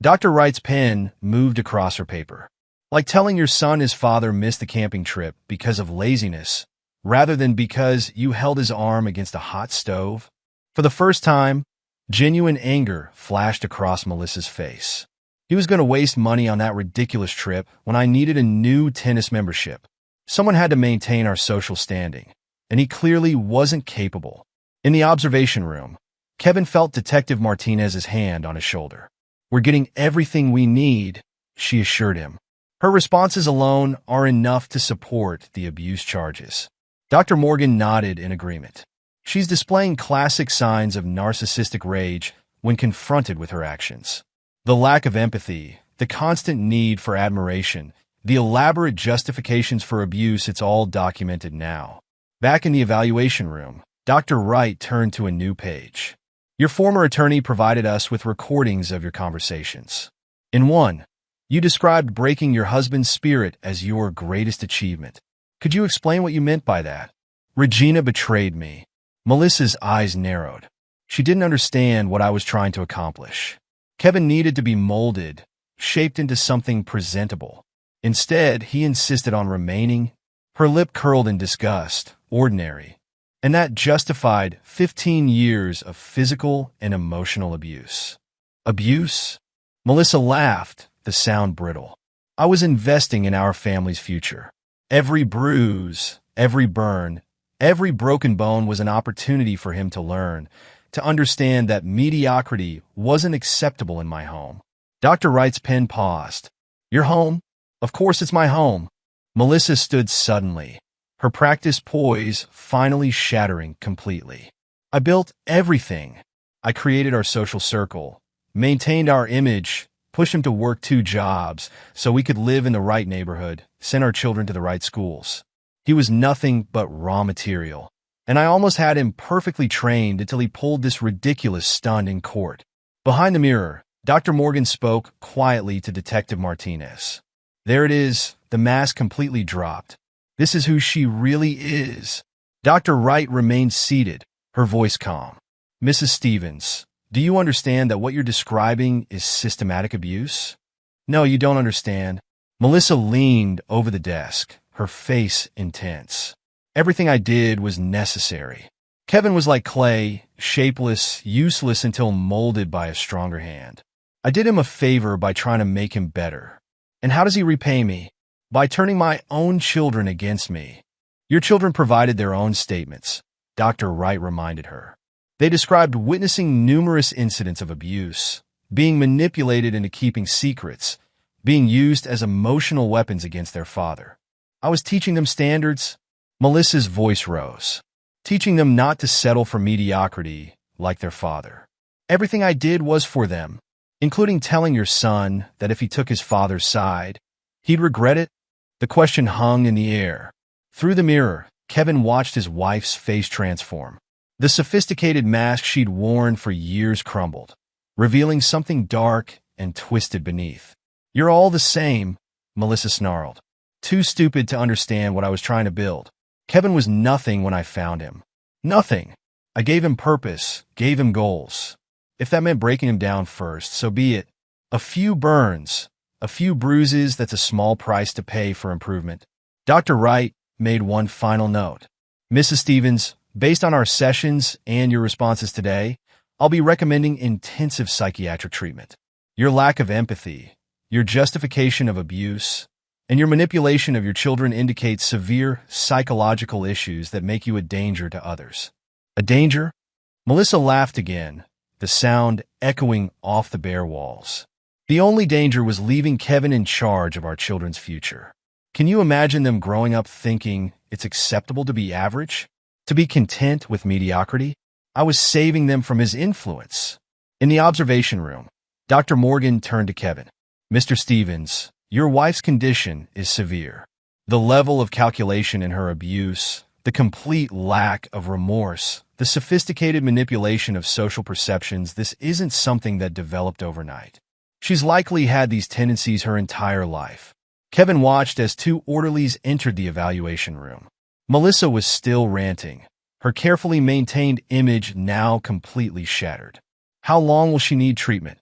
Dr. Wright's pen moved across her paper. Like telling your son his father missed the camping trip because of laziness, rather than because you held his arm against a hot stove. For the first time, genuine anger flashed across Melissa's face. He was going to waste money on that ridiculous trip when I needed a new tennis membership. Someone had to maintain our social standing, and he clearly wasn't capable. In the observation room, Kevin felt Detective Martinez's hand on his shoulder. We're getting everything we need, she assured him. Her responses alone are enough to support the abuse charges. Dr. Morgan nodded in agreement. She's displaying classic signs of narcissistic rage when confronted with her actions. The lack of empathy, the constant need for admiration, the elaborate justifications for abuse, it's all documented now. Back in the evaluation room, Dr. Wright turned to a new page. Your former attorney provided us with recordings of your conversations. In one, you described breaking your husband's spirit as your greatest achievement. Could you explain what you meant by that? Regina betrayed me. Melissa's eyes narrowed. She didn't understand what I was trying to accomplish. Kevin needed to be molded, shaped into something presentable. Instead, he insisted on remaining. Her lip curled in disgust, ordinary. And that justified 15 years of physical and emotional abuse. Abuse? Melissa laughed, the sound brittle. I was investing in our family's future. Every bruise, every burn, every broken bone was an opportunity for him to learn, to understand that mediocrity wasn't acceptable in my home. Dr. Wright's pen paused. Your home? Of course it's my home. Melissa stood suddenly, her practiced poise finally shattering completely. I built everything. I created our social circle, maintained our image, pushed him to work 2 jobs so we could live in the right neighborhood, send our children to the right schools. He was nothing but raw material. And I almost had him perfectly trained until he pulled this ridiculous stunt in court. Behind the mirror, Dr. Morgan spoke quietly to Detective Martinez. There it is, the mask completely dropped. This is who she really is. Dr. Wright remained seated, her voice calm. Mrs. Stevens, do you understand that what you're describing is systematic abuse? No, you don't understand. Melissa leaned over the desk, her face intense. Everything I did was necessary. Kevin was like clay, shapeless, useless until molded by a stronger hand. I did him a favor by trying to make him better. And how does he repay me? By turning my own children against me. Your children provided their own statements, Dr. Wright reminded her. They described witnessing numerous incidents of abuse, being manipulated into keeping secrets, being used as emotional weapons against their father. I was teaching them standards. Melissa's voice rose, teaching them not to settle for mediocrity like their father. Everything I did was for them, including telling your son that if he took his father's side, he'd regret it. The question hung in the air. Through the mirror, Kevin watched his wife's face transform. The sophisticated mask she'd worn for years crumbled, revealing something dark and twisted beneath. You're all the same, Melissa snarled. Too stupid to understand what I was trying to build. Kevin was nothing when I found him. Nothing. I gave him purpose, gave him goals. If that meant breaking him down first, so be it. A few burns, a few bruises, that's a small price to pay for improvement. Dr. Wright made one final note. Mrs. Stevens, based on our sessions and your responses today, I'll be recommending intensive psychiatric treatment. Your lack of empathy, your justification of abuse, and your manipulation of your children indicates severe psychological issues that make you a danger to others. A danger? Melissa laughed again, the sound echoing off the bare walls. The only danger was leaving Kevin in charge of our children's future. Can you imagine them growing up thinking it's acceptable to be average? To be content with mediocrity? I was saving them from his influence. In the observation room, Dr. Morgan turned to Kevin. Mr. Stevens, your wife's condition is severe. The level of calculation in her abuse, the complete lack of remorse, the sophisticated manipulation of social perceptions, this isn't something that developed overnight. She's likely had these tendencies her entire life. Kevin watched as two orderlies entered the evaluation room. Melissa was still ranting, her carefully maintained image now completely shattered. How long will she need treatment?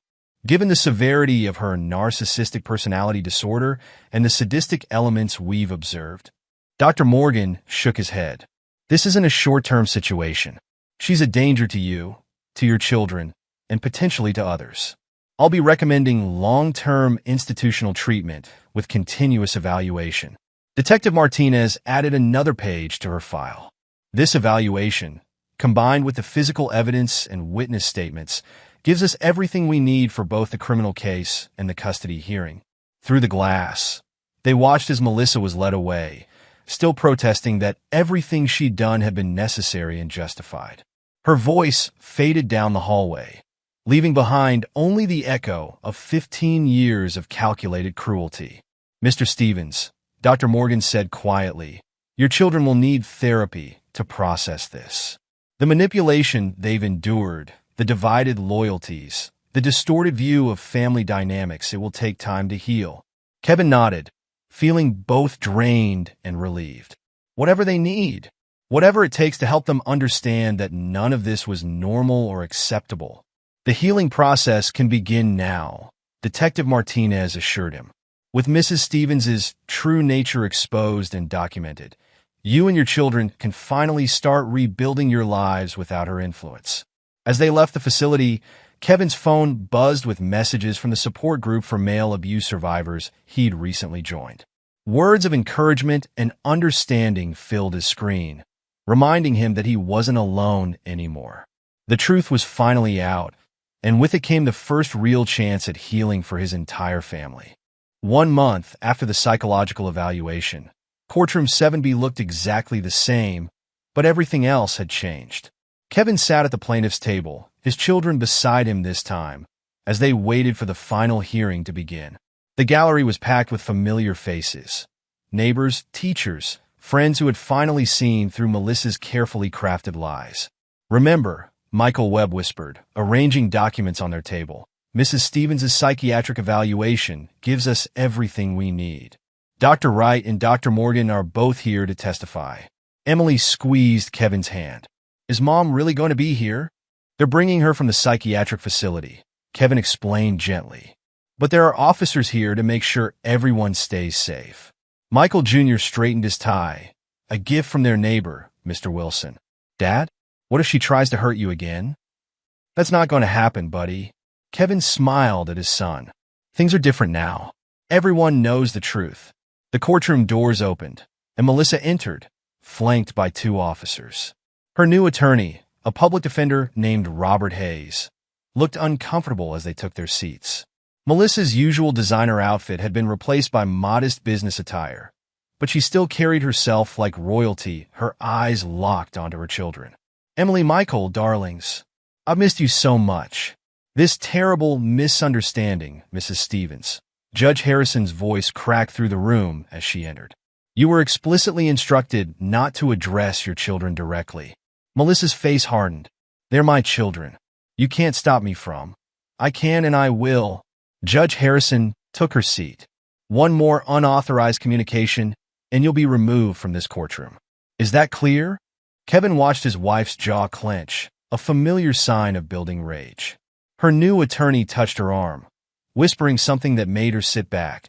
Given the severity of her narcissistic personality disorder and the sadistic elements we've observed, Dr. Morgan shook his head. This isn't a short-term situation. She's a danger to you, to your children, and potentially to others. I'll be recommending long-term institutional treatment with continuous evaluation. Detective Martinez added another page to her file. This evaluation, combined with the physical evidence and witness statements, gives us everything we need for both the criminal case and the custody hearing. Through the glass, they watched as Melissa was led away, still protesting that everything she'd done had been necessary and justified. Her voice faded down the hallway, leaving behind only the echo of 15 years of calculated cruelty. Mr. Stevens, Dr. Morgan said quietly, your children will need therapy to process this. The manipulation they've endured, the divided loyalties, the distorted view of family dynamics, it will take time to heal. Kevin nodded, feeling both drained and relieved. Whatever they need, whatever it takes to help them understand that none of this was normal or acceptable. The healing process can begin now, Detective Martinez assured him. With Mrs. Stevens's true nature exposed and documented, you and your children can finally start rebuilding your lives without her influence. As they left the facility, Kevin's phone buzzed with messages from the support group for male abuse survivors he'd recently joined. Words of encouragement and understanding filled his screen, reminding him that he wasn't alone anymore. The truth was finally out, and with it came the first real chance at healing for his entire family. 1 month after the psychological evaluation, Courtroom 7B looked exactly the same, but everything else had changed. Kevin sat at the plaintiff's table, his children beside him this time, as they waited for the final hearing to begin. The gallery was packed with familiar faces. Neighbors, teachers, friends who had finally seen through Melissa's carefully crafted lies. Remember, Michael Webb whispered, arranging documents on their table. Mrs. Stevens' psychiatric evaluation gives us everything we need. Dr. Wright and Dr. Morgan are both here to testify. Emily squeezed Kevin's hand. Is Mom really going to be here? They're bringing her from the psychiatric facility, Kevin explained gently. But there are officers here to make sure everyone stays safe. Michael Jr. straightened his tie. A gift from their neighbor, Mr. Wilson. Dad, what if she tries to hurt you again? That's not going to happen, buddy. Kevin smiled at his son. Things are different now. Everyone knows the truth. The courtroom doors opened, and Melissa entered, flanked by 2 officers. Her new attorney, a public defender named Robert Hayes, looked uncomfortable as they took their seats. Melissa's usual designer outfit had been replaced by modest business attire, but she still carried herself like royalty, her eyes locked onto her children. Emily, Michael, darlings, I've missed you so much. This terrible misunderstanding, Mrs. Stevens. Judge Harrison's voice cracked through the room as she entered. You were explicitly instructed not to address your children directly. Melissa's face hardened. They're my children. You can't stop me from. I can and I will. Judge Harrison took her seat. One more unauthorized communication, and you'll be removed from this courtroom. Is that clear? Kevin watched his wife's jaw clench, a familiar sign of building rage. Her new attorney touched her arm, whispering something that made her sit back,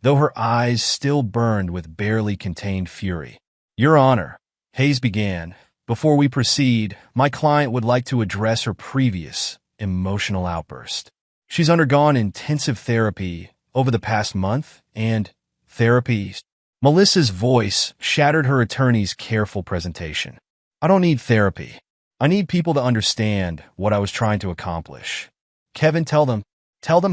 though her eyes still burned with barely contained fury. Your Honor, Hayes began, before we proceed, my client would like to address her previous emotional outburst. She's undergone intensive therapy over the past month, and therapy. Melissa's voice shattered her attorney's careful presentation. I don't need therapy. I need people to understand what I was trying to accomplish. Kevin, tell them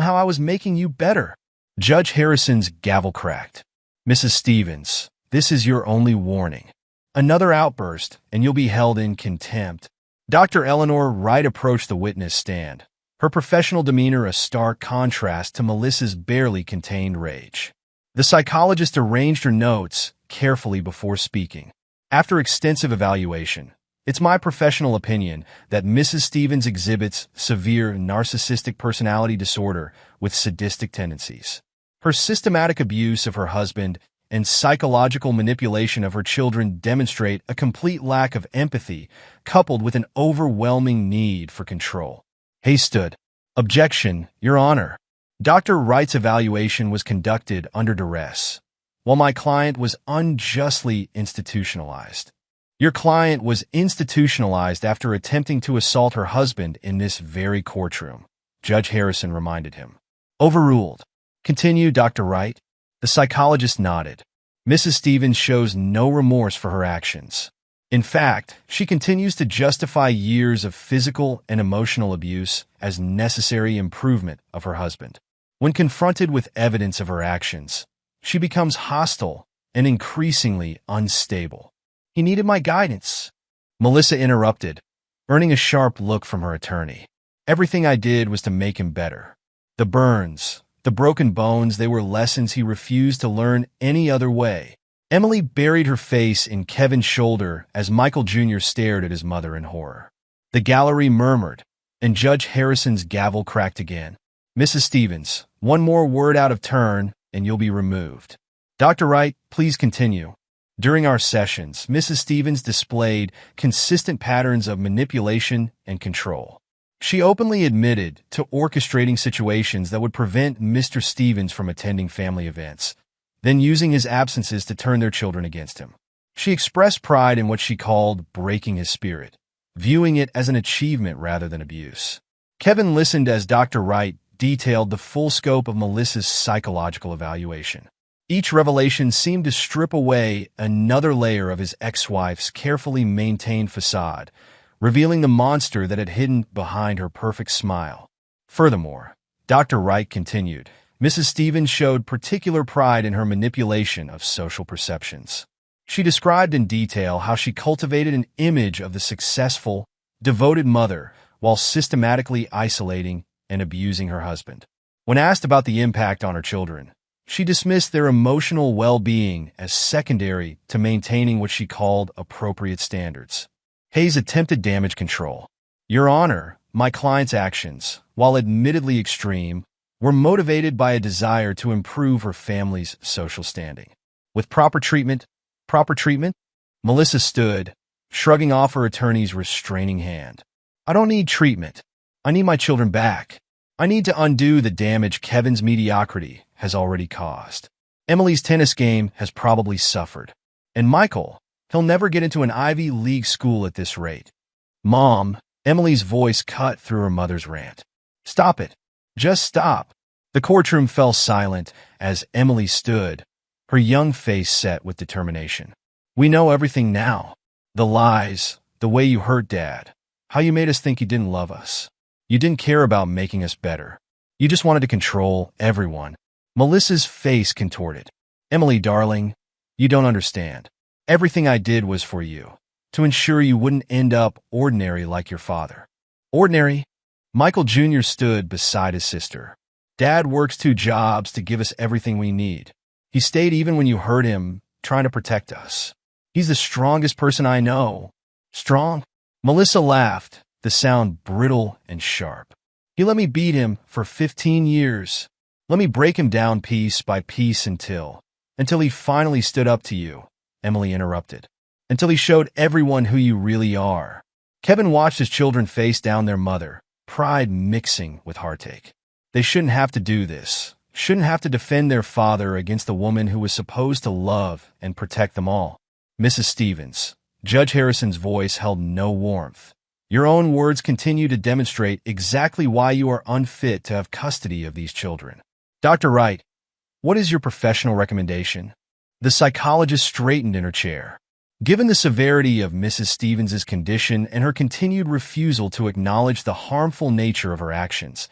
how I was making you better. Judge Harrison's gavel cracked. Mrs. Stevens, this is your only warning. Another outburst, and you'll be held in contempt. Dr. Eleanor Wright approached the witness stand, her professional demeanor a stark contrast to Melissa's barely contained rage. The psychologist arranged her notes carefully before speaking. After extensive evaluation, it's my professional opinion that Mrs. Stevens exhibits severe narcissistic personality disorder with sadistic tendencies. Her systematic abuse of her husband and psychological manipulation of her children demonstrate a complete lack of empathy, coupled with an overwhelming need for control. Hayes stood. Objection, Your Honor. Dr. Wright's evaluation was conducted under duress, while my client was unjustly institutionalized. Your client was institutionalized after attempting to assault her husband in this very courtroom, Judge Harrison reminded him. Overruled. Continue, Dr. Wright. The psychologist nodded. Mrs. Stevens shows no remorse for her actions. In fact, she continues to justify years of physical and emotional abuse as necessary improvement of her husband. When confronted with evidence of her actions, she becomes hostile and increasingly unstable. He needed my guidance, Melissa interrupted, earning a sharp look from her attorney. Everything I did was to make him better. The burns, the broken bones, they were lessons he refused to learn any other way. Emily buried her face in Kevin's shoulder as Michael Jr. stared at his mother in horror. The gallery murmured, and Judge Harrison's gavel cracked again. Mrs. Stevens, one more word out of turn, and you'll be removed. Dr. Wright, please continue. During our sessions, Mrs. Stevens displayed consistent patterns of manipulation and control. She openly admitted to orchestrating situations that would prevent Mr. Stevens from attending family events, then using his absences to turn their children against him. She expressed pride in what she called breaking his spirit, viewing it as an achievement rather than abuse. Kevin listened as Dr. Wright detailed the full scope of Melissa's psychological evaluation. Each revelation seemed to strip away another layer of his ex-wife's carefully maintained facade, revealing the monster that had hidden behind her perfect smile. Furthermore, Dr. Wright continued, Mrs. Stevens showed particular pride in her manipulation of social perceptions. She described in detail how she cultivated an image of the successful, devoted mother while systematically isolating and abusing her husband. When asked about the impact on her children, she dismissed their emotional well-being as secondary to maintaining what she called appropriate standards. Hayes attempted damage control. Your Honor, my client's actions, while admittedly extreme, were motivated by a desire to improve her family's social standing. With proper treatment, Melissa stood, shrugging off her attorney's restraining hand. I don't need treatment. I need my children back. I need to undo the damage Kevin's mediocrity has already caused. Emily's tennis game has probably suffered. And Michael, he'll never get into an Ivy League school at this rate. Mom, Emily's voice cut through her mother's rant. Stop it. Just stop. The courtroom fell silent as Emily stood, her young face set with determination. We know everything now. The lies, the way you hurt Dad, how you made us think you didn't love us. You didn't care about making us better. You just wanted to control everyone. Melissa's face contorted. Emily, darling, you don't understand. Everything I did was for you, to ensure you wouldn't end up ordinary like your father. Ordinary? Michael Jr. stood beside his sister. Dad works 2 jobs to give us everything we need. He stayed even when you hurt him, trying to protect us. He's the strongest person I know. Strong? Melissa laughed, the sound brittle and sharp. He let me beat him for 15 years. Let me break him down piece by piece until he finally stood up to you, Emily interrupted. Until he showed everyone who you really are. Kevin watched his children face down their mother, pride mixing with heartache. They shouldn't have to do this, shouldn't have to defend their father against the woman who was supposed to love and protect them all. Mrs. Stevens, Judge Harrison's voice held no warmth. Your own words continue to demonstrate exactly why you are unfit to have custody of these children. Dr. Wright, what is your professional recommendation? The psychologist straightened in her chair. Given the severity of Mrs. Stevens's condition and her continued refusal to acknowledge the harmful nature of her actions,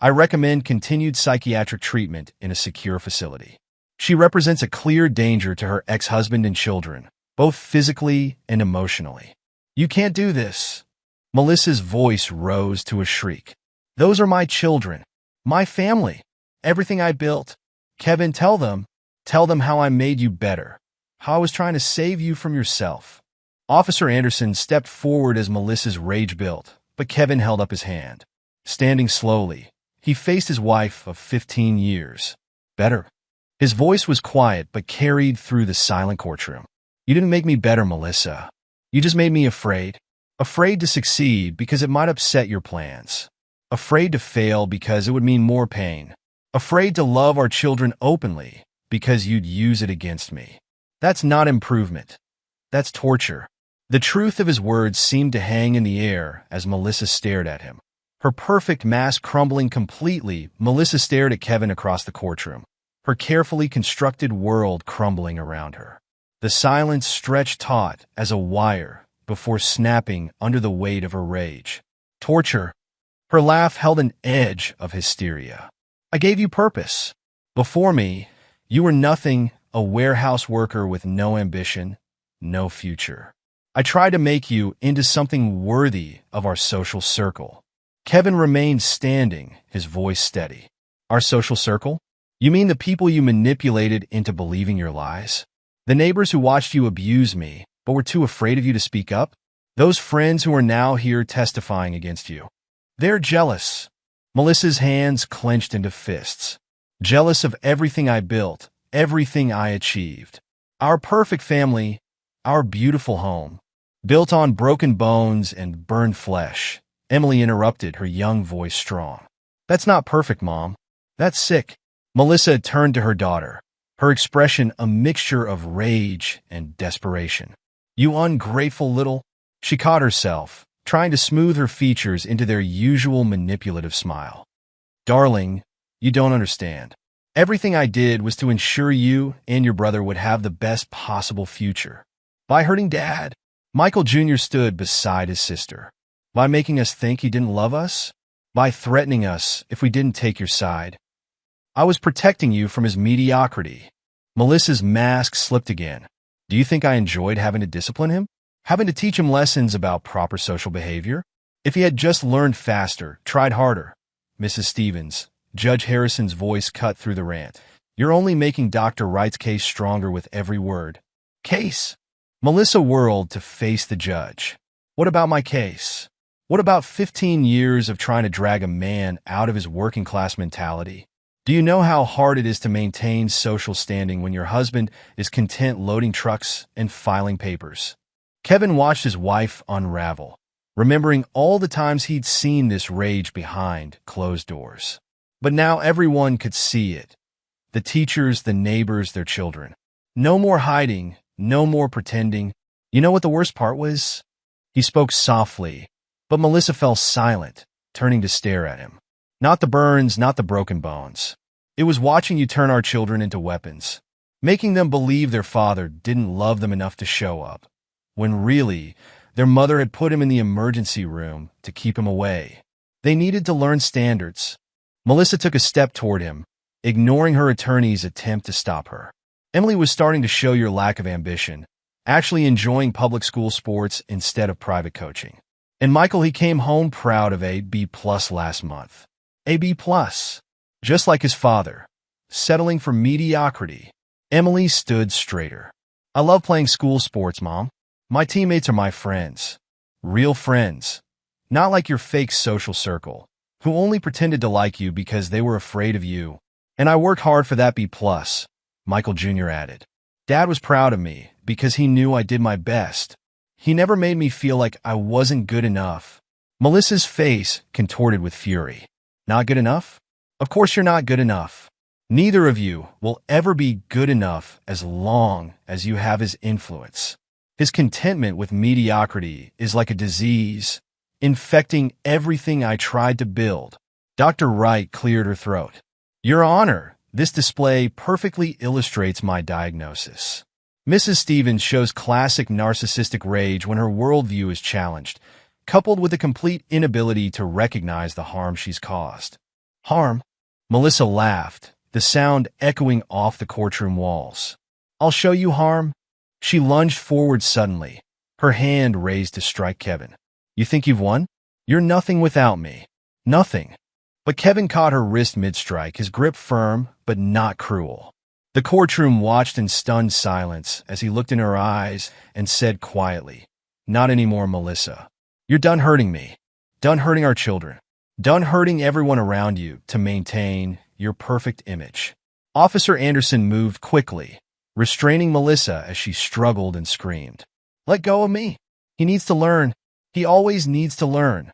I recommend continued psychiatric treatment in a secure facility. She represents a clear danger to her ex-husband and children, both physically and emotionally. You can't do this. Melissa's voice rose to a shriek. Those are my children, my family, everything I built. Kevin, tell them how I made you better, how I was trying to save you from yourself. Officer Anderson stepped forward as Melissa's rage built, but Kevin held up his hand. Standing slowly, he faced his wife of 15 years. Better. His voice was quiet but carried through the silent courtroom. You didn't make me better, Melissa. You just made me afraid. Afraid to succeed because it might upset your plans. Afraid to fail because it would mean more pain. Afraid to love our children openly because you'd use it against me. That's not improvement. That's torture. The truth of his words seemed to hang in the air as Melissa stared at him. Her perfect mask crumbling completely, Melissa stared at Kevin across the courtroom, her carefully constructed world crumbling around her. The silence stretched taut as a wire before snapping under the weight of her rage. Torture. Her laugh held an edge of hysteria. I gave you purpose. Before me, you were nothing, a warehouse worker with no ambition, no future. I tried to make you into something worthy of our social circle. Kevin remained standing, his voice steady. Our social circle? You mean the people you manipulated into believing your lies? The neighbors who watched you abuse me, but were too afraid of you to speak up? Those friends who are now here testifying against you? They're jealous. Melissa's hands clenched into fists. Jealous of everything I built, everything I achieved. Our perfect family, our beautiful home, built on broken bones and burned flesh. Emily interrupted, her young voice strong. That's not perfect, Mom. That's sick. Melissa turned to her daughter, her expression a mixture of rage and desperation. You ungrateful little... She caught herself, trying to smooth her features into their usual manipulative smile. Darling, you don't understand. Everything I did was to ensure you and your brother would have the best possible future. By hurting Dad, Michael Jr. stood beside his sister. By making us think he didn't love us? By threatening us if we didn't take your side? I was protecting you from his mediocrity. Melissa's mask slipped again. Do you think I enjoyed having to discipline him? Having to teach him lessons about proper social behavior? If he had just learned faster, tried harder. Mrs. Stevens, Judge Harrison's voice cut through the rant. You're only making Dr. Wright's case stronger with every word. Case? Melissa whirled to face the judge. What about my case? What about 15 years of trying to drag a man out of his working-class mentality? Do you know how hard it is to maintain social standing when your husband is content loading trucks and filing papers? Kevin watched his wife unravel, remembering all the times he'd seen this rage behind closed doors. But now everyone could see it. The teachers, the neighbors, their children. No more hiding, no more pretending. You know what the worst part was? He spoke softly, but Melissa fell silent, turning to stare at him. Not the burns, not the broken bones. It was watching you turn our children into weapons, making them believe their father didn't love them enough to show up, when really, their mother had put him in the emergency room to keep him away. They needed to learn standards. Melissa took a step toward him, ignoring her attorney's attempt to stop her. Emily was starting to show your lack of ambition, actually enjoying public school sports instead of private coaching. And Michael, he came home proud of a B+ last month. A B+, just like his father, settling for mediocrity. Emily stood straighter. I love playing school sports, Mom. My teammates are my friends. Real friends. Not like your fake social circle, who only pretended to like you because they were afraid of you. And I worked hard for that B+, Michael Jr. added. Dad was proud of me because he knew I did my best. He never made me feel like I wasn't good enough. Melissa's face contorted with fury. Not good enough? Of course you're not good enough. Neither of you will ever be good enough as long as you have his influence. His contentment with mediocrity is like a disease, infecting everything I tried to build. Dr. Wright cleared her throat. Your Honor, this display perfectly illustrates my diagnosis. Mrs. Stevens shows classic narcissistic rage when her worldview is challenged, coupled with a complete inability to recognize the harm she's caused. Harm? Melissa laughed, the sound echoing off the courtroom walls. I'll show you harm. She lunged forward suddenly, her hand raised to strike Kevin. You think you've won? You're nothing without me. Nothing. But Kevin caught her wrist mid-strike, his grip firm but not cruel. The courtroom watched in stunned silence as he looked in her eyes and said quietly, "Not anymore, Melissa. You're done hurting me. Done hurting our children. Done hurting everyone around you to maintain your perfect image." Officer Anderson moved quickly, restraining Melissa as she struggled and screamed. "Let go of me. He needs to learn. He always needs to learn."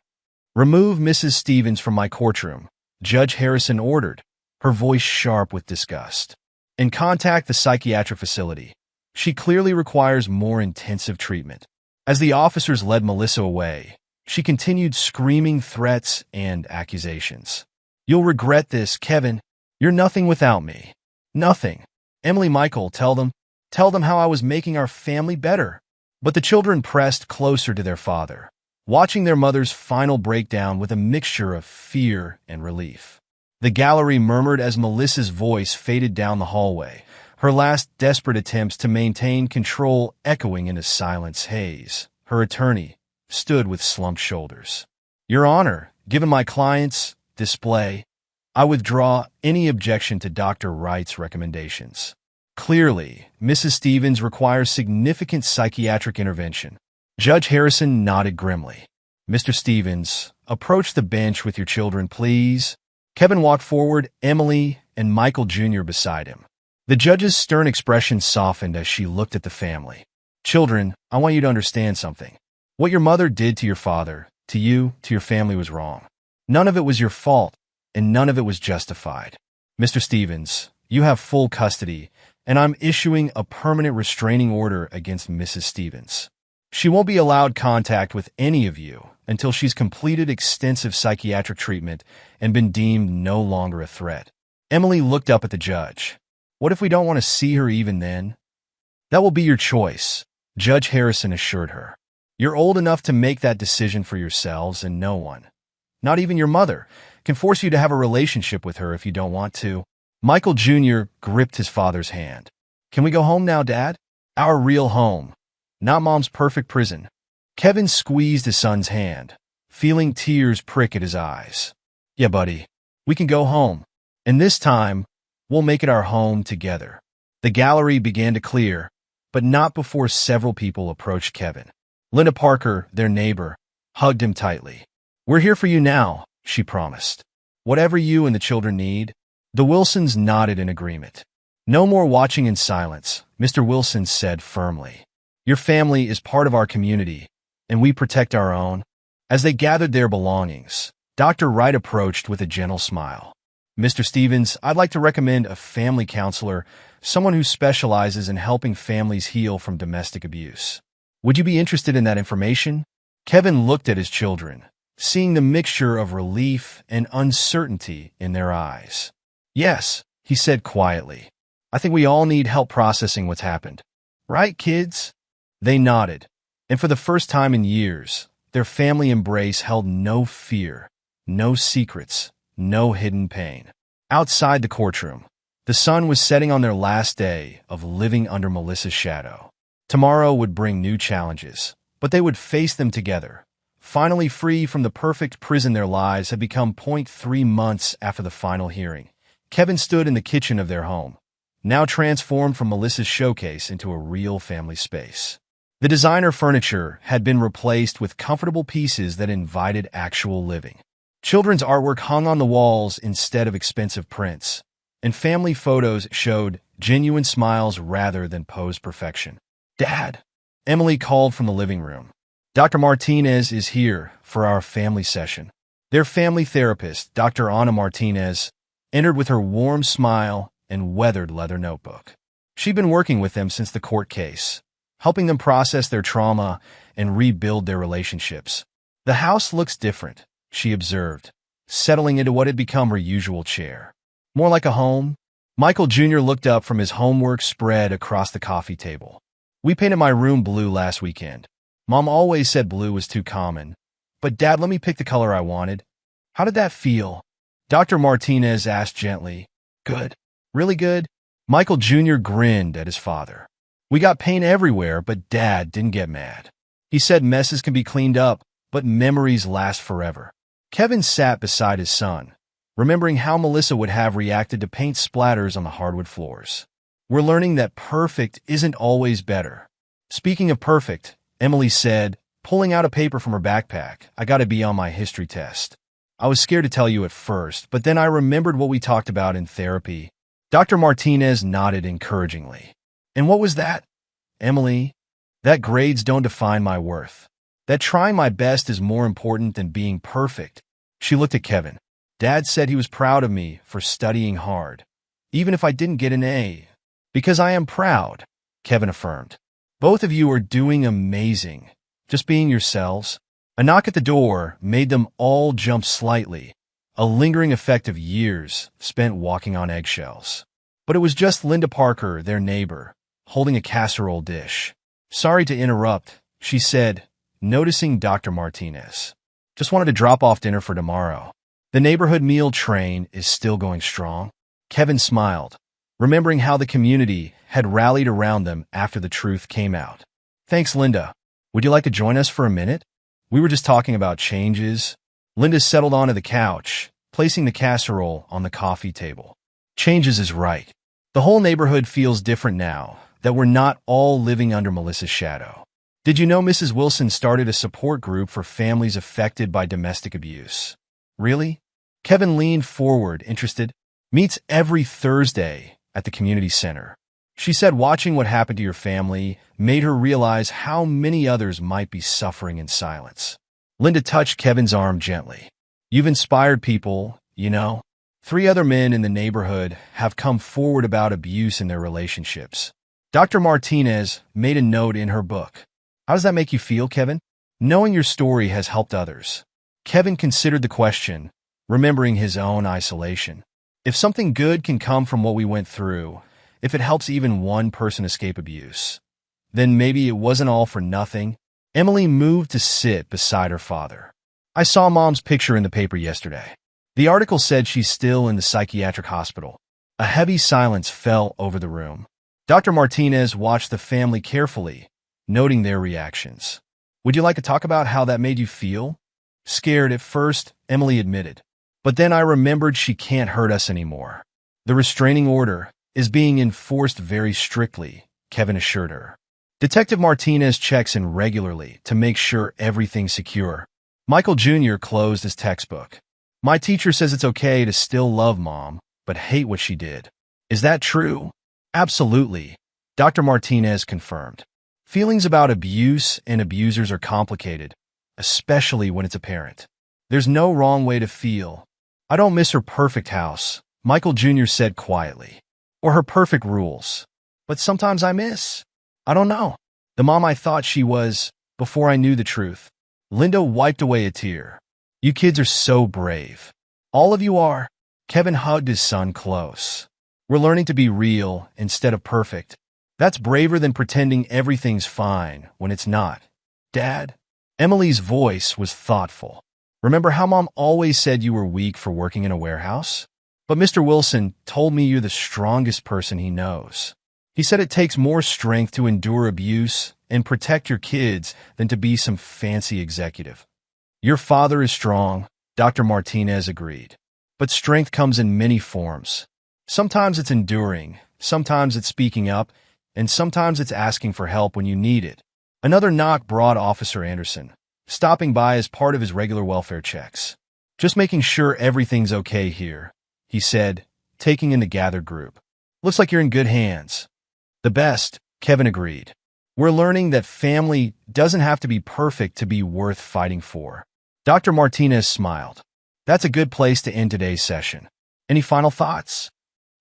"Remove Mrs. Stevens from my courtroom," Judge Harrison ordered, her voice sharp with disgust. "And contact the psychiatric facility. She clearly requires more intensive treatment." As the officers led Melissa away, she continued screaming threats and accusations. "You'll regret this, Kevin. You're nothing without me. Nothing. Emily, Michael, tell them how I was making our family better." But the children pressed closer to their father, watching their mother's final breakdown with a mixture of fear and relief. The gallery murmured as Melissa's voice faded down the hallway, her last desperate attempts to maintain control echoing in a silence haze. Her attorney stood with slumped shoulders. "Your Honor, given my client's display, I withdraw any objection to Dr. Wright's recommendations. Clearly, Mrs. Stevens requires significant psychiatric intervention." Judge Harrison nodded grimly. "Mr. Stevens, approach the bench with your children, please." Kevin walked forward, Emily and Michael Jr. beside him. The judge's stern expression softened as she looked at the family. "Children, I want you to understand something. What your mother did to your father, to you, to your family was wrong. None of it was your fault, and none of it was justified. Mr. Stevens, you have full custody, and I'm issuing a permanent restraining order against Mrs. Stevens. She won't be allowed contact with any of you until she's completed extensive psychiatric treatment and been deemed no longer a threat." Emily looked up at the judge. "What if we don't want to see her even then?" "That will be your choice," Judge Harrison assured her. "You're old enough to make that decision for yourselves, and no one, not even your mother, can force you to have a relationship with her if you don't want to." Michael Jr. gripped his father's hand. "Can we go home now, Dad? Our real home, not Mom's perfect prison." Kevin squeezed his son's hand, feeling tears prick at his eyes. "Yeah, buddy, we can go home. And this time, we'll make it our home together." The gallery began to clear, but not before several people approached Kevin. Linda Parker, their neighbor, hugged him tightly. "We're here for you now," she promised. "Whatever you and the children need." The Wilsons nodded in agreement. "No more watching in silence," Mr. Wilson said firmly. "Your family is part of our community, and we protect our own." As they gathered their belongings, Dr. Wright approached with a gentle smile. "Mr. Stevens, I'd like to recommend a family counselor, someone who specializes in helping families heal from domestic abuse. Would you be interested in that information?" Kevin looked at his children, seeing the mixture of relief and uncertainty in their eyes. "Yes," he said quietly. "I think we all need help processing what's happened. Right, kids?" They nodded, and for the first time in years, their family embrace held no fear, no secrets, no hidden pain. Outside the courtroom, the sun was setting on their last day of living under Melissa's shadow. Tomorrow would bring new challenges, but they would face them together. Finally free from the perfect prison their lives had become 0.3 months after the final hearing. Kevin stood in the kitchen of their home, now transformed from Melissa's showcase into a real family space. The designer furniture had been replaced with comfortable pieces that invited actual living. Children's artwork hung on the walls instead of expensive prints, and family photos showed genuine smiles rather than posed perfection. "Dad," Emily called from the living room. "Dr. Martinez is here for our family session." Their family therapist, Dr. Ana Martinez, entered with her warm smile and weathered leather notebook. She'd been working with them since the court case, helping them process their trauma and rebuild their relationships. "The house looks different," she observed, settling into what had become her usual chair. "More like a home?" Michael Jr. looked up from his homework spread across the coffee table. "We painted my room blue last weekend. Mom always said blue was too common, but Dad let me pick the color I wanted." "How did that feel?" Dr. Martinez asked gently. "Good. Really good." Michael Jr. grinned at his father. "We got paint everywhere, but Dad didn't get mad. He said messes can be cleaned up, but memories last forever." Kevin sat beside his son, remembering how Melissa would have reacted to paint splatters on the hardwood floors. We're learning that perfect isn't always better. Speaking of perfect, Emily said, pulling out a paper from her backpack, I gotta be on my history test. I was scared to tell you at first, but then I remembered what we talked about in therapy. Dr. Martinez nodded encouragingly. And what was that? Emily, that grades don't define my worth. That trying my best is more important than being perfect. She looked at Kevin. Dad said he was proud of me for studying hard, even if I didn't get an A. Because I am proud, Kevin affirmed. Both of you are doing amazing. Just being yourselves. A knock at the door made them all jump slightly, a lingering effect of years spent walking on eggshells. But it was just Linda Parker, their neighbor, holding a casserole dish. Sorry to interrupt, she said, noticing Dr. Martinez. Just wanted to drop off dinner for tomorrow. The neighborhood meal train is still going strong. Kevin smiled, remembering how the community had rallied around them after the truth came out. Thanks, Linda. Would you like to join us for a minute? We were just talking about changes. Linda settled onto the couch, placing the casserole on the coffee table. Changes is right. The whole neighborhood feels different now that we're not all living under Melissa's shadow. Did you know Mrs. Wilson started a support group for families affected by domestic abuse? Really? Kevin leaned forward, interested. Meets every Thursday at the community center. She said watching what happened to your family made her realize how many others might be suffering in silence. Linda touched Kevin's arm gently. You've inspired people, you know. 3 other men in the neighborhood have come forward about abuse in their relationships. Dr. Martinez made a note in her book. How does that make you feel, Kevin? Knowing your story has helped others. Kevin considered the question, remembering his own isolation. If something good can come from what we went through, if it helps even one person escape abuse, then maybe it wasn't all for nothing. Emily moved to sit beside her father. I saw Mom's picture in the paper yesterday. The article said she's still in the psychiatric hospital. A heavy silence fell over the room. Dr. Martinez watched the family carefully, noting their reactions. Would you like to talk about how that made you feel? Scared at first, Emily admitted. But then I remembered she can't hurt us anymore. The restraining order is being enforced very strictly, Kevin assured her. Detective Martinez checks in regularly to make sure everything's secure. Michael Jr. closed his textbook. My teacher says it's okay to still love Mom, but hate what she did. Is that true? Absolutely, Dr. Martinez confirmed. Feelings about abuse and abusers are complicated, especially when it's a parent. There's no wrong way to feel. I don't miss her perfect house, Michael Jr. said quietly, or her perfect rules. But sometimes I miss. I don't know. The mom I thought she was before I knew the truth. Linda wiped away a tear. You kids are so brave. All of you are. Kevin hugged his son close. We're learning to be real instead of perfect. That's braver than pretending everything's fine when it's not. Dad? Emily's voice was thoughtful. Remember how Mom always said you were weak for working in a warehouse? But Mr. Wilson told me you're the strongest person he knows. He said it takes more strength to endure abuse and protect your kids than to be some fancy executive. Your father is strong, Dr. Martinez agreed. But strength comes in many forms. Sometimes it's enduring, sometimes it's speaking up, and sometimes it's asking for help when you need it. Another knock brought Officer Anderson, stopping by as part of his regular welfare checks. Just making sure everything's okay here, he said, taking in the gathered group. Looks like you're in good hands. The best, Kevin agreed. We're learning that family doesn't have to be perfect to be worth fighting for. Dr. Martinez smiled. That's a good place to end today's session. Any final thoughts?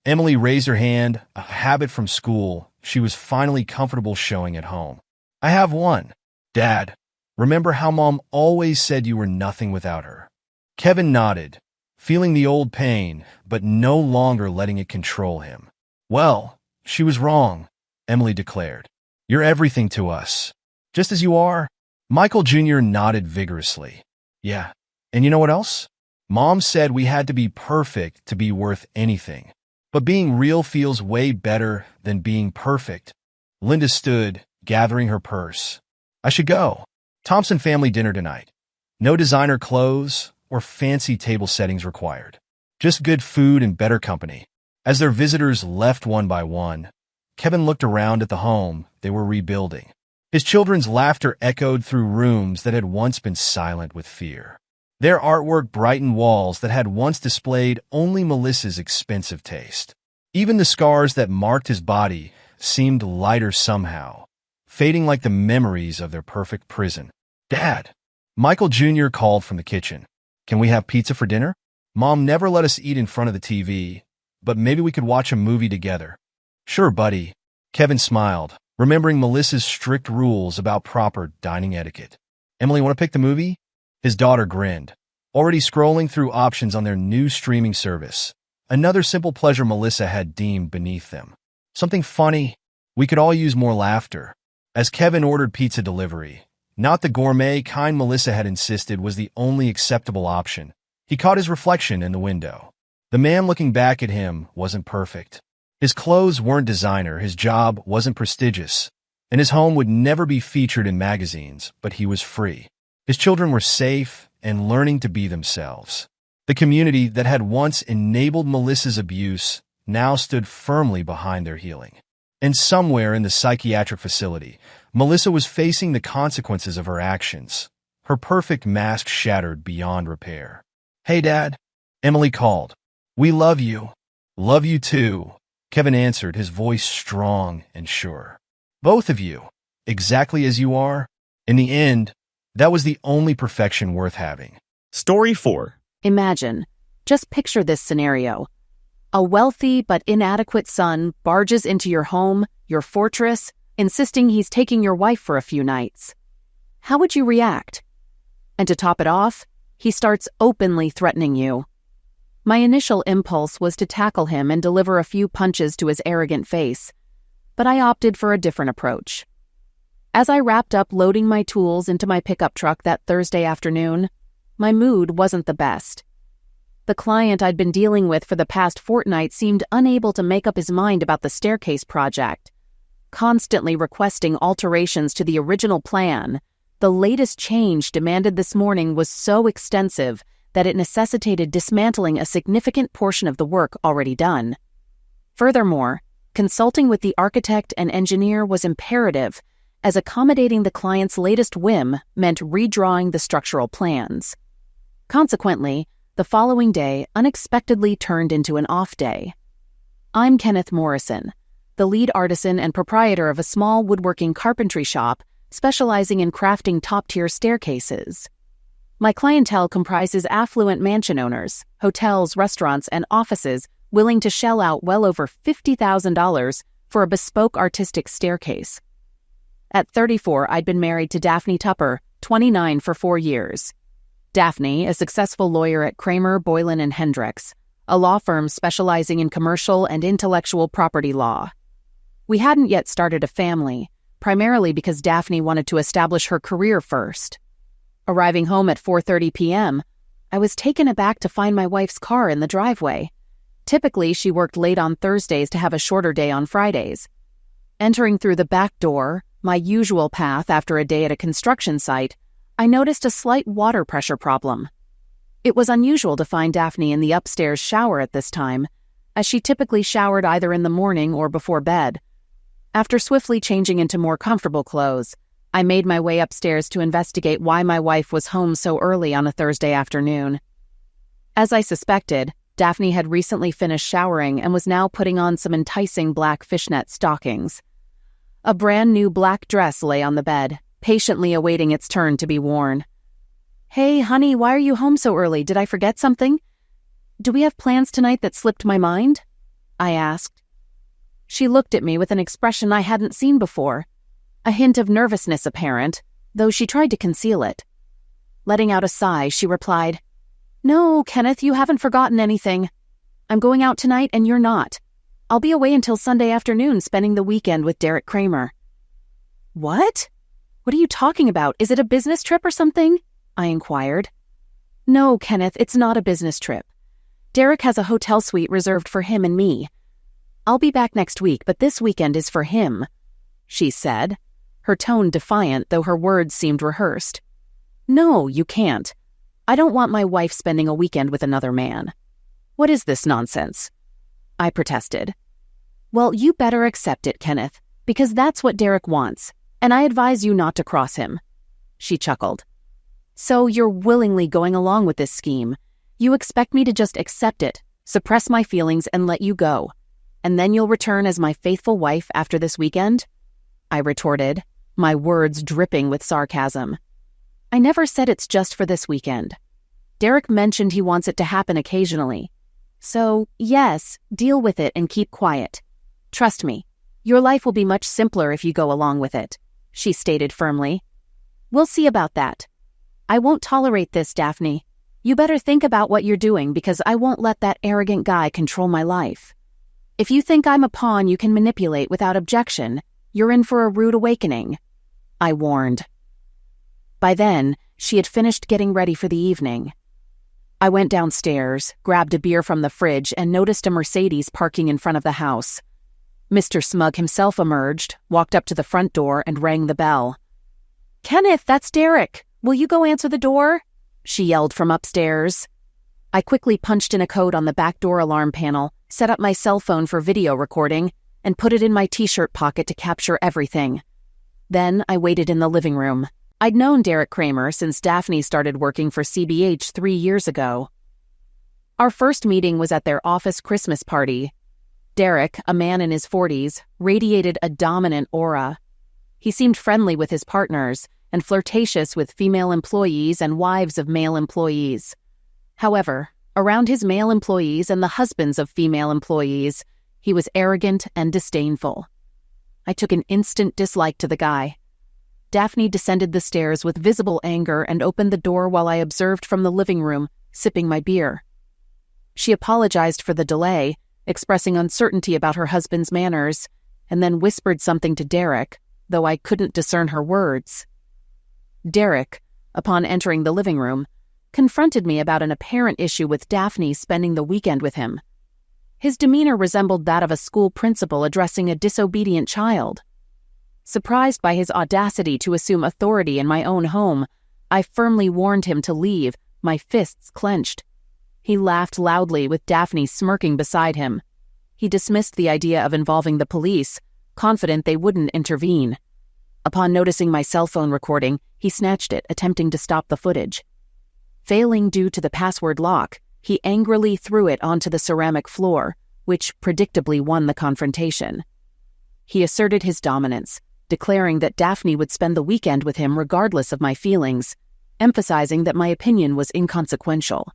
Emily raised her hand, a habit from school she was finally comfortable showing at home. I have one. Dad, remember how Mom always said you were nothing without her? Kevin nodded, feeling the old pain, but no longer letting it control him. Well, she was wrong, Emily declared. You're everything to us. Just as you are. Michael Jr. nodded vigorously. Yeah. And you know what else? Mom said we had to be perfect to be worth anything. But being real feels way better than being perfect. Linda stood, gathering her purse. I should go. Thompson family dinner tonight. No designer clothes or fancy table settings required. Just good food and better company. As their visitors left one by one, Kevin looked around at the home they were rebuilding. His children's laughter echoed through rooms that had once been silent with fear. Their artwork brightened walls that had once displayed only Melissa's expensive taste. Even the scars that marked his body seemed lighter somehow, fading like the memories of their perfect prison. "Dad!" Michael Jr. called from the kitchen. "Can we have pizza for dinner? Mom never let us eat in front of the TV, but maybe we could watch a movie together." "Sure, buddy." Kevin smiled, remembering Melissa's strict rules about proper dining etiquette. "Emily, want to pick the movie?" His daughter grinned, already scrolling through options on their new streaming service. Another simple pleasure Melissa had deemed beneath them. Something funny. We could all use more laughter. As Kevin ordered pizza delivery, not the gourmet kind Melissa had insisted was the only acceptable option, he caught his reflection in the window. The man looking back at him wasn't perfect. His clothes weren't designer, his job wasn't prestigious, and his home would never be featured in magazines, but he was free. His children were safe and learning to be themselves. The community that had once enabled Melissa's abuse now stood firmly behind their healing. And somewhere in the psychiatric facility, Melissa was facing the consequences of her actions, her perfect mask shattered beyond repair. "Hey, Dad," Emily called. "We love you." "Love you too," Kevin answered, his voice strong and sure. "Both of you, exactly as you are." In the end, that was the only perfection worth having. Story 4. Imagine, just picture this scenario. A wealthy but inadequate son barges into your home, your fortress, insisting he's taking your wife for a few nights. How would you react? And to top it off, he starts openly threatening you. My initial impulse was to tackle him and deliver a few punches to his arrogant face, but I opted for a different approach. As I wrapped up loading my tools into my pickup truck that Thursday afternoon, my mood wasn't the best. The client I'd been dealing with for the past fortnight seemed unable to make up his mind about the staircase project, constantly requesting alterations to the original plan. The latest change demanded this morning was so extensive that it necessitated dismantling a significant portion of the work already done. Furthermore, consulting with the architect and engineer was imperative, as accommodating the client's latest whim meant redrawing the structural plans. Consequently, the following day unexpectedly turned into an off day. I'm Kenneth Morrison, the lead artisan and proprietor of a small woodworking carpentry shop specializing in crafting top-tier staircases. My clientele comprises affluent mansion owners, hotels, restaurants, and offices willing to shell out well over $50,000 for a bespoke artistic staircase. At 34, I'd been married to Daphne Tupper, 29, for 4 years. Daphne, a successful lawyer at Kramer, Boylan & Hendricks, a law firm specializing in commercial and intellectual property law. We hadn't yet started a family, primarily because Daphne wanted to establish her career first. Arriving home at 4:30 p.m., I was taken aback to find my wife's car in the driveway. Typically, she worked late on Thursdays to have a shorter day on Fridays. Entering through the back door, my usual path after a day at a construction site, I noticed a slight water pressure problem. It was unusual to find Daphne in the upstairs shower at this time, as she typically showered either in the morning or before bed. After swiftly changing into more comfortable clothes, I made my way upstairs to investigate why my wife was home so early on a Thursday afternoon. As I suspected, Daphne had recently finished showering and was now putting on some enticing black fishnet stockings. A brand new black dress lay on the bed, patiently awaiting its turn to be worn. "Hey, honey, why are you home so early? Did I forget something? Do we have plans tonight that slipped my mind?" I asked. She looked at me with an expression I hadn't seen before, a hint of nervousness apparent, though she tried to conceal it. Letting out a sigh, she replied, "No, Kenneth, you haven't forgotten anything. I'm going out tonight and you're not. I'll be away until Sunday afternoon spending the weekend with Derek Kramer." "What? What are you talking about? Is it a business trip or something?" I inquired. "No, Kenneth, it's not a business trip. Derek has a hotel suite reserved for him and me. I'll be back next week, but this weekend is for him," she said, her tone defiant though her words seemed rehearsed. "No, you can't. I don't want my wife spending a weekend with another man." What is this nonsense? I protested. Well, you better accept it, Kenneth, because that's what Derek wants, and I advise you not to cross him. She chuckled. So you're willingly going along with this scheme. You expect me to just accept it, suppress my feelings, and let you go. And then you'll return as my faithful wife after this weekend? I retorted, my words dripping with sarcasm. I never said it's just for this weekend. Derek mentioned he wants it to happen occasionally. So, yes, deal with it and keep quiet. Trust me, your life will be much simpler if you go along with it, she stated firmly. We'll see about that. I won't tolerate this, Daphne. You better think about what you're doing because I won't let that arrogant guy control my life. If you think I'm a pawn you can manipulate without objection, you're in for a rude awakening, I warned. By then, she had finished getting ready for the evening. I went downstairs, grabbed a beer from the fridge, and noticed a Mercedes parking in front of the house. Mr. Smug himself emerged, walked up to the front door, and rang the bell. Kenneth, that's Derek. Will you go answer the door? She yelled from upstairs. I quickly punched in a code on the back door alarm panel, set up my cell phone for video recording, and put it in my t-shirt pocket to capture everything. Then I waited in the living room. I'd known Derek Kramer since Daphne started working for CBH 3 years ago. Our first meeting was at their office Christmas party. Derek, a man in his 40s, radiated a dominant aura. He seemed friendly with his partners and flirtatious with female employees and wives of male employees. However, around his male employees and the husbands of female employees, he was arrogant and disdainful. I took an instant dislike to the guy. Daphne descended the stairs with visible anger and opened the door while I observed from the living room, sipping my beer. She apologized for the delay, expressing uncertainty about her husband's manners, and then whispered something to Derek, though I couldn't discern her words. Derek, upon entering the living room, confronted me about an apparent issue with Daphne spending the weekend with him. His demeanor resembled that of a school principal addressing a disobedient child. Surprised by his audacity to assume authority in my own home, I firmly warned him to leave, my fists clenched. He laughed loudly with Daphne smirking beside him. He dismissed the idea of involving the police, confident they wouldn't intervene. Upon noticing my cell phone recording, he snatched it, attempting to stop the footage. Failing due to the password lock, he angrily threw it onto the ceramic floor, which predictably won the confrontation. He asserted his dominance, declaring that Daphne would spend the weekend with him regardless of my feelings, emphasizing that my opinion was inconsequential.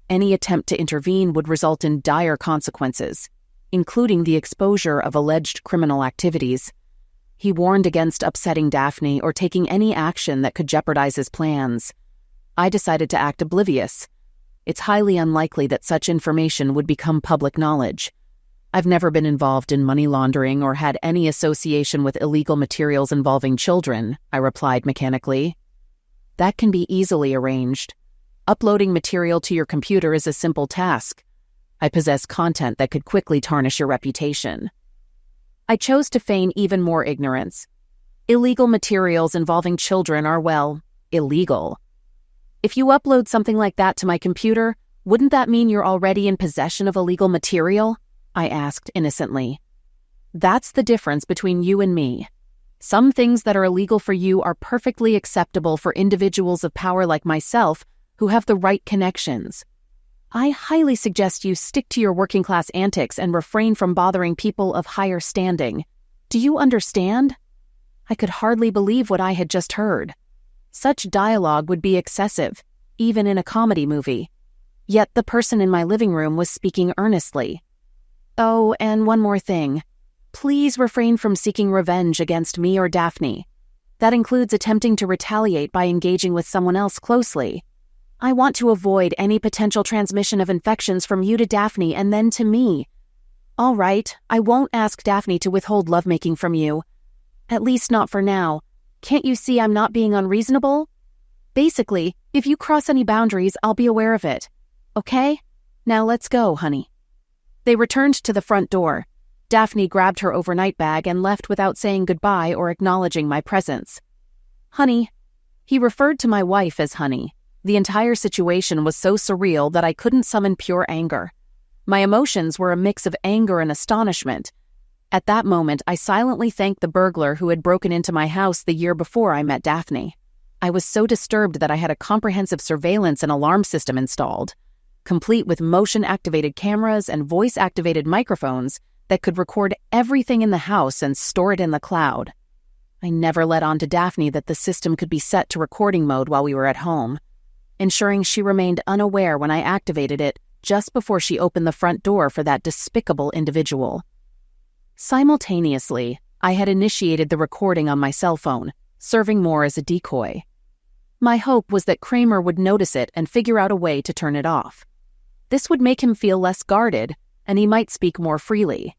Any attempt to intervene would result in dire consequences, including the exposure of alleged criminal activities. He warned against upsetting Daphne or taking any action that could jeopardize his plans. I decided to act oblivious. It's highly unlikely that such information would become public knowledge. I've never been involved in money laundering or had any association with illegal materials involving children, I replied mechanically. That can be easily arranged. Uploading material to your computer is a simple task. I possess content that could quickly tarnish your reputation. I chose to feign even more ignorance. Illegal materials involving children are, well, illegal. If you upload something like that to my computer, wouldn't that mean you're already in possession of illegal material? I asked innocently. That's the difference between you and me. Some things that are illegal for you are perfectly acceptable for individuals of power like myself who have the right connections. I highly suggest you stick to your working-class antics and refrain from bothering people of higher standing. Do you understand? I could hardly believe what I had just heard. Such dialogue would be excessive, even in a comedy movie. Yet the person in my living room was speaking earnestly. Oh, and one more thing. Please refrain from seeking revenge against me or Daphne. That includes attempting to retaliate by engaging with someone else closely. I want to avoid any potential transmission of infections from you to Daphne and then to me. All right, I won't ask Daphne to withhold lovemaking from you. At least not for now. Can't you see I'm not being unreasonable? Basically, if you cross any boundaries, I'll be aware of it. Okay? Now let's go, honey. They returned to the front door. Daphne grabbed her overnight bag and left without saying goodbye or acknowledging my presence. Honey. He referred to my wife as honey. The entire situation was so surreal that I couldn't summon pure anger. My emotions were a mix of anger and astonishment. At that moment, I silently thanked the burglar who had broken into my house the year before I met Daphne. I was so disturbed that I had a comprehensive surveillance and alarm system installed, complete with motion-activated cameras and voice-activated microphones that could record everything in the house and store it in the cloud. I never let on to Daphne that the system could be set to recording mode while we were at home, ensuring she remained unaware when I activated it just before she opened the front door for that despicable individual. Simultaneously, I had initiated the recording on my cell phone, serving more as a decoy. My hope was that Kramer would notice it and figure out a way to turn it off. This would make him feel less guarded, and he might speak more freely.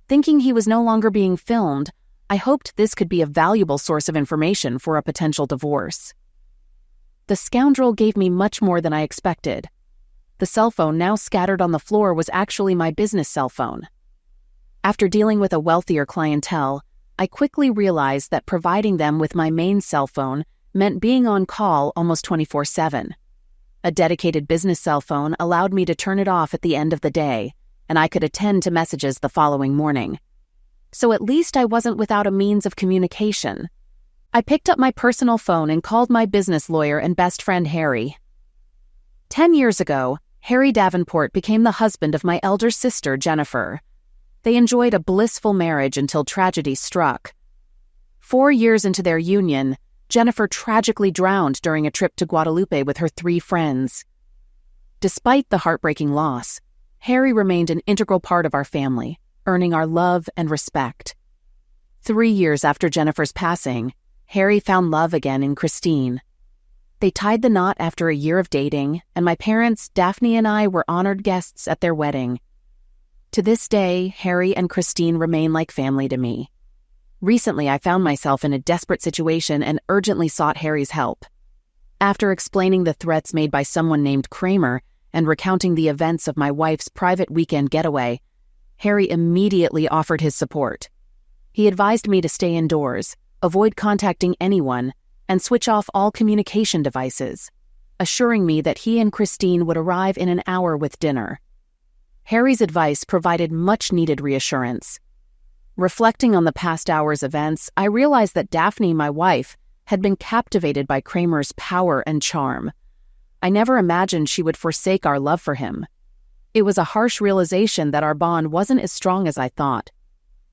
Thinking he was no longer being filmed, I hoped this could be a valuable source of information for a potential divorce. The scoundrel gave me much more than I expected. The cell phone now scattered on the floor was actually my business cell phone. After dealing with a wealthier clientele, I quickly realized that providing them with my main cell phone meant being on call almost 24/7. A dedicated business cell phone allowed me to turn it off at the end of the day, and I could attend to messages the following morning. So at least I wasn't without a means of communication. I picked up my personal phone and called my business lawyer and best friend Harry. 10 years ago, Harry Davenport became the husband of my elder sister, Jennifer. They enjoyed a blissful marriage until tragedy struck. 4 years into their union, Jennifer tragically drowned during a trip to Guadalupe with her 3 friends. Despite the heartbreaking loss, Harry remained an integral part of our family, earning our love and respect. 3 years after Jennifer's passing, Harry found love again in Christine. They tied the knot after a year of dating, and my parents, Daphne and I, were honored guests at their wedding. To this day, Harry and Christine remain like family to me. Recently, I found myself in a desperate situation and urgently sought Harry's help. After explaining the threats made by someone named Kramer and recounting the events of my wife's private weekend getaway, Harry immediately offered his support. He advised me to stay indoors, avoid contacting anyone, and switch off all communication devices, assuring me that he and Christine would arrive in an hour with dinner. Harry's advice provided much-needed reassurance. Reflecting on the past hour's events, I realized that Daphne, my wife, had been captivated by Kramer's power and charm. I never imagined she would forsake our love for him. It was a harsh realization that our bond wasn't as strong as I thought.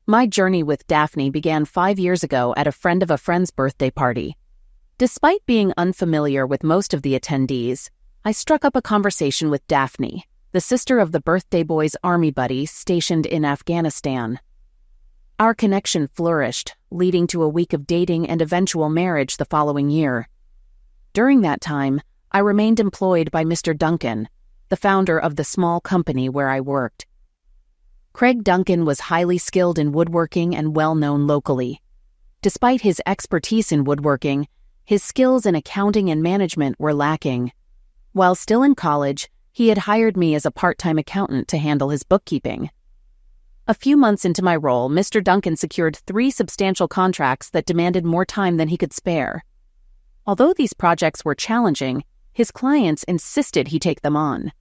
My journey with Daphne began 5 years ago at a friend of a friend's birthday party. Despite being unfamiliar with most of the attendees, I struck up a conversation with Daphne, the sister of the birthday boy's army buddy stationed in Afghanistan. Our connection flourished, leading to a week of dating and eventual marriage the following year. During that time, I remained employed by Mr. Duncan, the founder of the small company where I worked. Craig Duncan was highly skilled in woodworking and well-known locally. Despite his expertise in woodworking, his skills in accounting and management were lacking. While still in college, he had hired me as a part-time accountant to handle his bookkeeping. A few months into my role, Mr. Duncan secured 3 substantial contracts that demanded more time than he could spare. Although these projects were challenging, his clients insisted he take them on.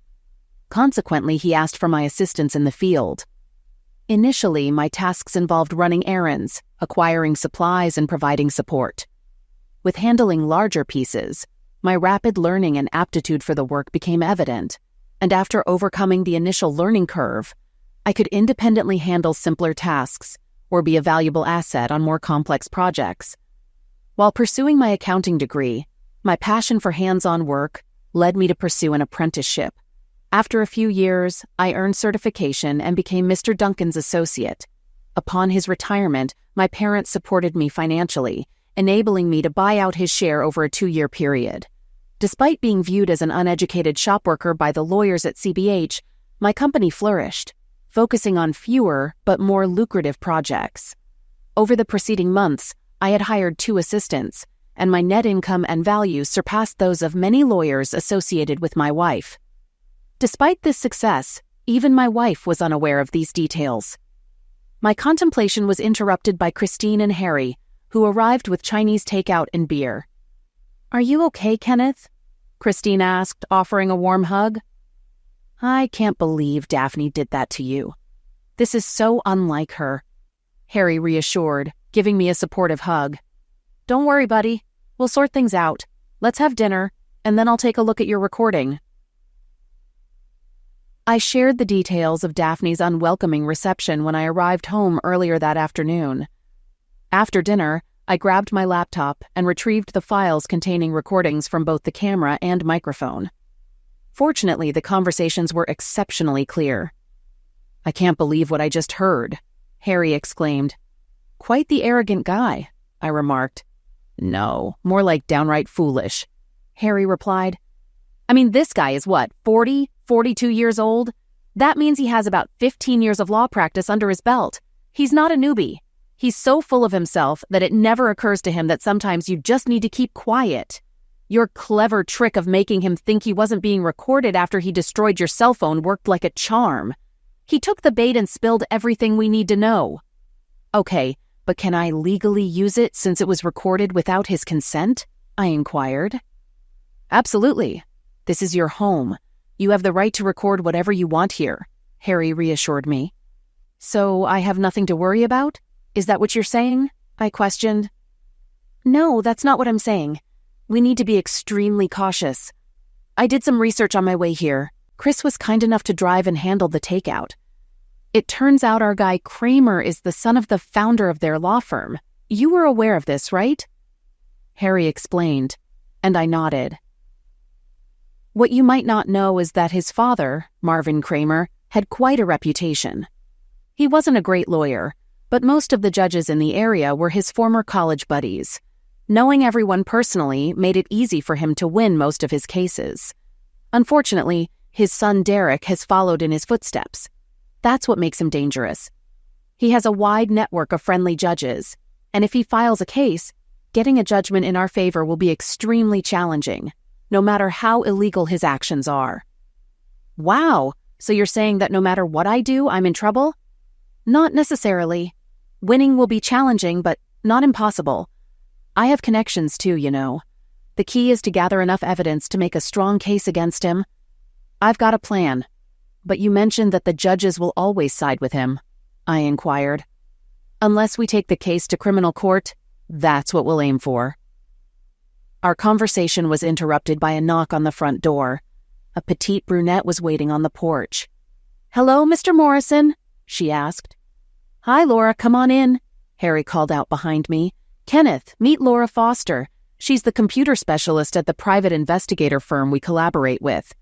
Consequently, he asked for my assistance in the field. Initially, my tasks involved running errands, acquiring supplies, and providing support. With handling larger pieces, my rapid learning and aptitude for the work became evident, and after overcoming the initial learning curve, I could independently handle simpler tasks or be a valuable asset on more complex projects. While pursuing my accounting degree, my passion for hands-on work led me to pursue an apprenticeship. After a few years, I earned certification and became Mr. Duncan's associate. Upon his retirement, my parents supported me financially, enabling me to buy out his share over a 2-year period. Despite being viewed as an uneducated shop worker by the lawyers at CBH, my company flourished, focusing on fewer but more lucrative projects. Over the preceding months, I had hired 2 assistants, and my net income and value surpassed those of many lawyers associated with my wife. Despite this success, even my wife was unaware of these details. My contemplation was interrupted by Christine and Harry, who arrived with Chinese takeout and beer. "Are you okay, Kenneth?" Christine asked, offering a warm hug. I can't believe Daphne did that to you. This is so unlike her, Harry reassured, giving me a supportive hug. Don't worry, buddy. We'll sort things out. Let's have dinner, and then I'll take a look at your recording. I shared the details of Daphne's unwelcoming reception when I arrived home earlier that afternoon. After dinner, I grabbed my laptop and retrieved the files containing recordings from both the camera and microphone. Fortunately, the conversations were exceptionally clear. I can't believe what I just heard, Harry exclaimed. Quite the arrogant guy, I remarked. No, more like downright foolish, Harry replied. I mean, this guy is what, 40, 42 years old? That means he has about 15 years of law practice under his belt. He's not a newbie. He's so full of himself that it never occurs to him that sometimes you just need to keep quiet. Your clever trick of making him think he wasn't being recorded after he destroyed your cell phone worked like a charm. He took the bait and spilled everything we need to know. Okay, but can I legally use it since it was recorded without his consent? I inquired. Absolutely. This is your home. You have the right to record whatever you want here, Harry reassured me. So I have nothing to worry about? Is that what you're saying? I questioned. No, that's not what I'm saying. We need to be extremely cautious. I did some research on my way here. Chris was kind enough to drive and handle the takeout. It turns out our guy Kramer is the son of the founder of their law firm. You were aware of this, right? Harry explained, and I nodded. What you might not know is that his father, Marvin Kramer, had quite a reputation. He wasn't a great lawyer, but most of the judges in the area were his former college buddies. Knowing everyone personally made it easy for him to win most of his cases. Unfortunately, his son Derek has followed in his footsteps. That's what makes him dangerous. He has a wide network of friendly judges, and if he files a case, getting a judgment in our favor will be extremely challenging, no matter how illegal his actions are. Wow, so you're saying that no matter what I do, I'm in trouble? Not necessarily. Winning will be challenging, but not impossible. I have connections too, you know. The key is to gather enough evidence to make a strong case against him. I've got a plan. But you mentioned that the judges will always side with him, I inquired. Unless we take the case to criminal court, that's what we'll aim for. Our conversation was interrupted by a knock on the front door. A petite brunette was waiting on the porch. Hello, Mr. Morrison, she asked. Hi, Laura, come on in, Harry called out behind me. Kenneth, meet Laura Foster. She's the computer specialist at the private investigator firm we collaborate with.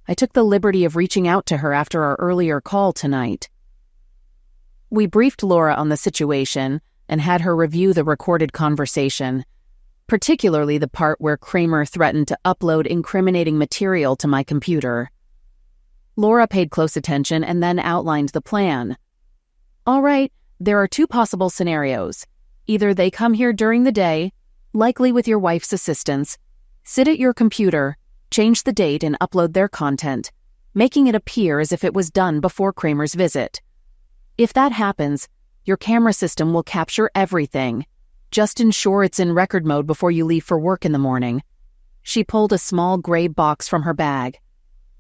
I took the liberty of reaching out to her after our earlier call tonight. We briefed Laura on the situation and had her review the recorded conversation, particularly the part where Kramer threatened to upload incriminating material to my computer. Laura paid close attention and then outlined the plan. All right, there are two possible scenarios. Either they come here during the day, likely with your wife's assistance, sit at your computer, change the date and upload their content, making it appear as if it was done before Kramer's visit. If that happens, your camera system will capture everything. Just ensure it's in record mode before you leave for work in the morning. She pulled a small gray box from her bag.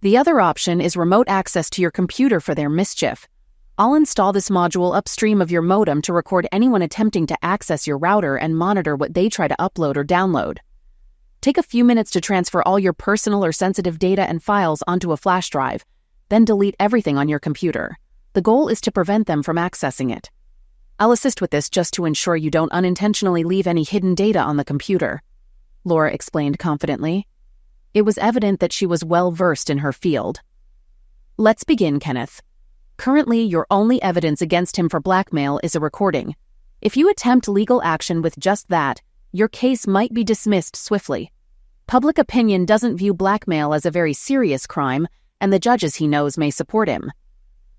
The other option is remote access to your computer for their mischief. I'll install this module upstream of your modem to record anyone attempting to access your router and monitor what they try to upload or download. Take a few minutes to transfer all your personal or sensitive data and files onto a flash drive, then delete everything on your computer. The goal is to prevent them from accessing it. I'll assist with this just to ensure you don't unintentionally leave any hidden data on the computer, Laura explained confidently. It was evident that she was well-versed in her field. Let's begin, Kenneth. Currently, your only evidence against him for blackmail is a recording. If you attempt legal action with just that, your case might be dismissed swiftly. Public opinion doesn't view blackmail as a very serious crime, and the judges he knows may support him.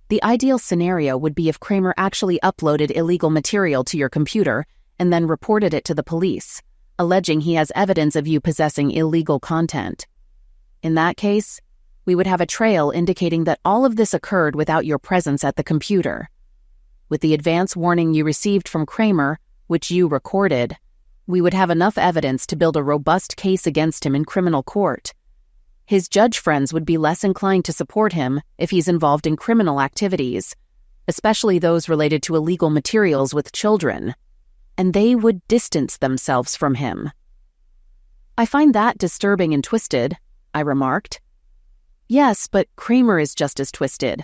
The ideal scenario would be if Kramer actually uploaded illegal material to your computer and then reported it to the police, alleging he has evidence of you possessing illegal content. In that case, we would have a trail indicating that all of this occurred without your presence at the computer. With the advance warning you received from Kramer, which you recorded, we would have enough evidence to build a robust case against him in criminal court. His judge friends would be less inclined to support him if he's involved in criminal activities, especially those related to illegal materials with children, and they would distance themselves from him. I find that disturbing and twisted, I remarked. Yes, but Kramer is just as twisted.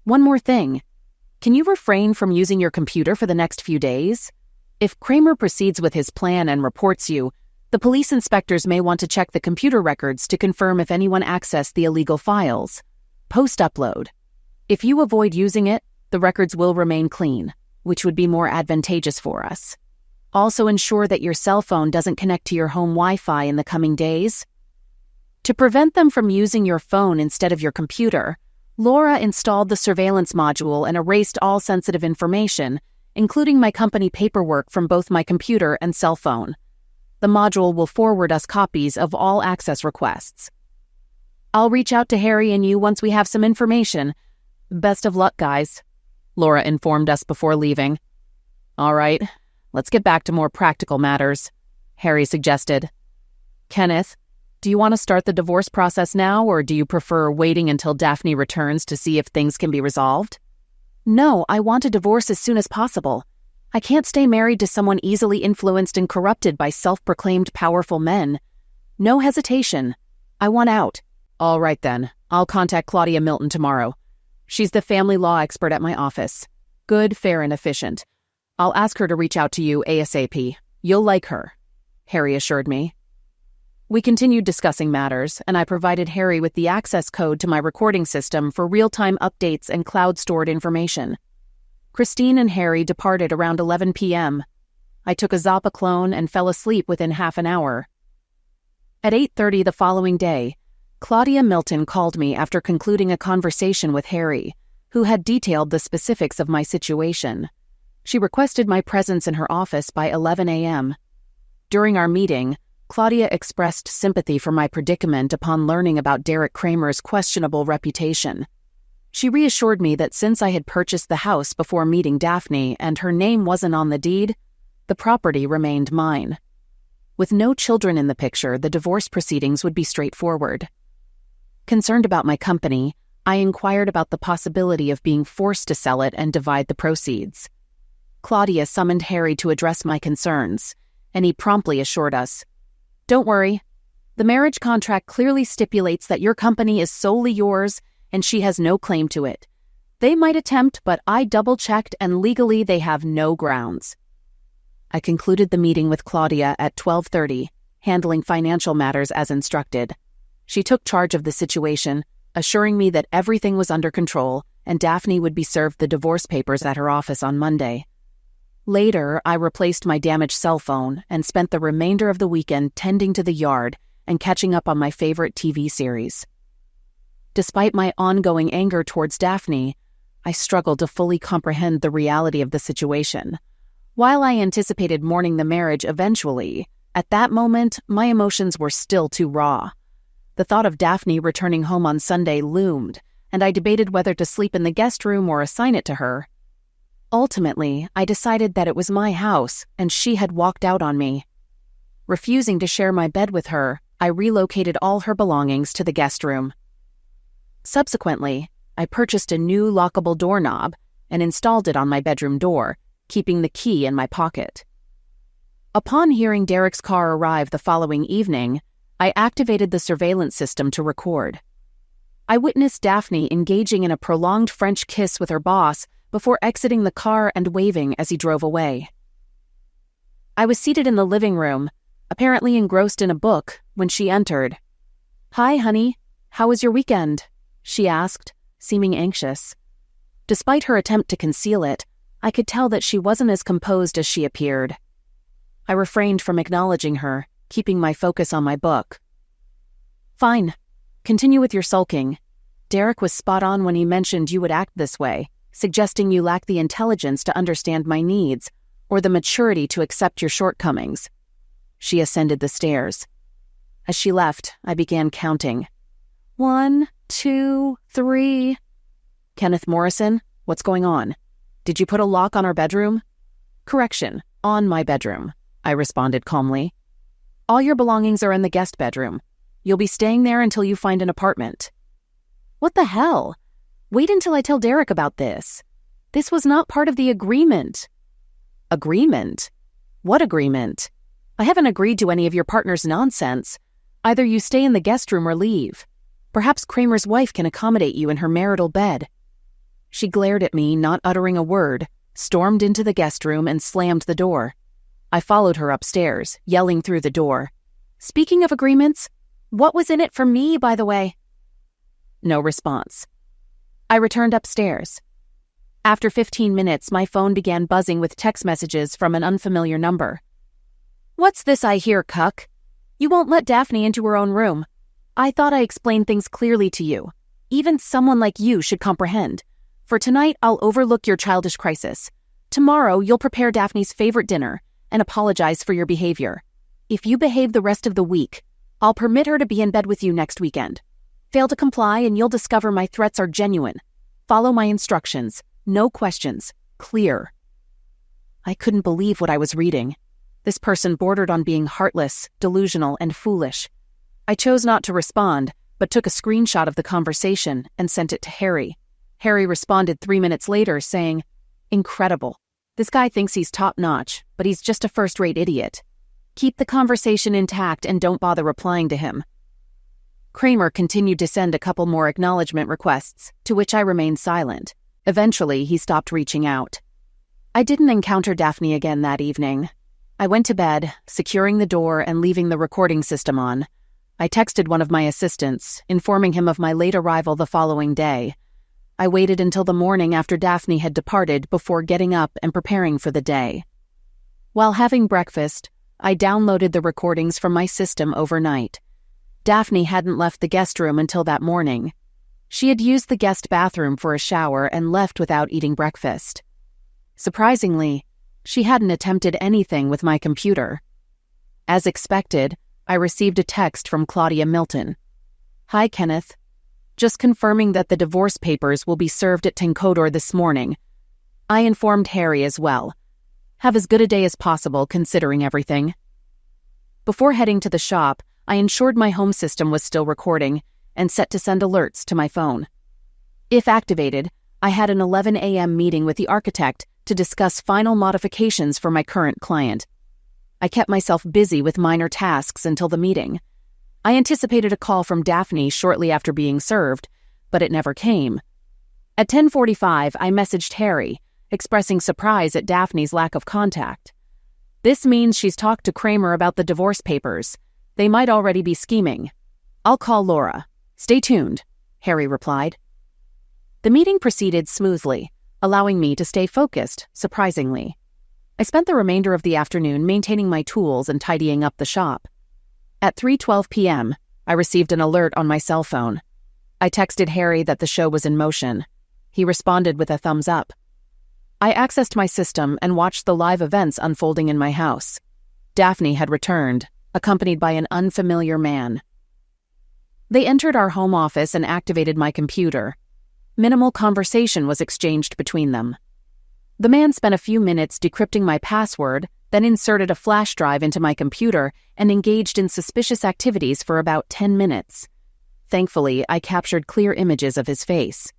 One more thing. Can you refrain from using your computer for the next few days? If Kramer proceeds with his plan and reports you, the police inspectors may want to check the computer records to confirm if anyone accessed the illegal files. Post-upload. If you avoid using it, the records will remain clean, which would be more advantageous for us. Also ensure that your cell phone doesn't connect to your home Wi-Fi in the coming days. To prevent them from using your phone instead of your computer, Laura installed the surveillance module and erased all sensitive information, including my company paperwork from both my computer and cell phone. The module will forward us copies of all access requests. I'll reach out to Harry and you once we have some information. Best of luck, guys, Laura informed us before leaving. All right, let's get back to more practical matters, Harry suggested. Kenneth, do you want to start the divorce process now, or do you prefer waiting until Daphne returns to see if things can be resolved? No, I want a divorce as soon as possible. I can't stay married to someone easily influenced and corrupted by self-proclaimed powerful men. No hesitation. I want out. All right then, I'll contact Claudia Milton tomorrow. She's the family law expert at my office. Good, fair, and efficient. I'll ask her to reach out to you ASAP. You'll like her, Harry assured me. We continued discussing matters, and I provided Harry with the access code to my recording system for real-time updates and cloud-stored information. Christine and Harry departed around 11 p.m. I took a Zopiclone and fell asleep within half an hour. At 8:30 the following day, Claudia Milton called me after concluding a conversation with Harry, who had detailed the specifics of my situation. She requested my presence in her office by 11 a.m. During our meeting, Claudia expressed sympathy for my predicament upon learning about Derek Kramer's questionable reputation. She reassured me that since I had purchased the house before meeting Daphne and her name wasn't on the deed, the property remained mine. With no children in the picture, the divorce proceedings would be straightforward. Concerned about my company, I inquired about the possibility of being forced to sell it and divide the proceeds. Claudia summoned Harry to address my concerns, and he promptly assured us, "Don't worry. The marriage contract clearly stipulates that your company is solely yours and she has no claim to it. They might attempt, but I double-checked and legally they have no grounds." I concluded the meeting with Claudia at 12:30, handling financial matters as instructed. She took charge of the situation, assuring me that everything was under control and Daphne would be served the divorce papers at her office on Monday. Later, I replaced my damaged cell phone and spent the remainder of the weekend tending to the yard and catching up on my favorite TV series. Despite my ongoing anger towards Daphne, I struggled to fully comprehend the reality of the situation. While I anticipated mourning the marriage eventually, at that moment, my emotions were still too raw. The thought of Daphne returning home on Sunday loomed, and I debated whether to sleep in the guest room or assign it to her. Ultimately, I decided that it was my house, and she had walked out on me. Refusing to share my bed with her, I relocated all her belongings to the guest room. Subsequently, I purchased a new lockable doorknob and installed it on my bedroom door, keeping the key in my pocket. Upon hearing Derek's car arrive the following evening, I activated the surveillance system to record. I witnessed Daphne engaging in a prolonged French kiss with her boss before exiting the car and waving as he drove away. I was seated in the living room, apparently engrossed in a book, when she entered. "Hi, honey. How was your weekend?" she asked, seeming anxious. Despite her attempt to conceal it, I could tell that she wasn't as composed as she appeared. I refrained from acknowledging her, keeping my focus on my book. "Fine. Continue with your sulking. Derek was spot on when he mentioned you would act this way, suggesting you lack the intelligence to understand my needs or the maturity to accept your shortcomings." She ascended the stairs. As she left, I began counting. 1, 2, 3. "Kenneth Morrison, what's going on? Did you put a lock on our bedroom?" "Correction, on my bedroom," I responded calmly. "All your belongings are in the guest bedroom. You'll be staying there until you find an apartment." What the hell? Wait until I tell Derek about this. This was not part of the agreement. Agreement? What agreement? I haven't agreed to any of your partner's nonsense. Either you stay in the guest room or leave. Perhaps Kramer's wife can accommodate you in her marital bed. She glared at me, not uttering a word, stormed into the guest room and slammed the door. I followed her upstairs, yelling through the door. "Speaking of agreements, what was in it for me, by the way?" No response. I returned upstairs. After 15 minutes, my phone began buzzing with text messages from an unfamiliar number. "What's this I hear, cuck? You won't let Daphne into her own room. I thought I explained things clearly to you. Even someone like you should comprehend. For tonight, I'll overlook your childish crisis. Tomorrow, you'll prepare Daphne's favorite dinner and apologize for your behavior. If you behave the rest of the week, I'll permit her to be in bed with you next weekend. Fail to comply and you'll discover my threats are genuine. Follow my instructions. No questions. Clear." I couldn't believe what I was reading. This person bordered on being heartless, delusional, and foolish. I chose not to respond, but took a screenshot of the conversation and sent it to Harry. Harry responded 3 minutes later saying, "Incredible. This guy thinks he's top-notch, but he's just a first-rate idiot. Keep the conversation intact and don't bother replying to him." Kramer continued to send a couple more acknowledgement requests, to which I remained silent. Eventually, he stopped reaching out. I didn't encounter Daphne again that evening. I went to bed, securing the door and leaving the recording system on. I texted one of my assistants, informing him of my late arrival the following day. I waited until the morning after Daphne had departed before getting up and preparing for the day. While having breakfast, I downloaded the recordings from my system overnight. Daphne hadn't left the guest room until that morning. She had used the guest bathroom for a shower and left without eating breakfast. Surprisingly, she hadn't attempted anything with my computer. As expected, I received a text from Claudia Milton. "Hi, Kenneth. Just confirming that the divorce papers will be served at Tenkodor this morning. I informed Harry as well. Have as good a day as possible considering everything." Before heading to the shop, I ensured my home system was still recording and set to send alerts to my phone. If activated, I had an 11 a.m. meeting with the architect to discuss final modifications for my current client. I kept myself busy with minor tasks until the meeting. I anticipated a call from Daphne shortly after being served, but it never came. At 10:45, I messaged Harry, expressing surprise at Daphne's lack of contact. "This means she's talked to Kramer about the divorce papers. They might already be scheming. I'll call Laura. Stay tuned," Harry replied. The meeting proceeded smoothly, allowing me to stay focused, surprisingly. I spent the remainder of the afternoon maintaining my tools and tidying up the shop. At 3:12 p.m., I received an alert on my cell phone. I texted Harry that the show was in motion. He responded with a thumbs up. I accessed my system and watched the live events unfolding in my house. Daphne had returned, accompanied by an unfamiliar man. They entered our home office and activated my computer. Minimal conversation was exchanged between them. The man spent a few minutes decrypting my password, then inserted a flash drive into my computer and engaged in suspicious activities for about 10 minutes. Thankfully, I captured clear images of his face.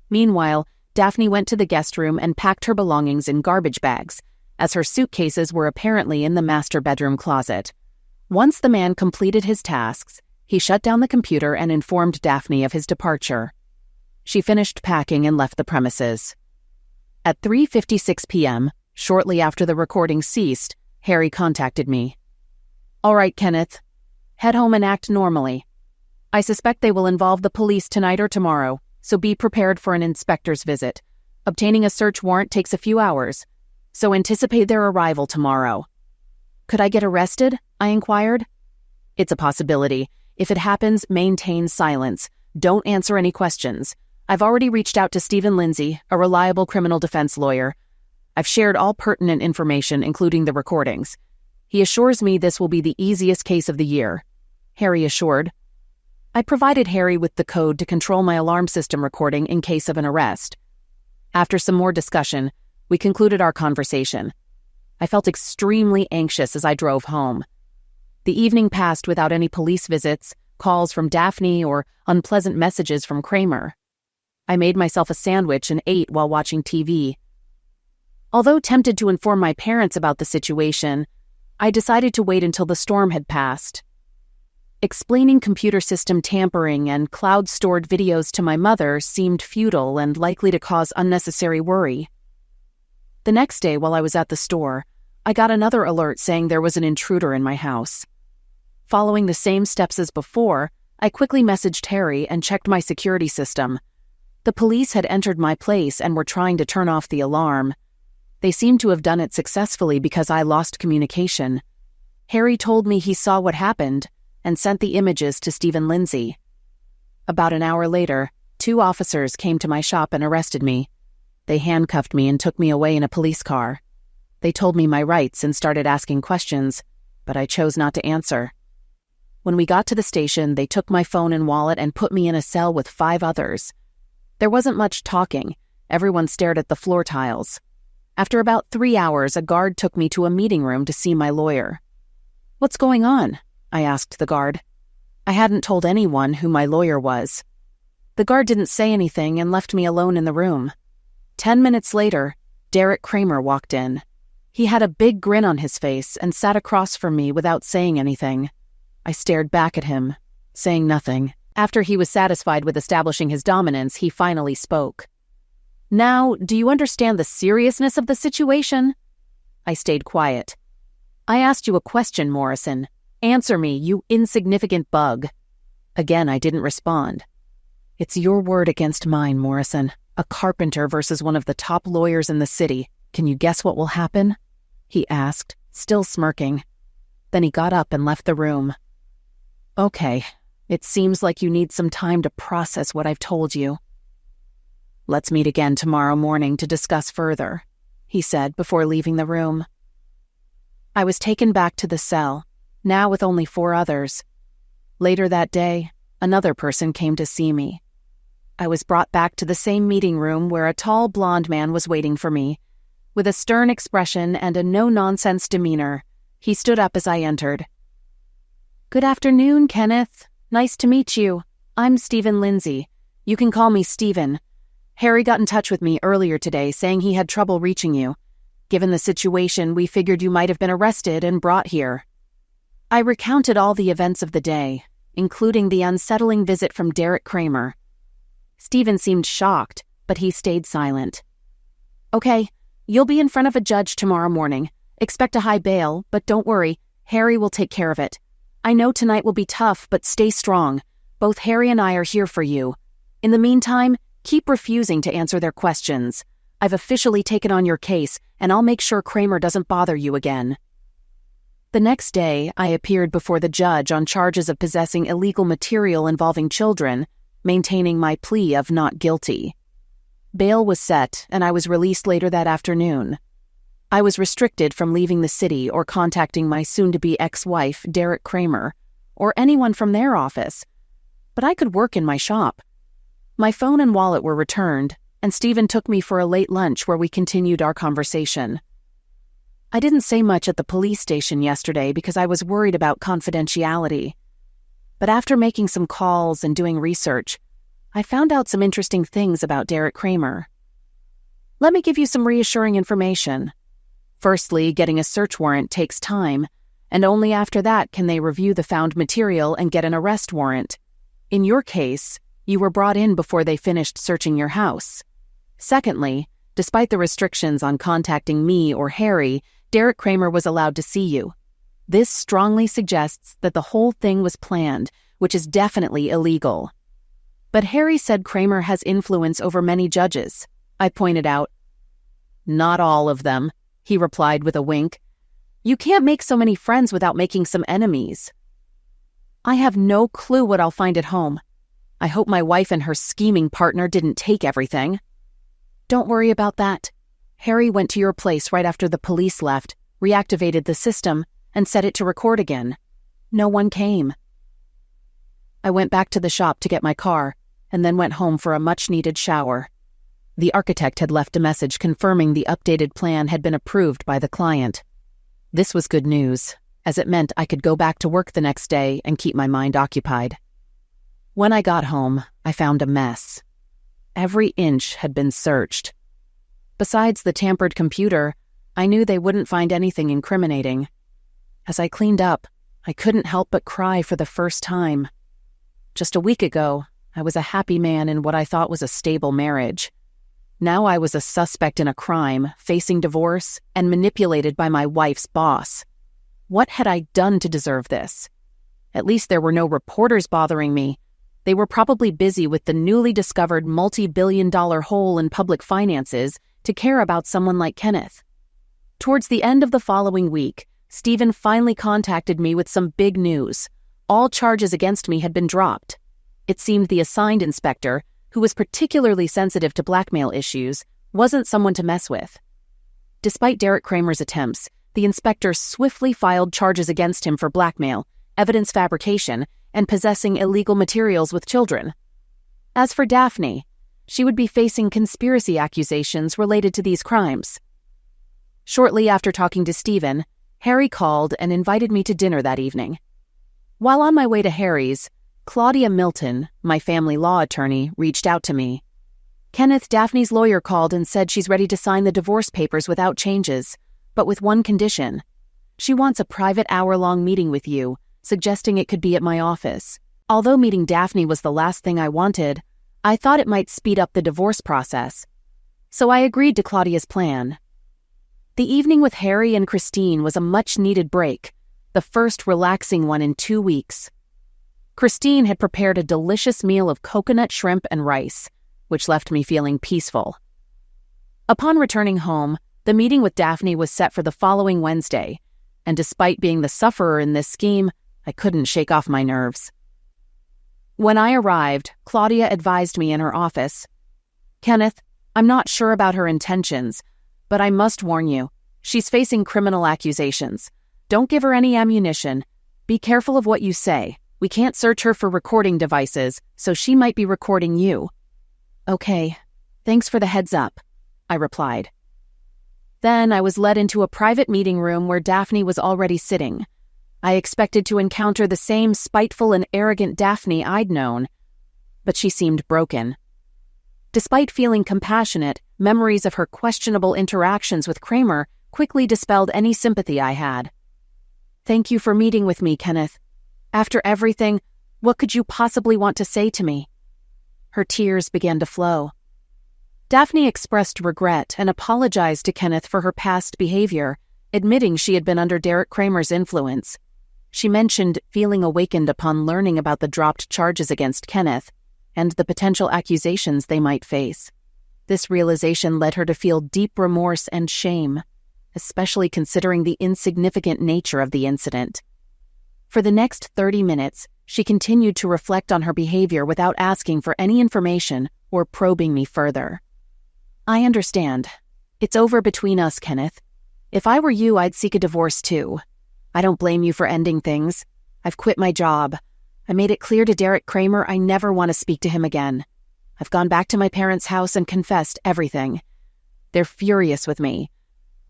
Meanwhile, Daphne went to the guest room and packed her belongings in garbage bags, as her suitcases were apparently in the master bedroom closet. Once the man completed his tasks, he shut down the computer and informed Daphne of his departure. She finished packing and left the premises. At 3:56 p.m., shortly after the recording ceased, Harry contacted me. "All right, Kenneth. Head home and act normally. I suspect they will involve the police tonight or tomorrow, so be prepared for an inspector's visit. Obtaining a search warrant takes a few hours, so anticipate their arrival tomorrow." "Could I get arrested?" I inquired. "It's a possibility. If it happens, maintain silence. Don't answer any questions. I've already reached out to Stephen Lindsay, a reliable criminal defense lawyer. I've shared all pertinent information, including the recordings. He assures me this will be the easiest case of the year," Harry assured. I provided Harry with the code to control my alarm system recording in case of an arrest. After some more discussion, we concluded our conversation. I felt extremely anxious as I drove home. The evening passed without any police visits, calls from Daphne, or unpleasant messages from Kramer. I made myself a sandwich and ate while watching TV. Although tempted to inform my parents about the situation, I decided to wait until the storm had passed. Explaining computer system tampering and cloud-stored videos to my mother seemed futile and likely to cause unnecessary worry. The next day, while I was at the store, I got another alert saying there was an intruder in my house. Following the same steps as before, I quickly messaged Harry and checked my security system. The police had entered my place and were trying to turn off the alarm. They seemed to have done it successfully because I lost communication. Harry told me he saw what happened and sent the images to Stephen Lindsay. About an hour later, 2 officers came to my shop and arrested me. They handcuffed me and took me away in a police car. They told me my rights and started asking questions, but I chose not to answer. When we got to the station, they took my phone and wallet and put me in a cell with 5 others. There wasn't much talking. Everyone stared at the floor tiles. After about 3 hours, a guard took me to a meeting room to see my lawyer. "What's going on?" I asked the guard. I hadn't told anyone who my lawyer was. The guard didn't say anything and left me alone in the room. 10 minutes later, Derek Kramer walked in. He had a big grin on his face and sat across from me without saying anything. I stared back at him, saying nothing. After he was satisfied with establishing his dominance, he finally spoke. "Now, do you understand the seriousness of the situation?" I stayed quiet. "I asked you a question, Morrison. Answer me, you insignificant bug." Again, I didn't respond. "It's your word against mine, Morrison. A carpenter versus one of the top lawyers in the city. Can you guess what will happen?" he asked, still smirking. Then he got up and left the room. "Okay, it seems like you need some time to process what I've told you. Let's meet again tomorrow morning to discuss further," he said before leaving the room. I was taken back to the cell, now with only 4 others. Later that day, another person came to see me. I was brought back to the same meeting room where a tall blonde man was waiting for me. With a stern expression and a no-nonsense demeanor, he stood up as I entered. "Good afternoon, Kenneth. Nice to meet you. I'm Stephen Lindsay. You can call me Stephen. Harry got in touch with me earlier today saying he had trouble reaching you. Given the situation, we figured you might have been arrested and brought here." I recounted all the events of the day, including the unsettling visit from Derek Kramer. Stephen seemed shocked, but he stayed silent. "Okay, you'll be in front of a judge tomorrow morning. Expect a high bail, but don't worry, Harry will take care of it. I know tonight will be tough, but stay strong. Both Harry and I are here for you. In the meantime, keep refusing to answer their questions. I've officially taken on your case, and I'll make sure Kramer doesn't bother you again." The next day, I appeared before the judge on charges of possessing illegal material involving children, maintaining my plea of not guilty. Bail was set, and I was released later that afternoon. I was restricted from leaving the city or contacting my soon-to-be ex-wife, Derek Kramer, or anyone from their office, but I could work in my shop. My phone and wallet were returned, and Stephen took me for a late lunch where we continued our conversation. I didn't say much at the police station yesterday because I was worried about confidentiality. But after making some calls and doing research, I found out some interesting things about Derek Kramer. Let me give you some reassuring information. Firstly, getting a search warrant takes time, and only after that can they review the found material and get an arrest warrant. In your case, you were brought in before they finished searching your house. Secondly, despite the restrictions on contacting me or Harry, Derek Kramer was allowed to see you. This strongly suggests that the whole thing was planned, which is definitely illegal. But Harry said Kramer has influence over many judges, I pointed out. "Not all of them," he replied with a wink. "You can't make so many friends without making some enemies." I have no clue what I'll find at home. I hope my wife and her scheming partner didn't take everything. Don't worry about that. Harry went to your place right after the police left, reactivated the system, and set it to record again. No one came. I went back to the shop to get my car, and then went home for a much-needed shower. The architect had left a message confirming the updated plan had been approved by the client. This was good news. as it meant I could go back to work the next day and keep my mind occupied. When I got home, I found a mess. Every inch had been searched. Besides the tampered computer, I knew they wouldn't find anything incriminating. As I cleaned up, I couldn't help but cry for the first time. Just a week ago, I was a happy man in what I thought was a stable marriage. Now I was a suspect in a crime, facing divorce, and manipulated by my wife's boss. What had I done to deserve this? At least there were no reporters bothering me. They were probably busy with the newly discovered multi-billion-dollar hole in public finances to care about someone like Kenneth. Towards the end of the following week, Stephen finally contacted me with some big news. All charges against me had been dropped. It seemed the assigned inspector, who was particularly sensitive to blackmail issues, wasn't someone to mess with. Despite Derek Kramer's attempts, the inspector swiftly filed charges against him for blackmail, evidence fabrication, and possessing illegal materials with children. As for Daphne, she would be facing conspiracy accusations related to these crimes. Shortly after talking to Stephen, Harry called and invited me to dinner that evening. While on my way to Harry's, Claudia Milton, my family law attorney, reached out to me. Kenneth, Daphne's lawyer, called and said she's ready to sign the divorce papers without changes, but with one condition. She wants a private hour-long meeting with you, suggesting it could be at my office. Although meeting Daphne was the last thing I wanted, I thought it might speed up the divorce process. So I agreed to Claudia's plan. The evening with Harry and Christine was a much-needed break, the first relaxing one in 2 weeks. Christine had prepared a delicious meal of coconut shrimp and rice, which left me feeling peaceful. Upon returning home, the meeting with Daphne was set for the following Wednesday, and despite being the sufferer in this scheme, I couldn't shake off my nerves. When I arrived, Claudia advised me in her office, "Kenneth, I'm not sure about her intentions, but I must warn you, she's facing criminal accusations. Don't give her any ammunition. Be careful of what you say. We can't search her for recording devices, so she might be recording you." "Okay, thanks for the heads up," I replied. Then I was led into a private meeting room where Daphne was already sitting. I expected to encounter the same spiteful and arrogant Daphne I'd known, but she seemed broken. Despite feeling compassionate, memories of her questionable interactions with Kramer quickly dispelled any sympathy I had. "Thank you for meeting with me, Kenneth. After everything, what could you possibly want to say to me?" Her tears began to flow. Daphne expressed regret and apologized to Kenneth for her past behavior, admitting she had been under Derek Kramer's influence. She mentioned feeling awakened upon learning about the dropped charges against Kenneth and the potential accusations they might face. This realization led her to feel deep remorse and shame, especially considering the insignificant nature of the incident. For the next 30 minutes, she continued to reflect on her behavior without asking for any information or probing me further. "I understand. It's over between us, Kenneth. If I were you, I'd seek a divorce too. I don't blame you for ending things. I've quit my job. I made it clear to Derek Kramer I never want to speak to him again. I've gone back to my parents' house and confessed everything. They're furious with me.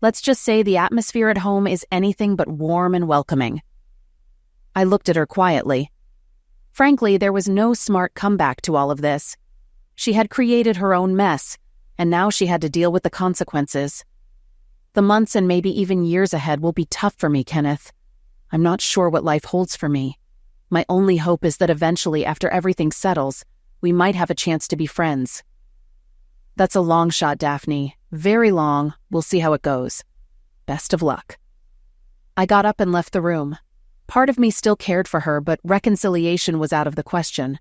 Let's just say the atmosphere at home is anything but warm and welcoming." I looked at her quietly. Frankly, there was no smart comeback to all of this. She had created her own mess, and now she had to deal with the consequences. The months and maybe even years ahead will be tough for me, Kenneth. I'm not sure what life holds for me. My only hope is that eventually, after everything settles, we might have a chance to be friends. "That's a long shot, Daphne. Very long. We'll see how it goes. Best of luck." I got up and left the room. Part of me still cared for her, but reconciliation was out of the question.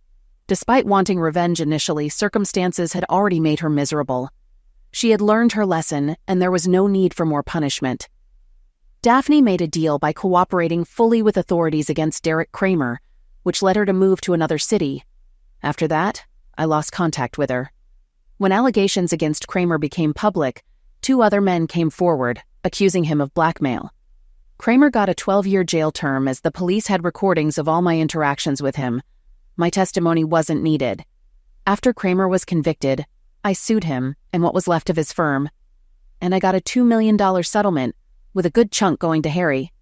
Despite wanting revenge initially, circumstances had already made her miserable. She had learned her lesson, and there was no need for more punishment. Daphne made a deal by cooperating fully with authorities against Derek Kramer, which led her to move to another city. After that, I lost contact with her. When allegations against Kramer became public, 2 other men came forward, accusing him of blackmail. Kramer got a 12-year jail term as the police had recordings of all my interactions with him. My testimony wasn't needed. After Kramer was convicted, I sued him and what was left of his firm, and I got a $2 million settlement, with a good chunk going to Harry.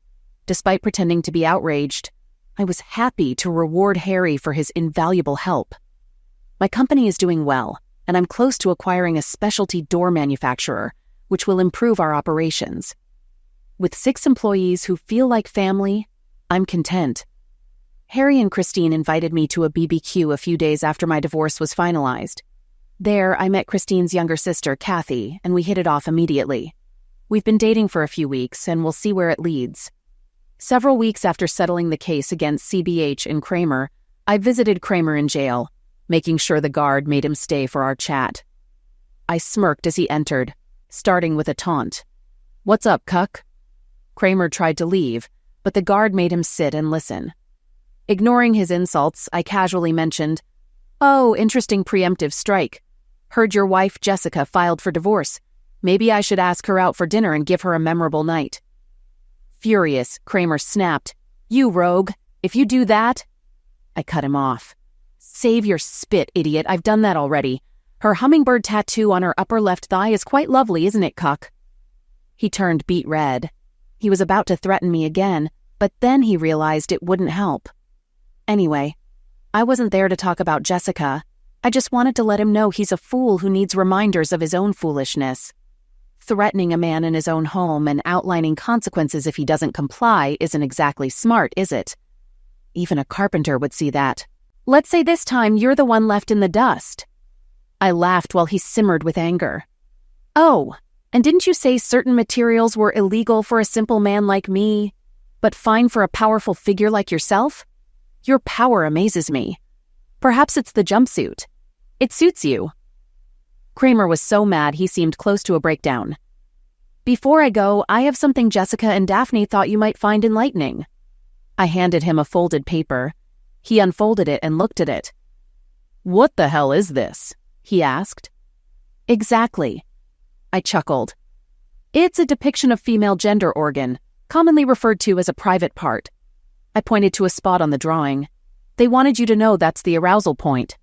Despite pretending to be outraged, I was happy to reward Harry for his invaluable help. My company is doing well, and I'm close to acquiring a specialty door manufacturer, which will improve our operations. With 6 employees who feel like family, I'm content. Harry and Christine invited me to a BBQ a few days after my divorce was finalized. There, I met Christine's younger sister, Kathy, and we hit it off immediately. We've been dating for a few weeks, and we'll see where it leads. Several weeks after settling the case against CBH and Kramer, I visited Kramer in jail, making sure the guard made him stay for our chat. I smirked as he entered, starting with a taunt. "What's up, cuck?" Kramer tried to leave, but the guard made him sit and listen. Ignoring his insults, I casually mentioned, "Oh, interesting preemptive strike. Heard your wife, Jessica, filed for divorce. Maybe I should ask her out for dinner and give her a memorable night." Furious, Kramer snapped, "You rogue, if you do that—" I cut him off. "Save your spit, idiot, I've done that already. Her hummingbird tattoo on her upper left thigh is quite lovely, isn't it, cuck?" He turned beet red. He was about to threaten me again, but then he realized it wouldn't help. Anyway, I wasn't there to talk about Jessica. I just wanted to let him know he's a fool who needs reminders of his own foolishness. Threatening a man in his own home and outlining consequences if he doesn't comply isn't exactly smart, is it? Even a carpenter would see that. "Let's say this time you're the one left in the dust." I laughed while he simmered with anger. "Oh, and didn't you say certain materials were illegal for a simple man like me, but fine for a powerful figure like yourself? Your power amazes me. Perhaps it's the jumpsuit. It suits you." Kramer was so mad he seemed close to a breakdown. "Before I go, I have something Jessica and Daphne thought you might find enlightening." I handed him a folded paper. He unfolded it and looked at it. "What the hell is this?" he asked. "Exactly." I chuckled. "It's a depiction of female gender organ, commonly referred to as a private part." I pointed to a spot on the drawing. "They wanted you to know that's the arousal point."